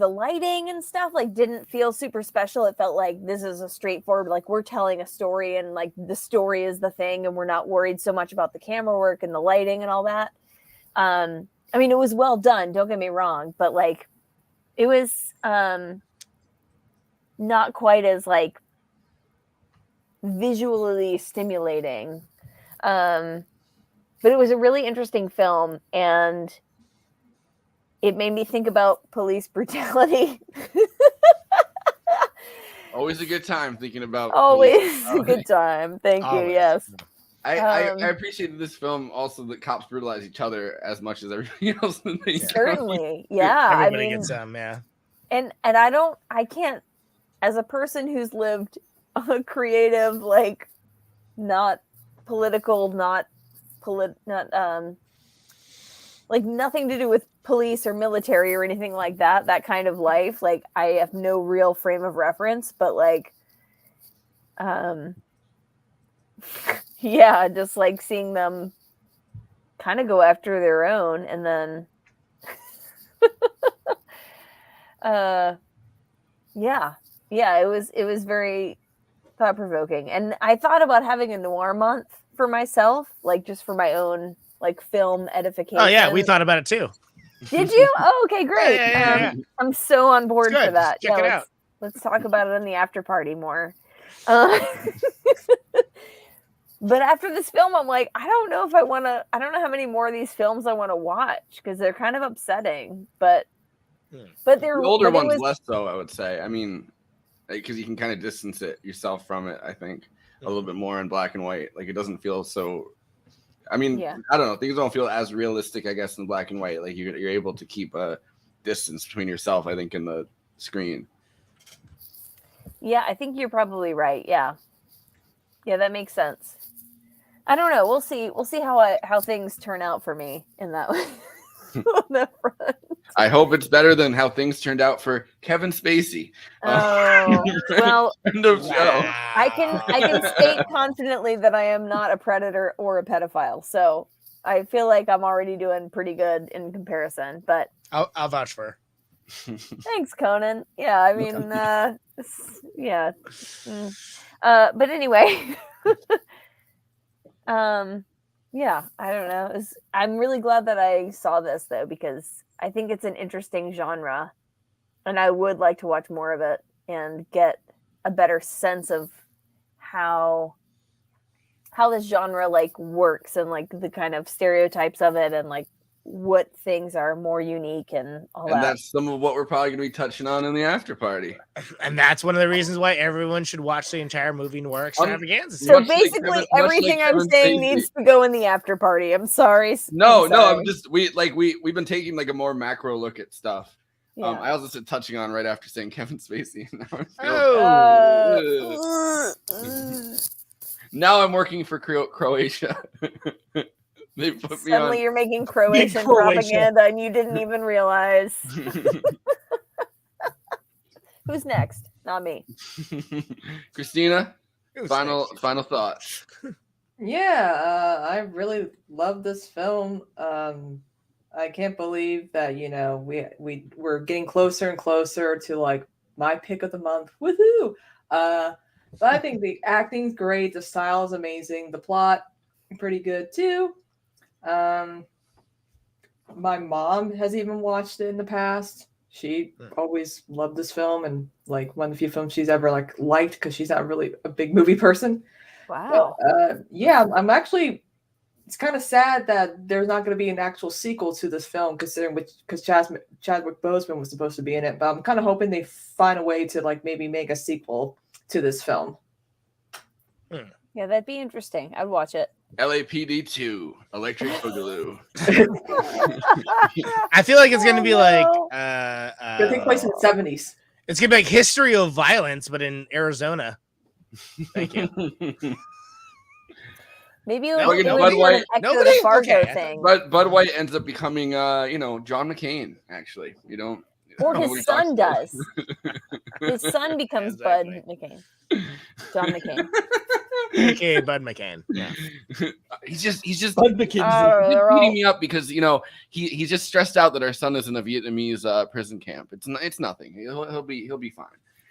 Speaker 7: lighting and stuff like didn't feel super special. It felt like this is a straightforward, like we're telling a story and like the story is the thing and we're not worried so much about the camera work and the lighting and all that. I mean, it was well done, don't get me wrong, but like it was not quite as like visually stimulating. But it was a really interesting film, and it made me think about police brutality.
Speaker 9: Always a good time thinking about.
Speaker 7: Always a good time. Thank you. Yes.
Speaker 9: I appreciated this film also that cops brutalize each other as much as everybody else.
Speaker 7: Certainly. Yeah.
Speaker 8: Everybody gets some, yeah.
Speaker 7: And I can't, as a person who's lived a creative, like not political, like nothing to do with police or military or anything like that kind of life. Like I have no real frame of reference, but like, yeah, just like seeing them kind of go after their own and then, yeah, it was very thought provoking. And I thought about having a noir month for myself, like just for my own like film edification.
Speaker 8: Oh yeah, we thought about it too.
Speaker 7: Did you? Oh, okay, great.
Speaker 8: Yeah.
Speaker 7: I'm so on board for that.
Speaker 8: Check it out.
Speaker 7: Let's talk about it in the after party more. But after this film, I'm like, I don't know how many more of these films I want to watch because they're kind of upsetting. But they're
Speaker 9: the older ones less so, I would say. I mean, because you can kind of distance yourself from it. I think a little bit more in black and white. Like it doesn't feel so. I mean, I don't know. Things don't feel as realistic, I guess, in black and white. Like you're able to keep a distance between yourself, I think, in the screen.
Speaker 7: Yeah, I think you're probably right. Yeah, that makes sense. I don't know. We'll see. We'll see how things turn out for me in that way. On that front.
Speaker 9: I hope it's better than how things turned out for Kevin Spacey.
Speaker 7: Oh, well,
Speaker 9: end of show.
Speaker 7: I can state confidently that I am not a predator or a pedophile. So I feel like I'm already doing pretty good in comparison. But
Speaker 8: I'll vouch for her.
Speaker 7: Thanks, Conan. Yeah, I mean, yeah. But anyway, yeah, I don't know. I'm really glad that I saw this though, because I think it's an interesting genre and I would like to watch more of it and get a better sense of how this genre like works and like the kind of stereotypes of it and like what things are more unique and all that.
Speaker 9: And that's some of what we're probably going to be touching on in the after party.
Speaker 8: And that's one of the reasons why everyone should watch the entire movie Noir Extravaganza.
Speaker 7: So basically, everything I'm saying needs to go in the after party. I'm sorry.
Speaker 9: No, I'm just we've been taking like a more macro look at stuff. Yeah. I also said touching on right after saying Kevin Spacey. Now I'm working for Croatia. They put me
Speaker 7: Suddenly
Speaker 9: on.
Speaker 7: You're making Croatian propaganda and you didn't even realize. Who's next? Not me.
Speaker 9: Kristina, final thoughts.
Speaker 11: Yeah, I really love this film. I can't believe that, we're getting closer and closer to like my pick of the month. Woohoo! But I think the acting's great, the style is amazing, the plot pretty good too. My mom has even watched it in the past. She always loved this film and like one of the few films she's ever like liked because she's not really a big movie person.
Speaker 7: Wow.
Speaker 11: But, yeah, I'm actually. It's kind of sad that there's not going to be an actual sequel to this film, considering because Chadwick Boseman was supposed to be in it. But I'm kind of hoping they find a way to like maybe make a sequel to this film.
Speaker 7: Yeah, that'd be interesting. I'd watch it.
Speaker 9: LAPD 2, Electric Boogaloo.
Speaker 8: I feel like it's going to be like
Speaker 11: it'll take place in the 70s.
Speaker 8: It's going to be like History of Violence, but in Arizona. Thank you.
Speaker 7: Maybe it would be an extra the Fargo thing.
Speaker 9: But Bud White ends up becoming, John McCain. Actually, you don't.
Speaker 7: Or his son does. His son becomes Bud McCain. John McCain.
Speaker 8: AKA Bud McCann. Yeah.
Speaker 9: he's just
Speaker 10: Bud McKinsey.
Speaker 9: beating me up because he's just stressed out that our son is in a Vietnamese prison camp. It's nothing. He'll be fine.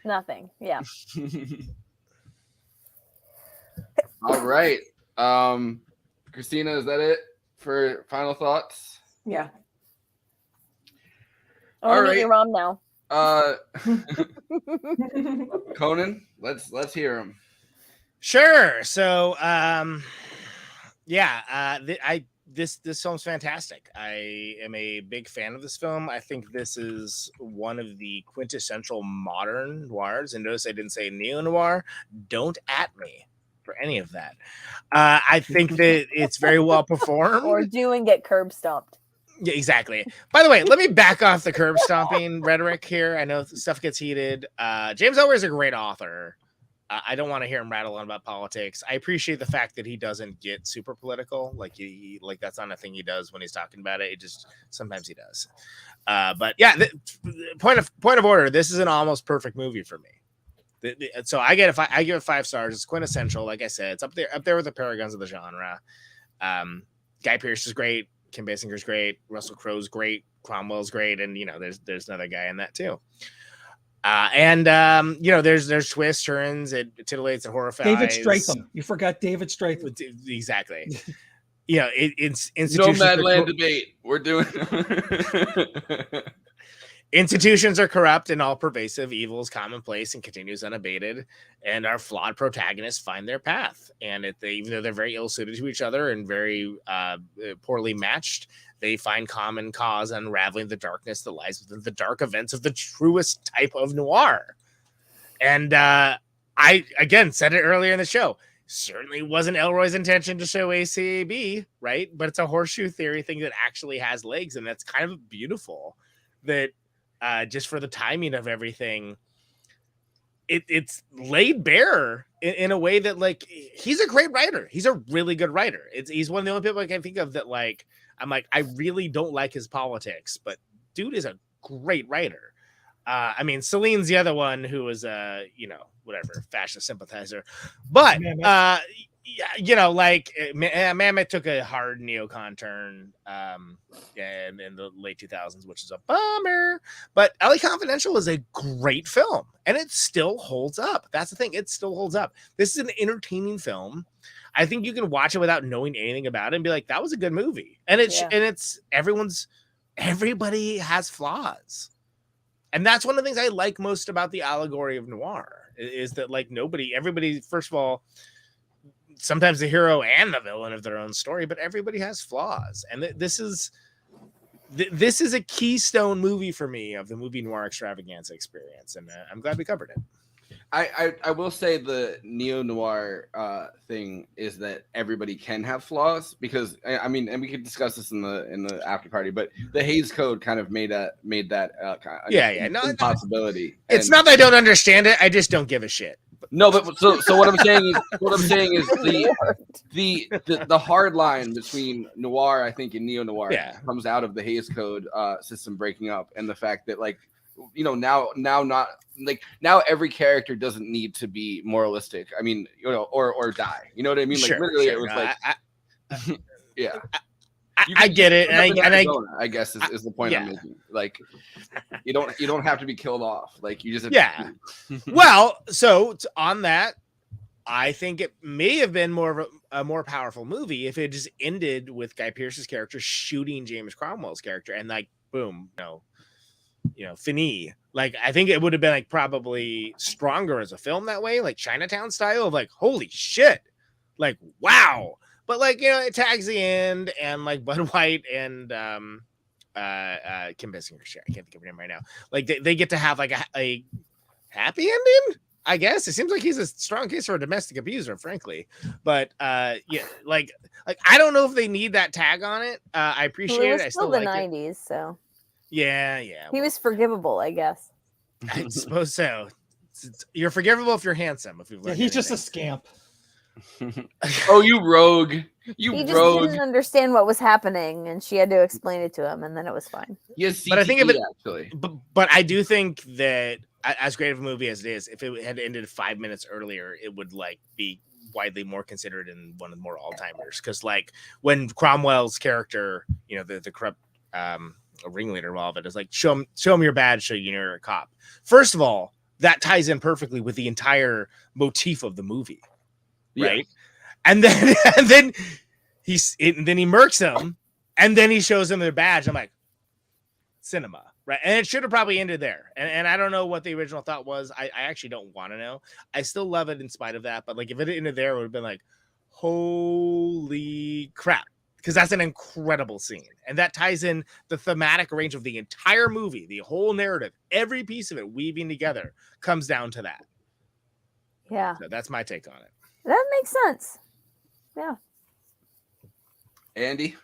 Speaker 7: Nothing. Yeah.
Speaker 9: All right. Kristina, is that it for final thoughts?
Speaker 11: Yeah.
Speaker 7: I want to meet your mom now.
Speaker 9: Conan, let's hear him.
Speaker 8: Sure. So, this film's fantastic. I am a big fan of this film. I think this is one of the quintessential modern noirs. And notice I didn't say neo-noir. Don't at me for any of that. I think that it's very well performed.
Speaker 7: Or do and get curb stomped.
Speaker 8: Yeah, exactly. By the way, let me back off the curb stomping rhetoric here. I know stuff gets heated. James Ellroy is a great author. I don't want to hear him rattle on about politics. I appreciate the fact that he doesn't get super political. Like he that's not a thing he does when he's talking about it. It just sometimes he does. But yeah, point of order. This is an almost perfect movie for me. So I give it 5 stars. It's quintessential. Like I said, it's up there with the paragons of the genre. Guy Pearce is great. Kim Basinger's great. Russell Crowe's great. Cromwell's great. And there's another guy in that too. There's twists, turns, it titillates and horrifies.
Speaker 10: David Stratham. You forgot David Stratham.
Speaker 8: Exactly. It's institutions.
Speaker 9: Nomadland debate. We're doing.
Speaker 8: Institutions are corrupt and all pervasive. Evil is commonplace and continues unabated. And our flawed protagonists find their path. And even though they're very ill-suited to each other and very poorly matched, they find common cause unraveling the darkness that lies within the dark events of the truest type of noir. And I, again, said it earlier in the show. Certainly wasn't Ellroy's intention to show ACAB, right? But it's a horseshoe theory thing that actually has legs. And that's kind of beautiful that just for the timing of everything, it's laid bare in a way that, like, he's a great writer. He's a really good writer. He's one of the only people I can think of that, like, I'm like, I really don't like his politics, but dude is a great writer. Celine's the other one who was whatever, fascist sympathizer. But Mammoth took a hard neocon turn in the late 2000s, which is a bummer. But LA Confidential is a great film, and it still holds up. That's the thing. It still holds up. This is an entertaining film. I think you can watch it without knowing anything about it and be like, that was a good movie. And everybody has flaws. And that's one of the things I like most about the allegory of noir is that, like, everybody, first of all, sometimes the hero and the villain of their own story, but everybody has flaws. And this is a keystone movie for me of the movie noir extravaganza experience. And I'm glad we covered it.
Speaker 9: I will say the neo-noir thing is that everybody can have flaws, because and we could discuss this in the after party, but the Hays Code kind of made that impossibility.
Speaker 8: It's not that I don't understand it, I just don't give a shit.
Speaker 9: No, but so what I'm saying is the hard line between noir, I think, and neo-noir comes out of the Hays Code system breaking up, and the fact that, like, now every character doesn't need to be moralistic. I mean, or die. You know what I mean? Like, literally, it was yeah.
Speaker 8: I get it,
Speaker 9: I guess is the point I'm making. Like, you don't have to be killed off. Like, you just
Speaker 8: Well, so on that, I think it may have been more of a more powerful movie if it just ended with Guy Pearce's character shooting James Cromwell's character, and, like, boom, fini. Like, I think it would have been, like, probably stronger as a film that way, like Chinatown style of, like, holy shit, like, wow. But, like, it tags the end, and, like, Bud White and Kim Basinger, I can't think of her name right now. Like, they get to have, like, a happy ending, I guess. It seems like he's a strong case for a domestic abuser, frankly. But like I don't know if they need that tag on it. I appreciate it. I still
Speaker 7: the
Speaker 8: like
Speaker 7: 90s,
Speaker 8: it.
Speaker 7: So
Speaker 8: yeah.
Speaker 7: He was forgivable, I guess.
Speaker 8: I suppose so. You're forgivable if you're handsome. If you've
Speaker 10: he's just a scamp.
Speaker 9: Oh, you rogue!
Speaker 7: He just didn't understand what was happening, and she had to explain it to him, and then it was fine.
Speaker 9: Yes,
Speaker 8: but I think
Speaker 9: actually,
Speaker 8: but I do think that, as great of a movie as it is, if it had ended 5 minutes earlier, it would, like, be widely more considered in one of the more all-timers, because like when Cromwell's character, you know, the corrupt ringleader of all of it, is like, show him your badge so you know you're a cop. First of all, that ties in perfectly with the entire motif of the movie, right? And then he murks him, and then he shows him their badge. I'm like, cinema, right? And it should have probably ended there. And I don't know what the original thought was. I actually don't want to know. I still love it in spite of that. But like, if it ended there, it would have been like, holy crap. Because that's an incredible scene. And that ties in the thematic range of the entire movie, the whole narrative, every piece of it weaving together comes down to that.
Speaker 7: Yeah.
Speaker 8: So that's my take on it.
Speaker 7: That makes sense. Yeah.
Speaker 9: Andy?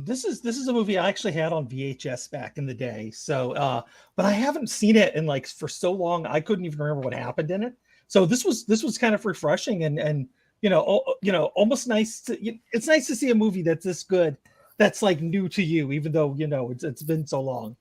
Speaker 10: This is a movie I actually had on VHS back in the day. So, but I haven't seen it in like for so long I couldn't even remember what happened in it. So this was kind of refreshing and almost nice. It's nice to see a movie that's this good, that's like new to you, even though it's been so long.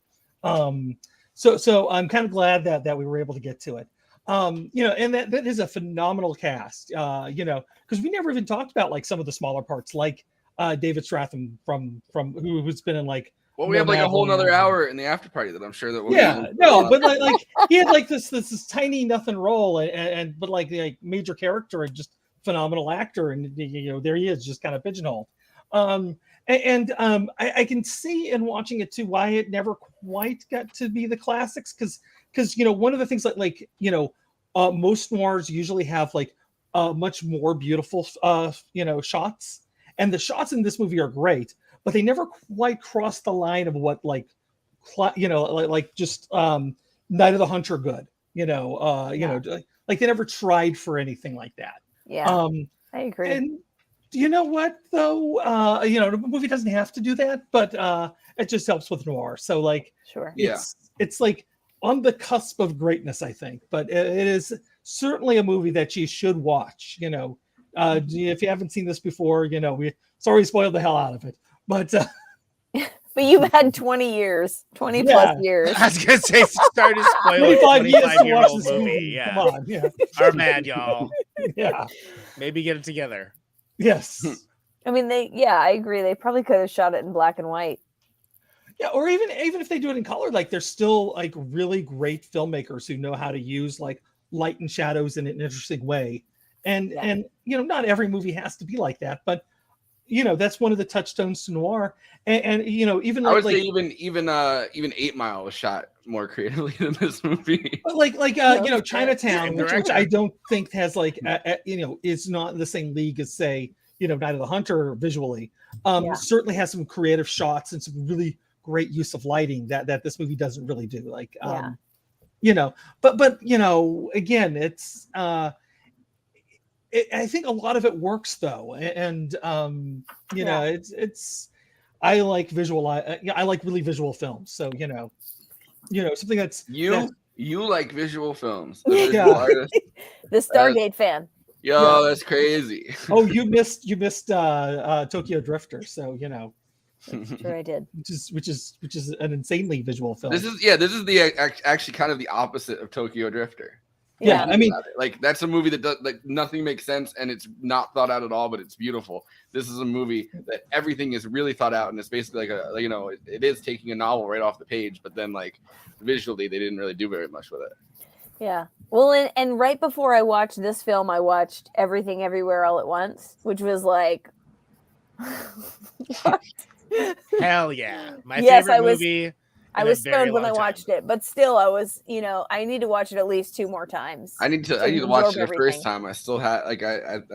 Speaker 10: So I'm kind of glad that we were able to get to it. And that is a phenomenal cast. Because we never even talked about like some of the smaller parts, like David Strathairn from who's been in like.
Speaker 9: Well, we have like a whole nother hour in the after party that I'm sure that we'll
Speaker 10: but like he had like this tiny nothing role but like major character and just phenomenal actor, and there he is, just kind of pigeonholed. I can see in watching it too why it never quite got to be the classics, because one of the things like most noirs usually have like much more beautiful shots, and the shots in this movie are great, but they never quite cross the line of what just Night of the Hunter good, like they never tried for anything like that.
Speaker 7: Yeah, I agree.
Speaker 10: And you know what though, the movie doesn't have to do that, but it just helps with noir. So like,
Speaker 7: sure,
Speaker 10: it's like on the cusp of greatness, I think, but it is certainly a movie that you should watch. If you haven't seen this before, we spoiled the hell out of it, but
Speaker 7: but you've had 20 years, 20 plus years.
Speaker 8: I was gonna say, started to spoil a 25-year-old movie. Yeah,
Speaker 10: come on, yeah,
Speaker 8: our bad, y'all.
Speaker 10: Yeah,
Speaker 8: maybe get it together.
Speaker 10: Yes.
Speaker 7: I mean, I agree. They probably could have shot it in black and white.
Speaker 10: Yeah, or even if they do it in color, like there's still like really great filmmakers who know how to use like light and shadows in an interesting way. And not every movie has to be like that, but that's one of the touchstones to noir. And even
Speaker 9: I would say even 8 Mile was shot more creatively than this movie.
Speaker 10: But like Chinatown, which I don't think has like is not in the same league as say Night of the Hunter visually. Certainly has some creative shots and some really great use of lighting that this movie doesn't really do. Like but again, it's I think a lot of it works though, and it's I like visual. I like really visual films. So something that's
Speaker 9: you like visual films.
Speaker 7: The Stargate fan.
Speaker 9: Yo, that's crazy.
Speaker 10: Oh, you missed Tokyo Drifter. So
Speaker 7: Sure, I did.
Speaker 10: Which is an insanely visual film.
Speaker 9: This is the actually kind of the opposite of Tokyo Drifter.
Speaker 10: Yeah, I mean,
Speaker 9: like that's a movie that does like nothing makes sense and it's not thought out at all, but it's beautiful. This is a movie that everything is really thought out, and it's basically like it is taking a novel right off the page, but then like visually they didn't really do very much with it.
Speaker 7: Yeah. Well, and right before I watched this film, I watched Everything Everywhere All at Once, which was like,
Speaker 8: hell yeah, my favorite movie.
Speaker 7: I was stoned when I watched it, but still, I was, I need to watch it at least 2 more times.
Speaker 9: I need to watch it the first time. I still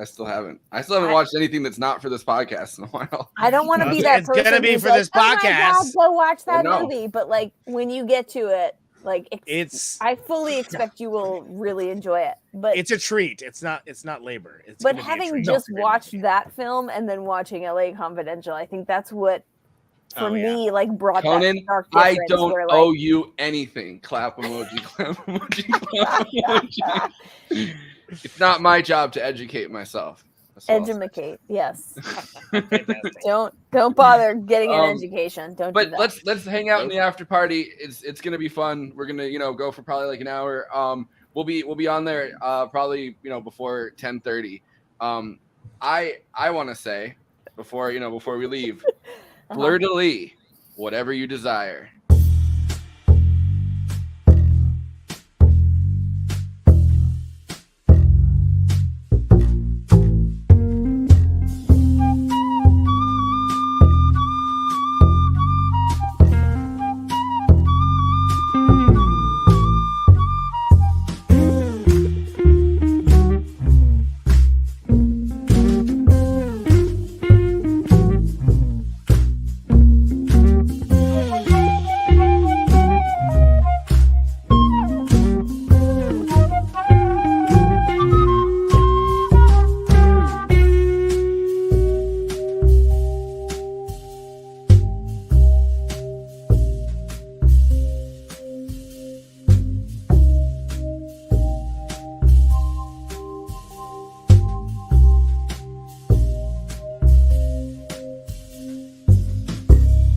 Speaker 9: still haven't watched anything that's not for this podcast in a while.
Speaker 7: I don't want to be that person.
Speaker 8: It's gonna be for this podcast.
Speaker 7: Oh my God, go watch that movie. But like when you get to it, like I fully expect you will really enjoy it. But
Speaker 8: it's a treat. It's not labor.
Speaker 7: But having just watched that film and then watching LA Confidential, I think that's what. For me, like brought
Speaker 9: Conan,
Speaker 7: that dark
Speaker 9: I
Speaker 7: difference
Speaker 9: don't
Speaker 7: where,
Speaker 9: owe you anything. Clap emoji, clap emoji, clap emoji. It's not my job to educate myself.
Speaker 7: Edumacate, yes. don't bother getting an education. Don't.
Speaker 9: But
Speaker 7: do that.
Speaker 9: let's hang out in the after party. It's gonna be fun. We're gonna go for probably like an hour. we'll be on there probably before 10:30. I want to say before we leave, fleur de lis, whatever you desire.